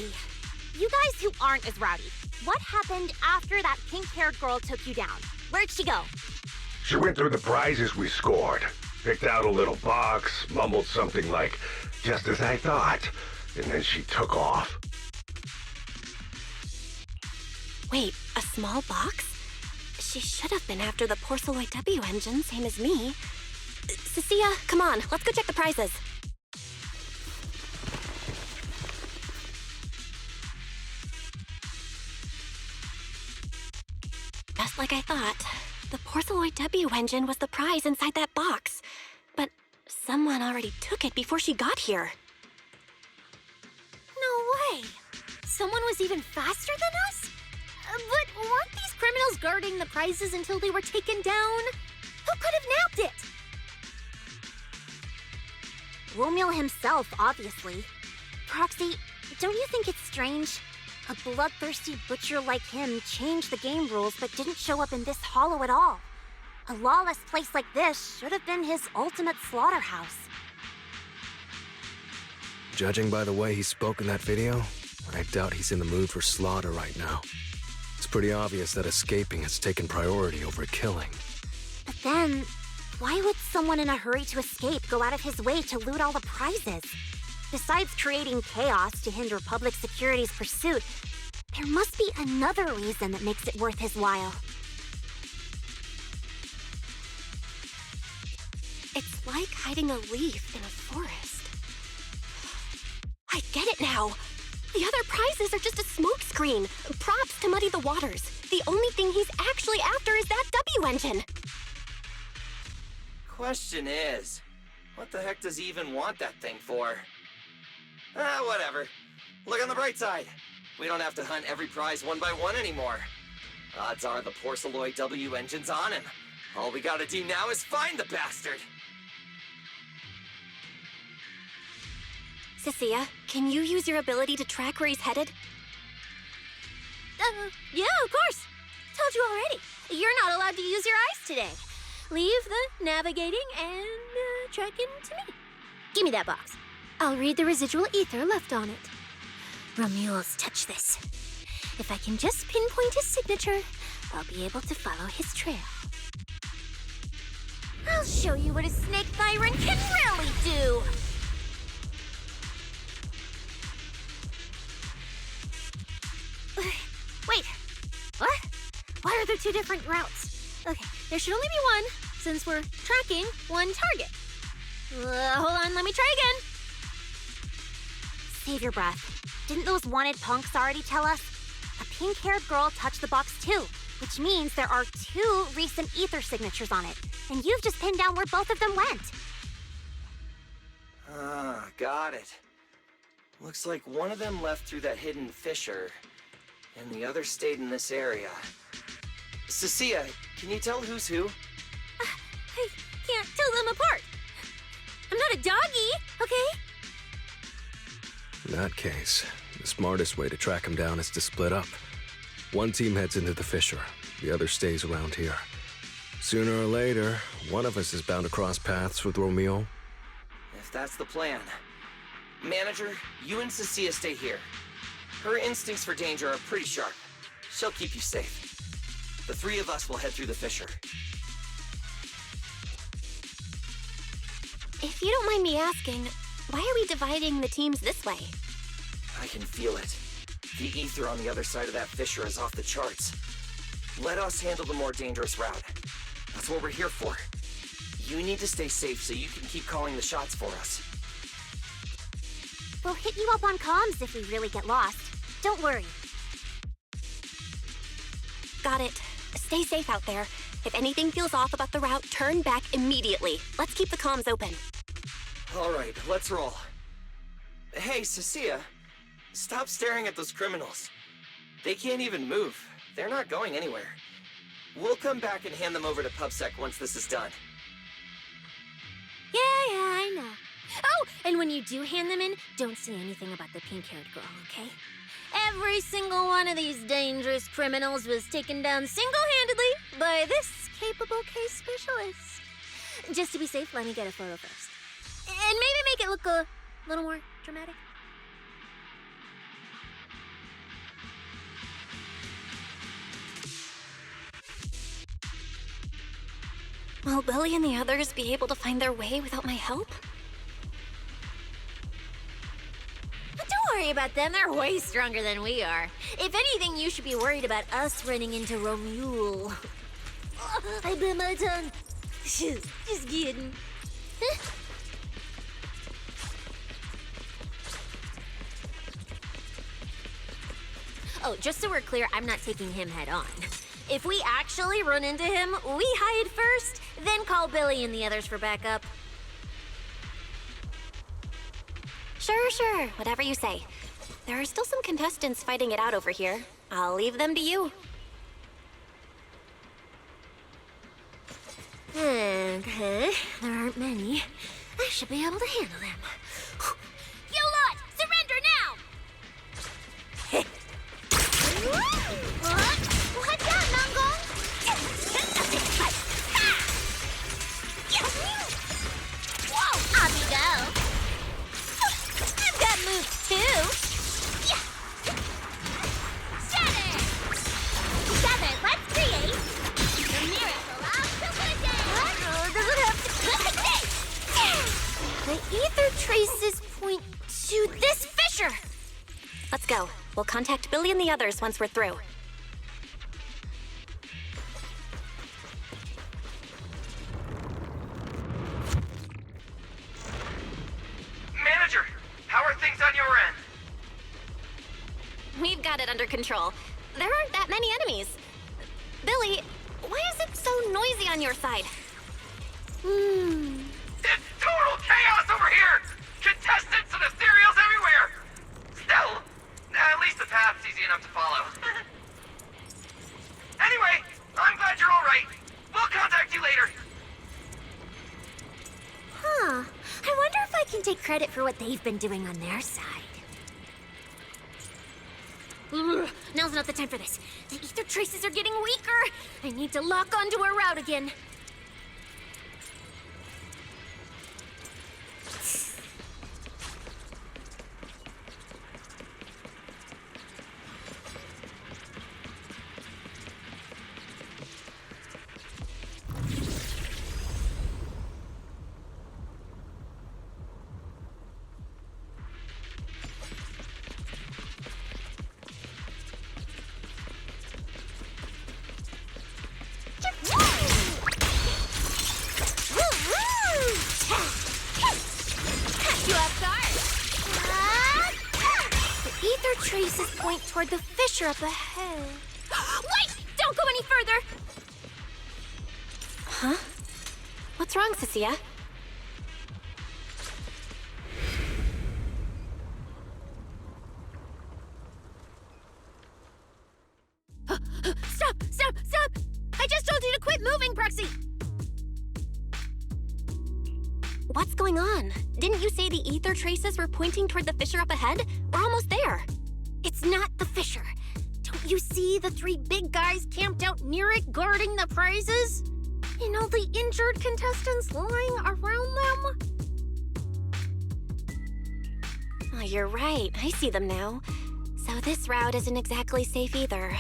you guys who aren't as rowdy, what happened after that pink-haired girl took you down? Where'd she go? She went through the prizes we scored, picked out a little box, mumbled something like, "just as I thought," and then she took off. Wait, a small box? She should have been after the Porceloid W engine, same as me. Cissia, come on, let's go check the prizes. Just like I thought, the Porceloid W engine was the prize inside that box. But someone already took it before she got here. No way! Someone was even faster than us? But weren't these criminals guarding the prizes until they were taken down? Who could have nabbed it? Ramiel himself, obviously. Proxy, don't you think it's strange? A bloodthirsty butcher like him changed the game rules but didn't show up in this holo at all. A lawless place like this should have been his ultimate slaughterhouse. Judging by the way he spoke in that video, I doubt he's in the mood for slaughter right now. It's pretty obvious that escaping has taken priority over killing. But then, why would someone in a hurry to escape go out of his way to loot all the prizes? Besides creating chaos to hinder public security's pursuit, there must be another reason that makes it worth his while. It's like hiding a leaf in a forest. I get it now. The other prizes are just a smokescreen, props to muddy the waters. The only thing he's actually after is that W engine. Question is, what the heck does he even want that thing for? Whatever. Look on the bright side. We don't have to hunt every prize one by one anymore. Odds are the Porceloid W engine's on him. All we gotta do now is find the bastard. Cissia, can you use your ability to track where he's headed? Yeah, of course. Told you already. You're not allowed to use your eyes today. Leave the navigating and tracking to me. Give me that box. I'll read the residual ether left on it. Ramiel's touch this. If I can just pinpoint his signature, I'll be able to follow his trail. I'll show you what a snake tyrant can really do! Wait, what? Why are there two different routes? Okay, there should only be one, since we're tracking one target. Hold on, let me try again. Save your breath. Didn't those wanted punks already tell us? A pink-haired girl touched the box too, which means there are two recent ether signatures on it, and you've just pinned down where both of them went. Got it. Looks like one of them left through that hidden fissure, and the other stayed in this area. Cissia, can you tell who's who? I can't tell them apart. I'm not a doggy, okay? In that case, the smartest way to track him down is to split up. One team heads into the fissure, the other stays around here. Sooner or later, one of us is bound to cross paths with Ramiel. If that's the plan. Manager, you and Cissia stay here. Her instincts for danger are pretty sharp. She'll keep you safe. The three of us will head through the fissure. If you don't mind me asking, why are we dividing the teams this way? I can feel it. The ether on the other side of that fissure is off the charts. Let us handle the more dangerous route. That's what we're here for. You need to stay safe so you can keep calling the shots for us. We'll hit you up on comms if we really get lost. Don't worry. Got it. Stay safe out there. If anything feels off about the route, turn back immediately. Let's keep the comms open. All right, let's roll. Hey, Cissia, stop staring at those criminals. They can't even move. They're not going anywhere. We'll come back and hand them over to PubSec once this is done. Yeah, I know. Oh, and when you do hand them in, don't say anything about the pink-haired girl, okay? Every single one of these dangerous criminals was taken down single-handedly by this capable case specialist. Just to be safe, let me get a photo first. And maybe make it look a little more dramatic. Will Billy and the others be able to find their way without my help? Don't worry about them, they're way stronger than we are. If anything, you should be worried about us running into Romule. I bit my tongue. Just kidding. Oh, just so we're clear, I'm not taking him head on. If we actually run into him, we hide first, then call Billy and the others for backup. Sure, whatever you say. There are still some contestants fighting it out over here. I'll leave them to you. Okay, there aren't many. I should be able to handle them. You lot, surrender now! What's up, nangong? Whoa, off you go. I've got moves too. Together, let's create the miracle of the doesn't have to The ether traces point to this fissure. Let's go. We'll contact Billy and the others once we're through. Manager, how are things on your end? We've got it under control. There aren't that many enemies. Billy, why is it so noisy on your side? It's total chaos over here! Contestants and ethereals everywhere! Still, at least the path's easy enough to follow. Anyway, I'm glad you're all right. We'll contact you later. Huh. I wonder if I can take credit for what they've been doing on their side. Now's not the time for this. The ether traces are getting weaker. I need to lock onto a route again. Traces point toward the fissure up ahead. Wait! Don't go any further! Huh? What's wrong, Cissia? Stop! I just told you to quit moving, Proxy! What's going on? Didn't you say the ether traces were pointing toward the fissure up ahead? We're almost there. It's not the fissure. Don't you see the three big guys camped out near it guarding the prizes? And all the injured contestants lying around them? Oh, you're right. I see them now. So this route isn't exactly safe either.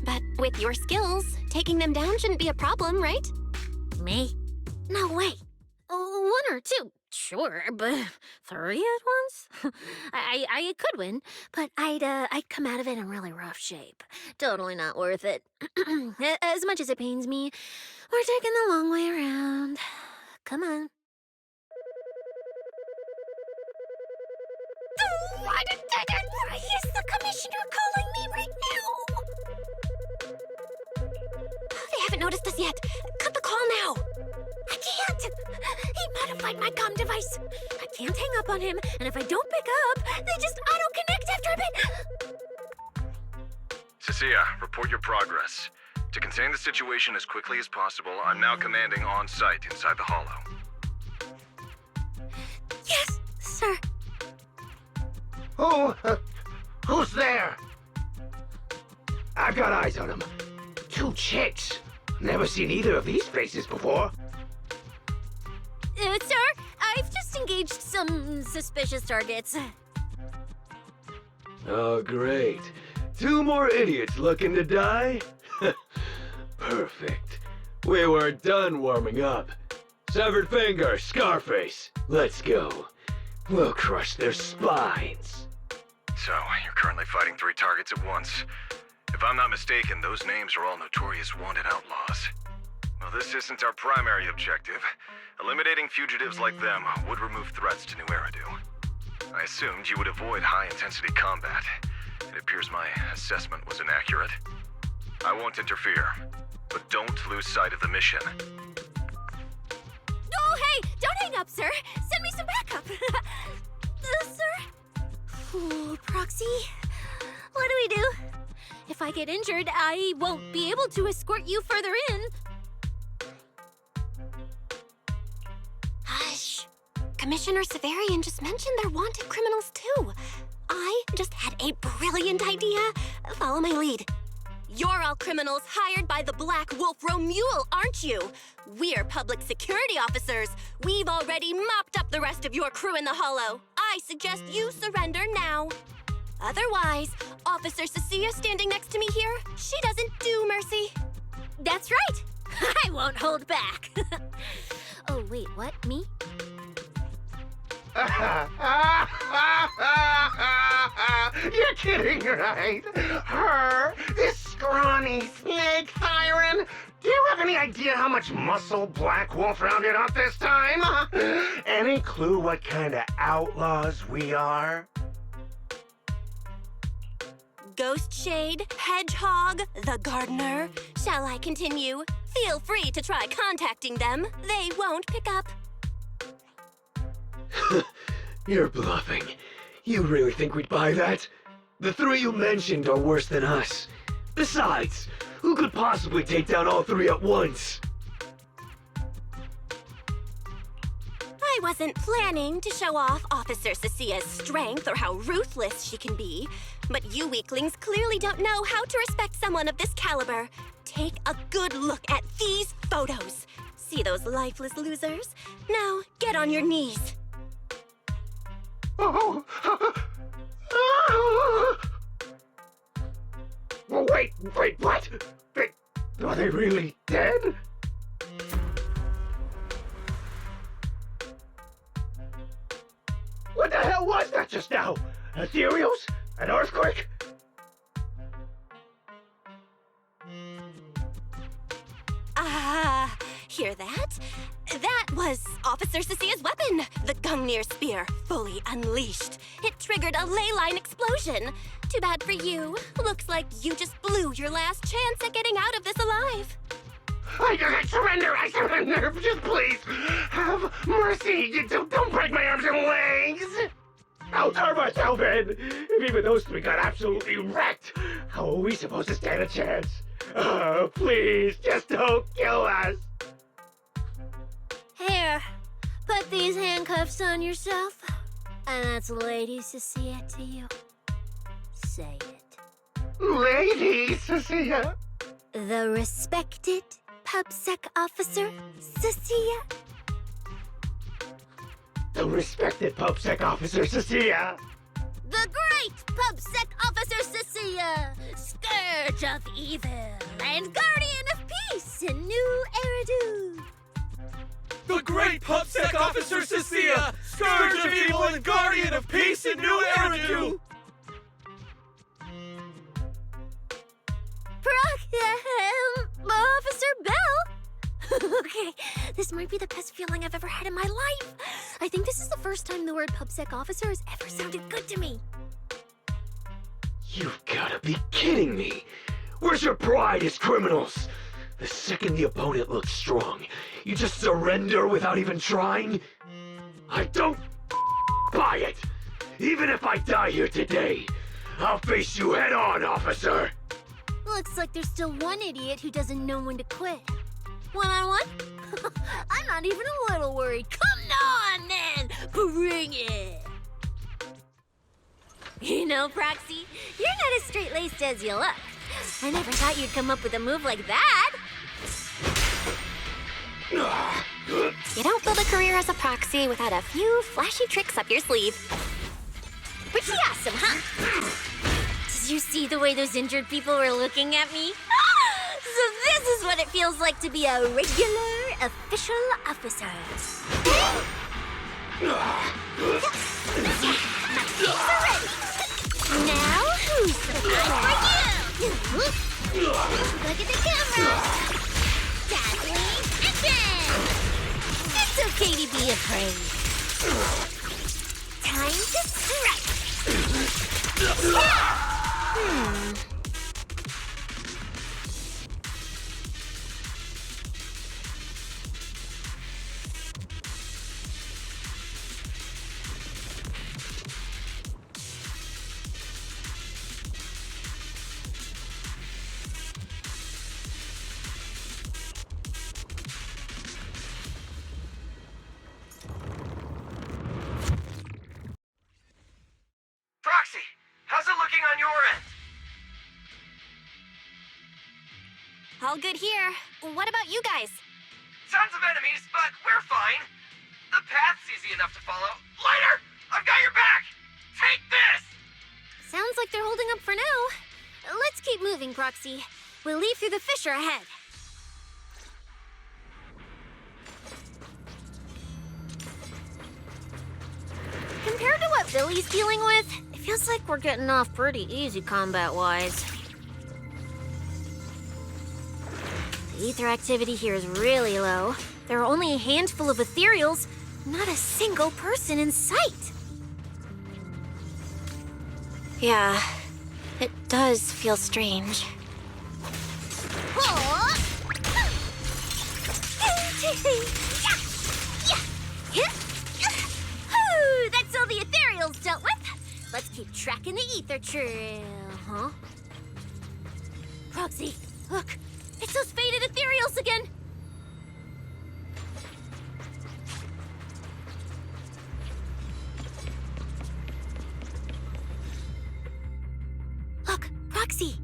But with your skills, taking them down shouldn't be a problem, right? Me? No way. One or two, sure, but three at once? I could win, but I'd come out of it in really rough shape. Totally not worth it. As much as it pains me, we're taking the long way around. Come on. Why is the commissioner calling me right now? They haven't noticed us yet. Cut the call now. I can't! He modified my comm device. I can't hang up on him, and if I don't pick up, they just auto-connect after a bit. Cissia, report your progress. To contain the situation as quickly as possible, I'm now commanding on-site inside the hollow. Yes, sir. Who's there? I've got eyes on them. 2 chicks. Never seen either of these faces before. Sir, I've just engaged some suspicious targets. Oh, great. 2 more idiots looking to die? Perfect. We weren't done warming up. Severed finger, Scarface. Let's go. We'll crush their spines. So, you're currently fighting 3 targets at once. If I'm not mistaken, those names are all notorious wanted outlaws. Well, this isn't our primary objective. Eliminating fugitives like them would remove threats to New Eridu. I assumed you would avoid high-intensity combat. It appears my assessment was inaccurate. I won't interfere, but don't lose sight of the mission. Oh, hey! Don't hang up, sir! Send me some backup! Sir? Ooh, Proxy, what do we do? If I get injured, I won't be able to escort you further in. Hush. Commissioner Severian just mentioned they're wanted criminals too. I just had a brilliant idea. Follow my lead. You're all criminals hired by the Black Wolf Romule, aren't you? We're public security officers. We've already mopped up the rest of your crew in the Hollow. I suggest you surrender now. Otherwise, Officer Cissia standing next to me here, she doesn't do mercy. That's right. I won't hold back. Oh, wait, what? Me? You're kidding, right? Her? This scrawny snake siren? Do you have any idea how much muscle Black Wolf rounded up this time? Any clue what kind of outlaws we are? Ghost Shade, Hedgehog, the Gardener. Shall I continue? Feel free to try contacting them. They won't pick up. You're bluffing. You really think we'd buy that? The 3 you mentioned are worse than us. Besides, who could possibly take down all 3 at once? I wasn't planning to show off Officer Cissia's strength or how ruthless she can be, but you weaklings clearly don't know how to respect someone of this caliber. Take a good look at these photos. See those lifeless losers? Now, get on your knees. Oh. Wait, what? Are they really dead? What the hell was that just now? Ethereals? An earthquake? Hear that? That was Officer Cissia's weapon, the Gungnir Spear, fully unleashed. It triggered a ley line explosion. Too bad for you. Looks like you just blew your last chance at getting out of this alive. I surrender, just please, have mercy, don't break my arms and legs! I'll turn myself in! If even those 3 got absolutely wrecked, how are we supposed to stand a chance? Please, just don't kill us! Here, put these handcuffs on yourself. And that's Lady Cissia to you. Say it. Lady Cissia? The respected PubSec officer, Cissia. The respected PubSec officer, Cissia. The great PubSec officer, Cissia. Scourge of evil and guardian of peace in New Eridu. The great PubSec officer Cissia, scourge of evil and guardian of peace in New Eridu. Officer Bell? Okay, this might be the best feeling I've ever had in my life. I think this is the first time the word PubSec officer has ever sounded good to me. You've gotta be kidding me! Where's your pride as criminals? The second the opponent looks strong, you just surrender without even trying? I don't buy it! Even if I die here today, I'll face you head on, officer! Looks like there's still one idiot who doesn't know when to quit. One-on-one? I'm not even a little worried. Come on, then! Bring it! You know, Proxy, you're not as straight-laced as you look. I never thought you'd come up with a move like that. You don't build a career as a proxy without a few flashy tricks up your sleeve. Pretty awesome, huh? Did you see the way those injured people were looking at me? So this is what it feels like to be a regular official officer. My kicks are ready. Now, who's the guy for you? Look at the camera. Dazzling action! It's okay to be afraid. Time to strike. Proxy, how's it looking on your end? All good here. What about you guys? Tons of enemies, but we're fine. The path's easy enough to follow. Lighter, I've got your back. Take this! Sounds like they're holding up for now. Let's keep moving, Proxy. We'll leave through the fissure ahead. Compared to what Billy's dealing with, it feels like we're getting off pretty easy combat-wise. The ether activity here is really low. There are only a handful of ethereals, not a single person in sight. Yeah, it does feel strange. That's all the ethereals dealt with. Let's keep tracking the ether trail, huh? Proxy, look. It's those faded ethereals again. Look, Proxy.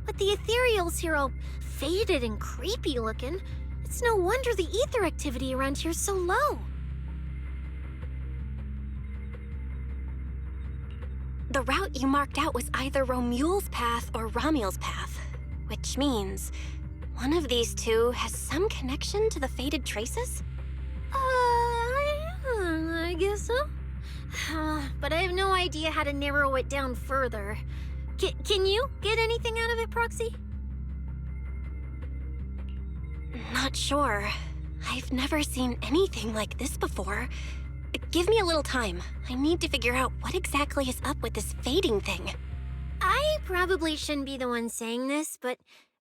With the ethereals here all faded and creepy looking, it's no wonder the ether activity around here is so low. The route you marked out was either Romule's path or Ramiel's path, which means one of these two has some connection to the faded traces? I guess so. But I have no idea how to narrow it down further. Can you get anything out of it, Proxy? Not sure. I've never seen anything like this before. Give me a little time. I need to figure out what exactly is up with this fading thing. I probably shouldn't be the one saying this, but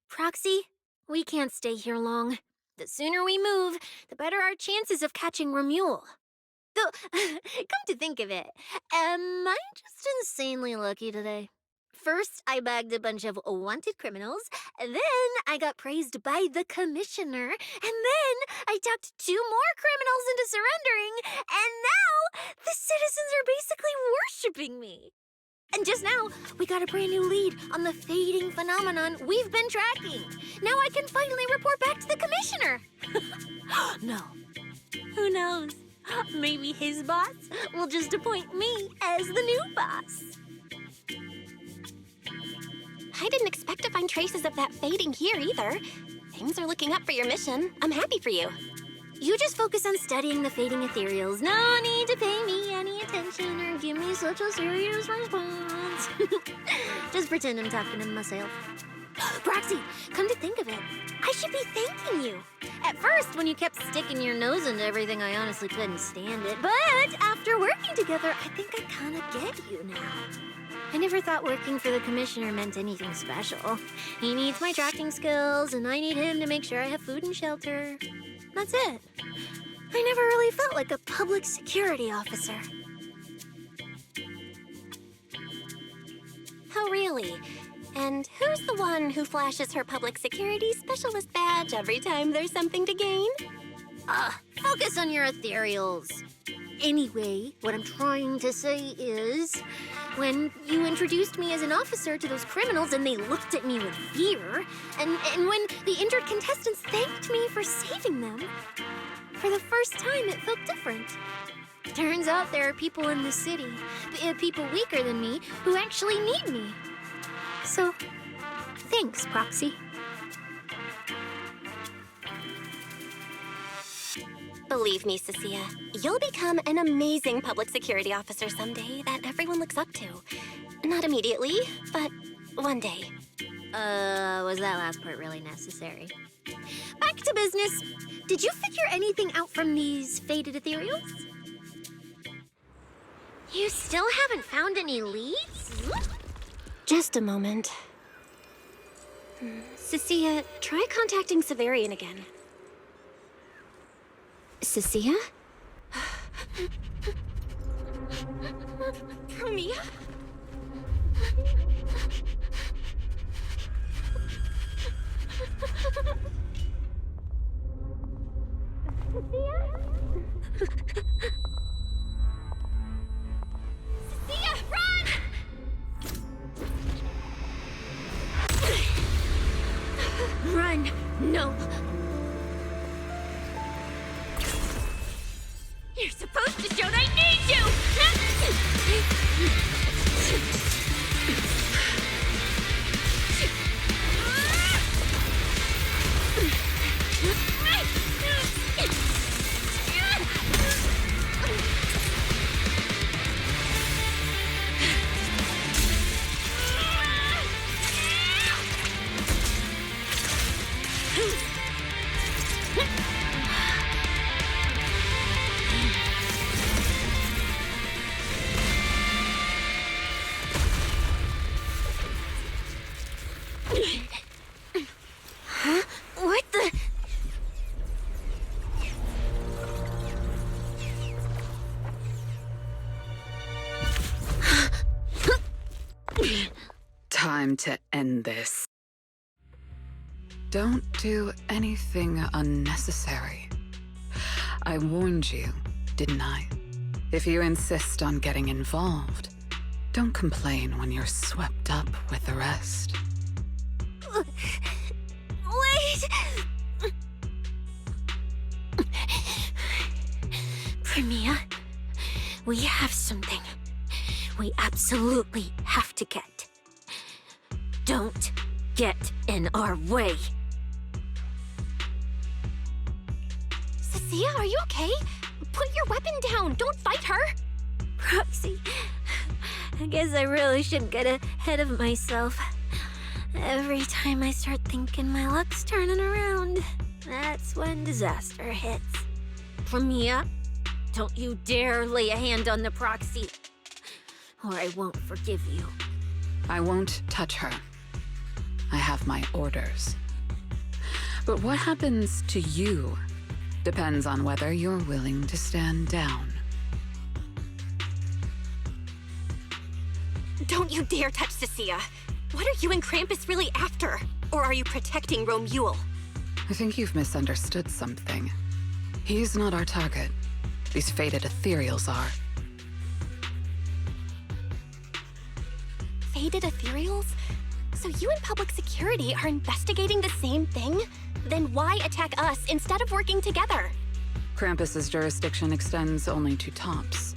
Proxy, we can't stay here long. The sooner we move, the better our chances of catching Romule. Though, come to think of it, am I just insanely lucky today? First, I bagged a bunch of wanted criminals, then I got praised by the commissioner, and then I talked 2 more criminals into surrendering, and now the citizens are basically worshipping me. And just now, we got a brand new lead on the fading phenomenon we've been tracking. Now I can finally report back to the commissioner. No. Who knows? Maybe his boss will just appoint me as the new boss. I didn't expect to find traces of that fading here either. Things are looking up for your mission. I'm happy for you. You just focus on studying the fading ethereals. No need to pay me any attention or give me such a serious response. Just pretend I'm talking to myself. Proxy, come to think of it, I should be thanking you. At first, when you kept sticking your nose into everything, I honestly couldn't stand it. But after working together, I think I kind of get you now. I never thought working for the commissioner meant anything special. He needs my tracking skills, and I need him to make sure I have food and shelter. That's it. I never really felt like a public security officer. Oh, really? And who's the one who flashes her public security specialist badge every time there's something to gain? Focus on your ethereals. Anyway, what I'm trying to say is, when you introduced me as an officer to those criminals and they looked at me with fear, and when the injured contestants thanked me for saving them, for the first time it felt different. Turns out there are people in the city, people weaker than me, who actually need me. So, thanks, Proxy. Believe me, Cissia, you'll become an amazing public security officer someday that everyone looks up to. Not immediately, but one day. Was that last part really necessary? Back to business. Did you figure anything out from these faded ethereals? You still haven't found any leads? Just a moment. Cissia, try contacting Severian again. Cissia? Mia? Cissia, run! Run! No! You're supposed to show I need you! Huh? What the? Time to end this. Don't do anything unnecessary. I warned you, didn't I? If you insist on getting involved, don't complain when you're swept up with the rest. Wait! Premia, we have something we absolutely have to get. Don't get in our way. Cissia, are you okay? Put your weapon down. Don't fight her. Proxy, I guess I really should get ahead of myself. Every time I start thinking my luck's turning around, that's when disaster hits. Premia, don't you dare lay a hand on the Proxy, or I won't forgive you. I won't touch her. I have my orders. But what happens to you depends on whether you're willing to stand down. Don't you dare touch Cissia. What are you and Krampus really after? Or are you protecting Romuald? I think you've misunderstood something. He's not our target. These faded ethereals are. Faded ethereals? So you and public security are investigating the same thing? Then why attack us instead of working together? Krampus's jurisdiction extends only to tops.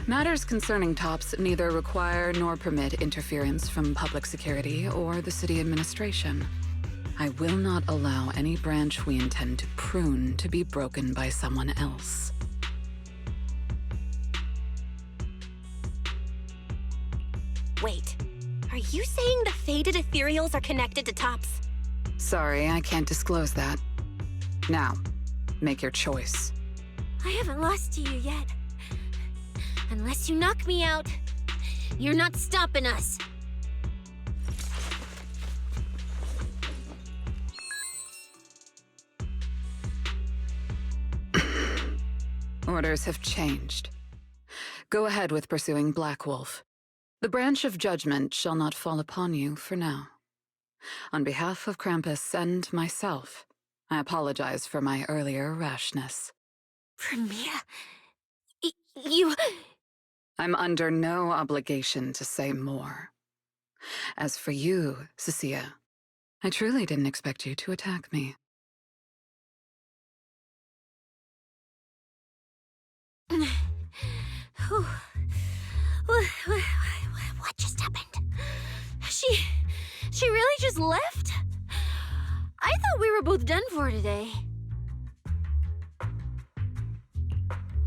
Matters concerning tops neither require nor permit interference from public security or the city administration. I will not allow any branch we intend to prune to be broken by someone else. Wait, are you saying the faded ethereals are connected to tops? Sorry, I can't disclose that. Now, make your choice. I haven't lost to you yet. Unless you knock me out, you're not stopping us. Orders have changed. Go ahead with pursuing Black Wolf. The branch of judgment shall not fall upon you for now. On behalf of Krampus and myself, I apologize for my earlier rashness. Premia, You... I'm under no obligation to say more. As for you, Cissia, I truly didn't expect you to attack me. What just happened? She really just left? I thought we were both done for today.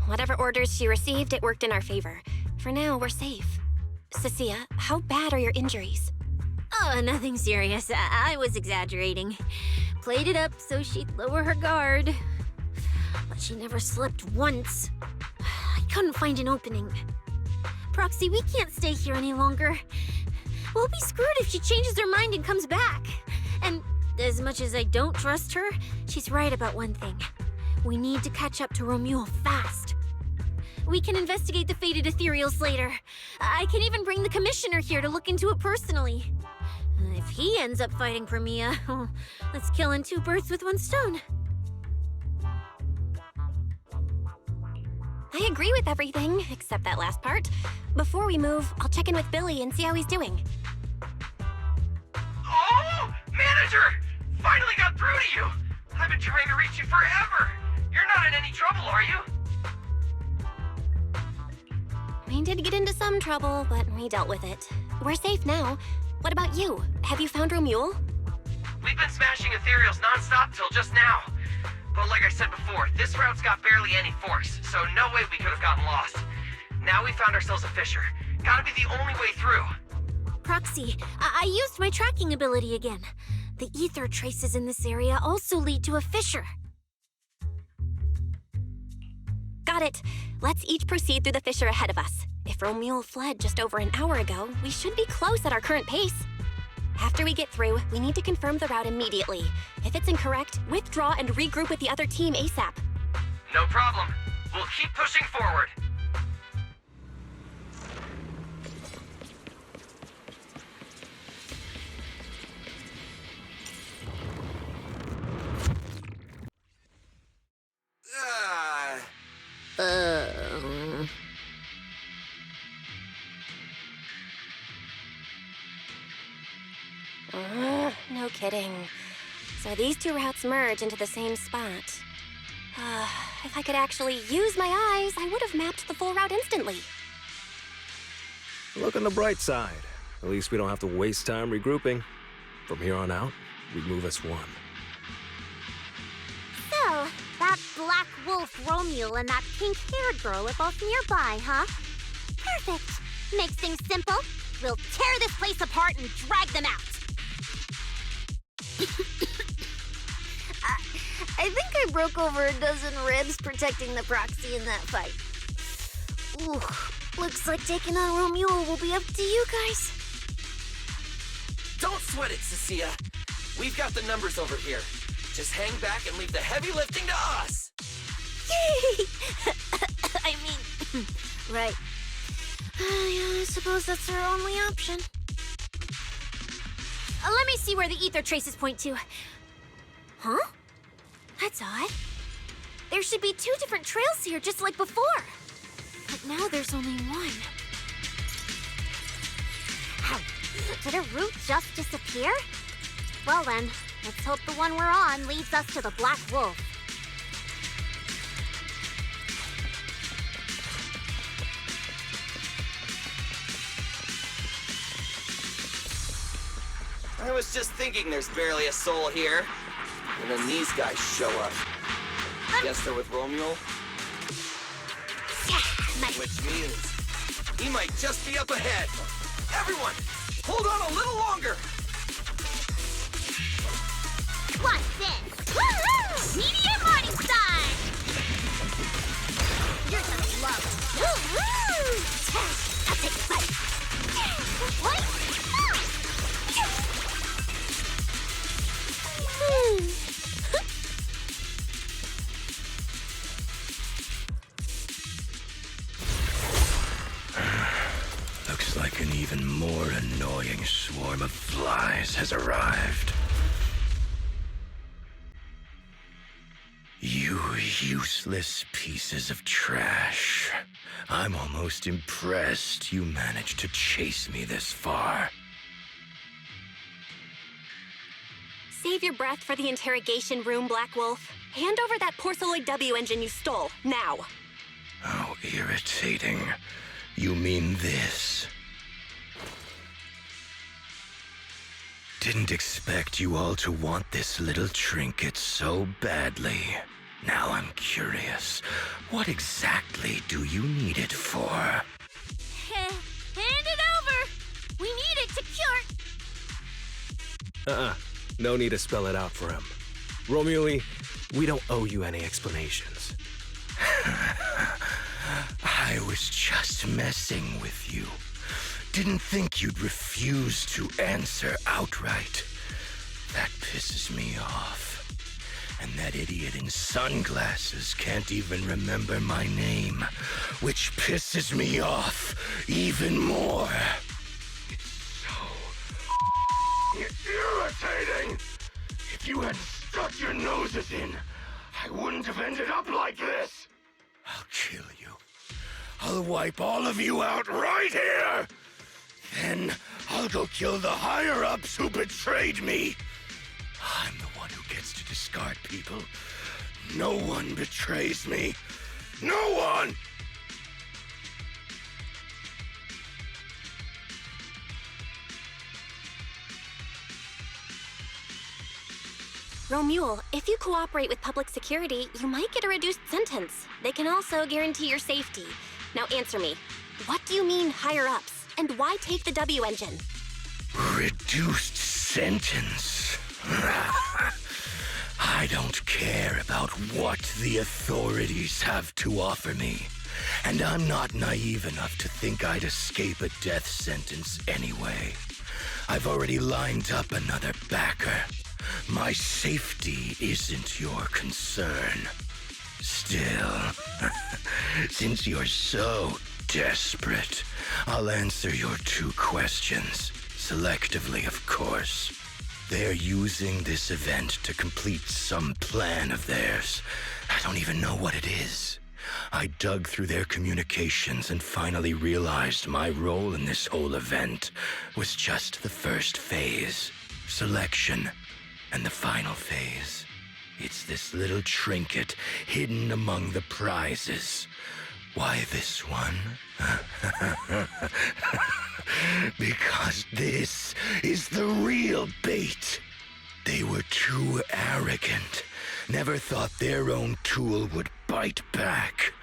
Whatever orders she received, it worked in our favor. For now, we're safe. Cissia, how bad are your injuries? Oh, nothing serious. I was exaggerating. Played it up so she'd lower her guard. But she never slipped once. I couldn't find an opening. Proxy, we can't stay here any longer. We'll be screwed if she changes her mind and comes back. And as much as I don't trust her, she's right about one thing. We need to catch up to Romuald fast. We can investigate the fated ethereals later. I can even bring the commissioner here to look into it personally. If he ends up fighting for Mia, let's kill in 2 birds with 1 stone. I agree with everything, except that last part. Before we move, I'll check in with Billy and see how he's doing. Oh! Manager! Finally got through to you! I've been trying to reach you forever! You're not in any trouble, are you? We did get into some trouble, but we dealt with it. We're safe now. What about you? Have you found Romuald? We've been smashing ethereals non-stop till just now. But like I said before, this route's got barely any forks, so no way we could have gotten lost. Now we found ourselves a fissure. Gotta be the only way through. Proxy, I used my tracking ability again. The ether traces in this area also lead to a fissure. Got it. Let's each proceed through the fissure ahead of us. If Romuald fled just over an hour ago, we should be close at our current pace. After we get through, we need to confirm the route immediately. If it's incorrect, withdraw and regroup with the other team ASAP. No problem. We'll keep pushing forward. No kidding. So these 2 routes merge into the same spot. If I could actually use my eyes, I would have mapped the full route instantly. Look on the bright side. At least we don't have to waste time regrouping. From here on out, we move as one. So, that black wolf Romuald and that pink-haired girl are both nearby, huh? Perfect. Makes things simple. We'll tear this place apart and drag them out. I think I broke over a dozen ribs protecting the proxy in that fight. Ooh, looks like taking on Romuald will be up to you guys. Don't sweat it, Cissia. We've got the numbers over here. Just hang back and leave the heavy lifting to us. Yay! I mean, right. Yeah, I suppose that's our only option. Let me see where the ether traces point to. Huh? That's odd. There should be 2 different trails here, just like before. But now there's only one. Did a route just disappear? Well then, let's hope the one we're on leads us to the Black Wolf. I was just thinking there's barely a soul here. And then these guys show up. Guess they're with Romuald? Which means he might just be up ahead. Everyone, hold on a little longer. What's this? Woo-hoo! Meteor Morningstar! You're gonna love it. Woo-hoo! I'll take a bite. What? Looks like an even more annoying swarm of flies has arrived. You useless pieces of trash. I'm almost impressed you managed to chase me this far. Save your breath for the interrogation room, Black Wolf. Hand over that porceloid W engine you stole, now. How irritating. You mean this? Didn't expect you all to want this little trinket so badly. Now I'm curious. What exactly do you need it for? Hand it over! We need it to cure... No need to spell it out for him. Romuli, we don't owe you any explanations. I was just messing with you. Didn't think you'd refuse to answer outright. That pisses me off. And that idiot in sunglasses can't even remember my name, which pisses me off even more. It's so irritating. If you hadn't stuck your noses in, I wouldn't have ended up like this. I'll kill you. I'll wipe all of you out right here. Then I'll go kill the higher-ups who betrayed me. I'm the one who gets to discard people. No one betrays me. No one! Romule, if you cooperate with public security, you might get a reduced sentence. They can also guarantee your safety. Now answer me. What do you mean, higher-ups? And why take the W engine? Reduced sentence? I don't care about what the authorities have to offer me. And I'm not naive enough to think I'd escape a death sentence anyway. I've already lined up another backer. My safety isn't your concern. Still, since you're so desperate, I'll answer your 2 questions. Selectively, of course. They're using this event to complete some plan of theirs. I don't even know what it is. I dug through their communications and finally realized my role in this whole event was just the first phase, selection, and the final phase. It's this little trinket hidden among the prizes. Why this one? Because this is the real bait. They were too arrogant. Never thought their own tool would bite back.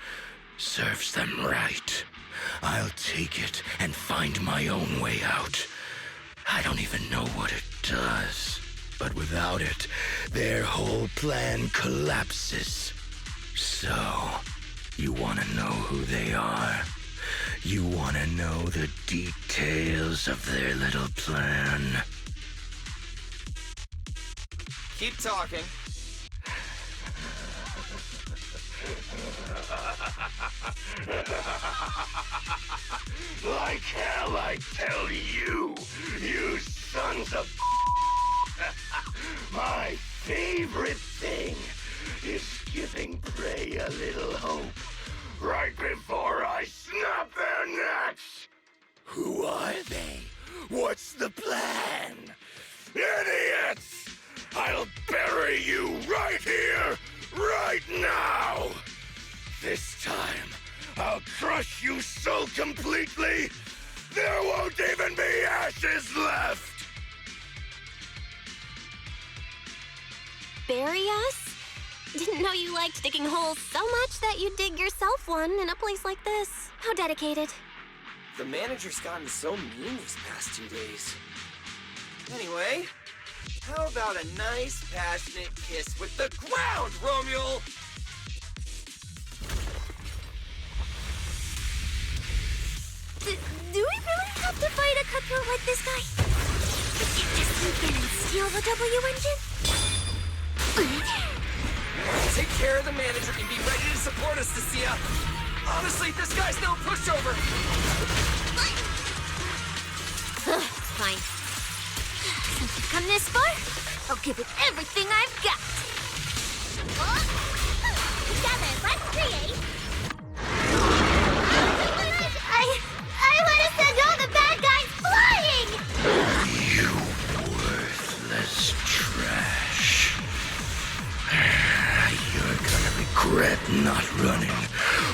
Serves them right. I'll take it and find my own way out. I don't even know what it does. But without it, their whole plan collapses. So, you want to know who they are? You want to know the details of their little plan? Keep talking. Like hell I tell you, you sons of my favorite thing is giving prey a little hope right before I snap their necks. Who are they? What's the plan? Idiots! I'll bury you right here, right now! This time, I'll crush you so completely, there won't even be ashes left! Bury us? Didn't know you liked digging holes so much that you'd dig yourself one in a place like this. How dedicated. The manager's gotten so mean these past 2 days. Anyway, how about a nice, passionate kiss with the ground, Romule? Do we really have to fight a cutthroat like this guy? We can't just sneak in and steal the W engine? Take care of the manager and be ready to support us, Cissia. Honestly, this guy's no pushover. Fine. Since we've come this far, I'll give it everything I've got. regret not running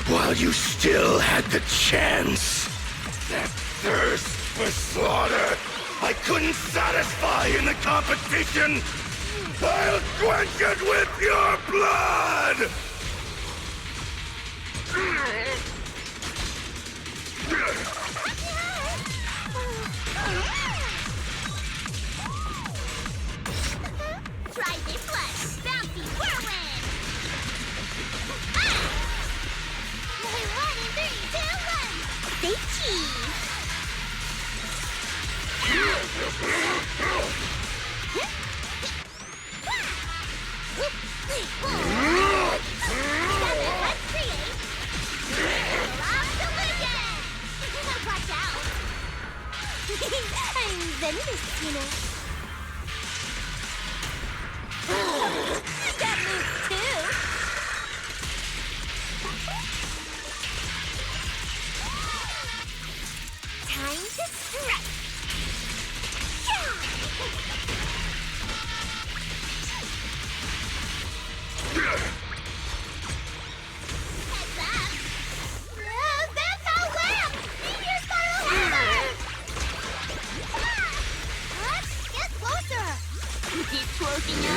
while you still had the chance? That thirst for slaughter I couldn't satisfy in the competition! I'll quench it with your blood! Try this one! Bouncy whirlwind! One in 3, 2, 1! Say cheese! Let's create watch out! I'm Zenless, you know. I got moves too! Time to strike! Heads up! That's how wham! Meteor spiral hammer! Get closer! Keep closing up!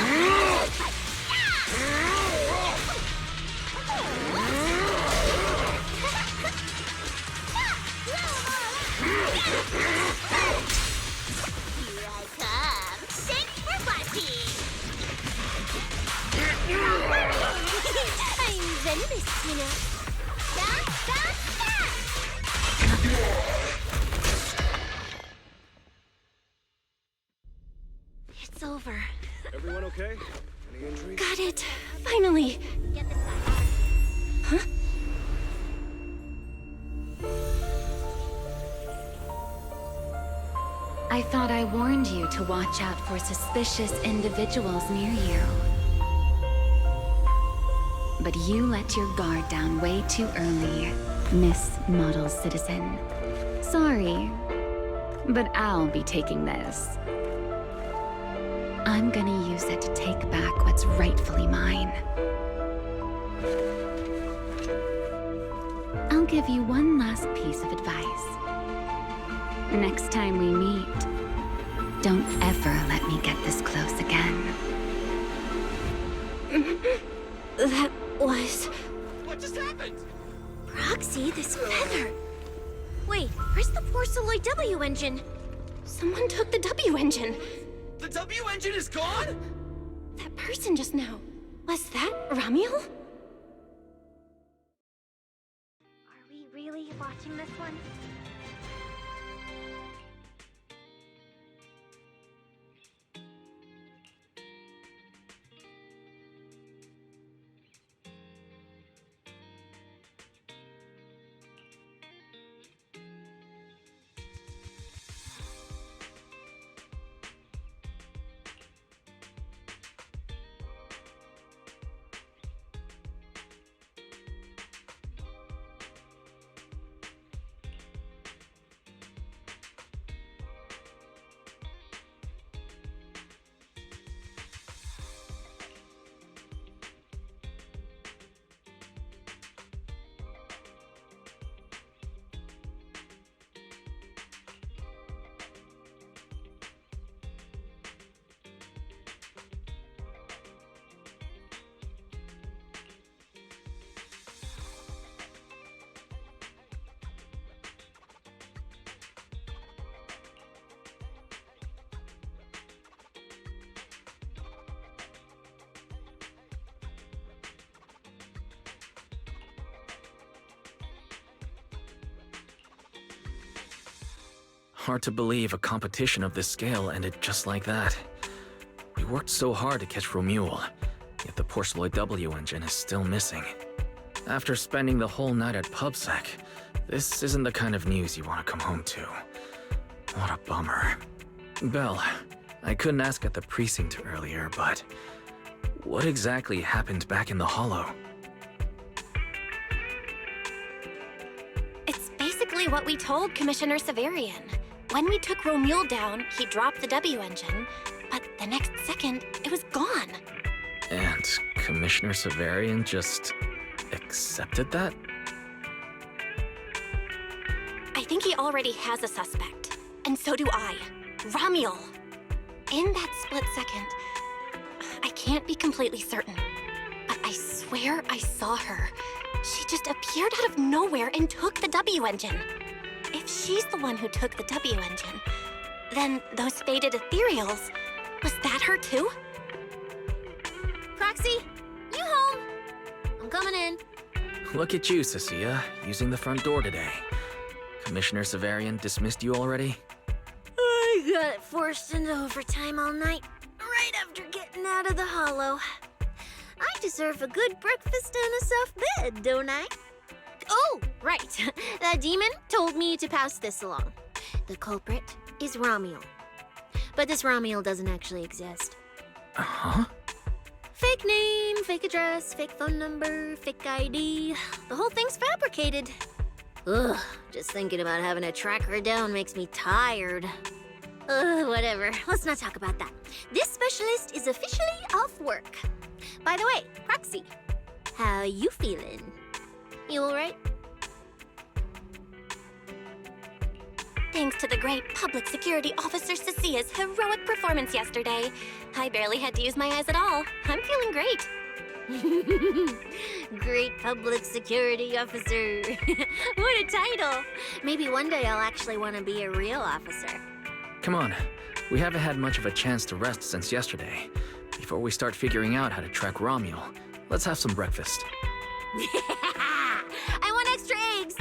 Here I come! Thanks for watching! I'm Zenless, you know. Bounce, bounce, bounce! It's over. Everyone okay? Any injuries? Got it. Finally. Huh? I thought I warned you to watch out for suspicious individuals near you. But you let your guard down way too early, Miss Model Citizen. Sorry, but I'll be taking this. I'm gonna use it to take back what's rightfully mine. I'll give you one last piece of advice. Next time we meet, don't ever let me get this close again. That was... What just happened? Proxy, this feather. Wait, where's the Porceloid W engine? Someone took the W engine. The W engine is gone? That person just now. Was that Ramiel? Are we really watching this one? Hard to believe a competition of this scale ended just like that. We worked so hard to catch Romuald, yet the Porceloid W engine is still missing. After spending the whole night at PubSec, this isn't the kind of news you want to come home to. What a bummer. Belle, I couldn't ask at the precinct earlier, but what exactly happened back in the Hollow? It's basically what we told Commissioner Severian. When we took Romuald down, he dropped the W engine, but the next second, it was gone. And Commissioner Severian just accepted that? I think he already has a suspect. And so do I. Ramiel. In that split second, I can't be completely certain, but I swear I saw her. She just appeared out of nowhere and took the W engine. If she's the one who took the W engine, then those faded ethereals, was that her too? Proxy, you home? I'm coming in. Look at you, Cissia, using the front door today. Commissioner Severian dismissed you already? I got forced into overtime all night, right after getting out of the holo. I deserve a good breakfast and a soft bed, don't I? Oh, right. That demon told me to pass this along. The culprit is Ramiel. But this Ramiel doesn't actually exist. Huh? Fake name, fake address, fake phone number, fake ID. The whole thing's fabricated. Ugh, just thinking about having to track her down makes me tired. Whatever. Let's not talk about that. This specialist is officially off work. By the way, Proxy, how you feeling? You alright? Thanks to the great public security officer Cissia's heroic performance yesterday, I barely had to use my eyes at all. I'm feeling great. Great public security officer. What a title. Maybe one day I'll actually want to be a real officer. Come on, we haven't had much of a chance to rest since yesterday. Before we start figuring out how to track Ramiel, let's have some breakfast. I want extra eggs!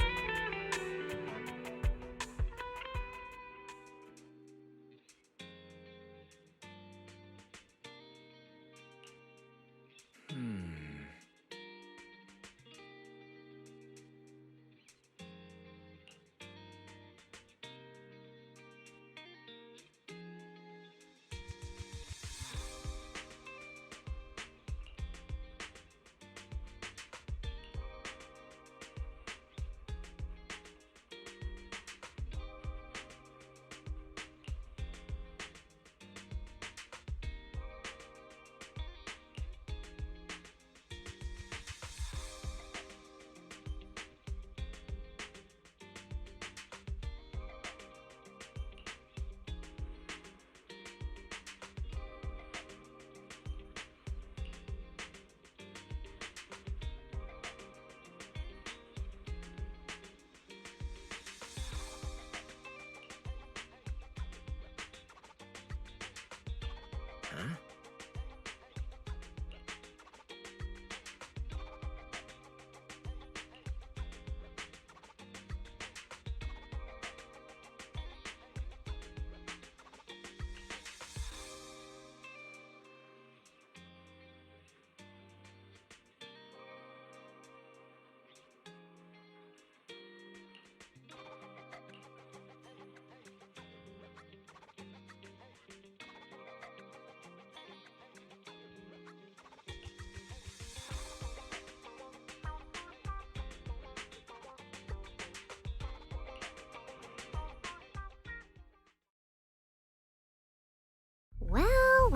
Well.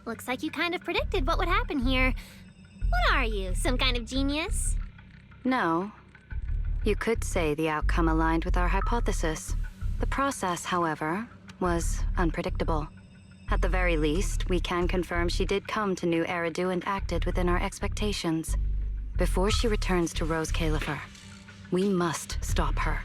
Looks like you kind of predicted what would happen here. What are you, some kind of genius? No. You could say the outcome aligned with our hypothesis. The process, however, was unpredictable. At the very least, we can confirm she did come to New Eridu and acted within our expectations. Before she returns to Rose Califer, we must stop her.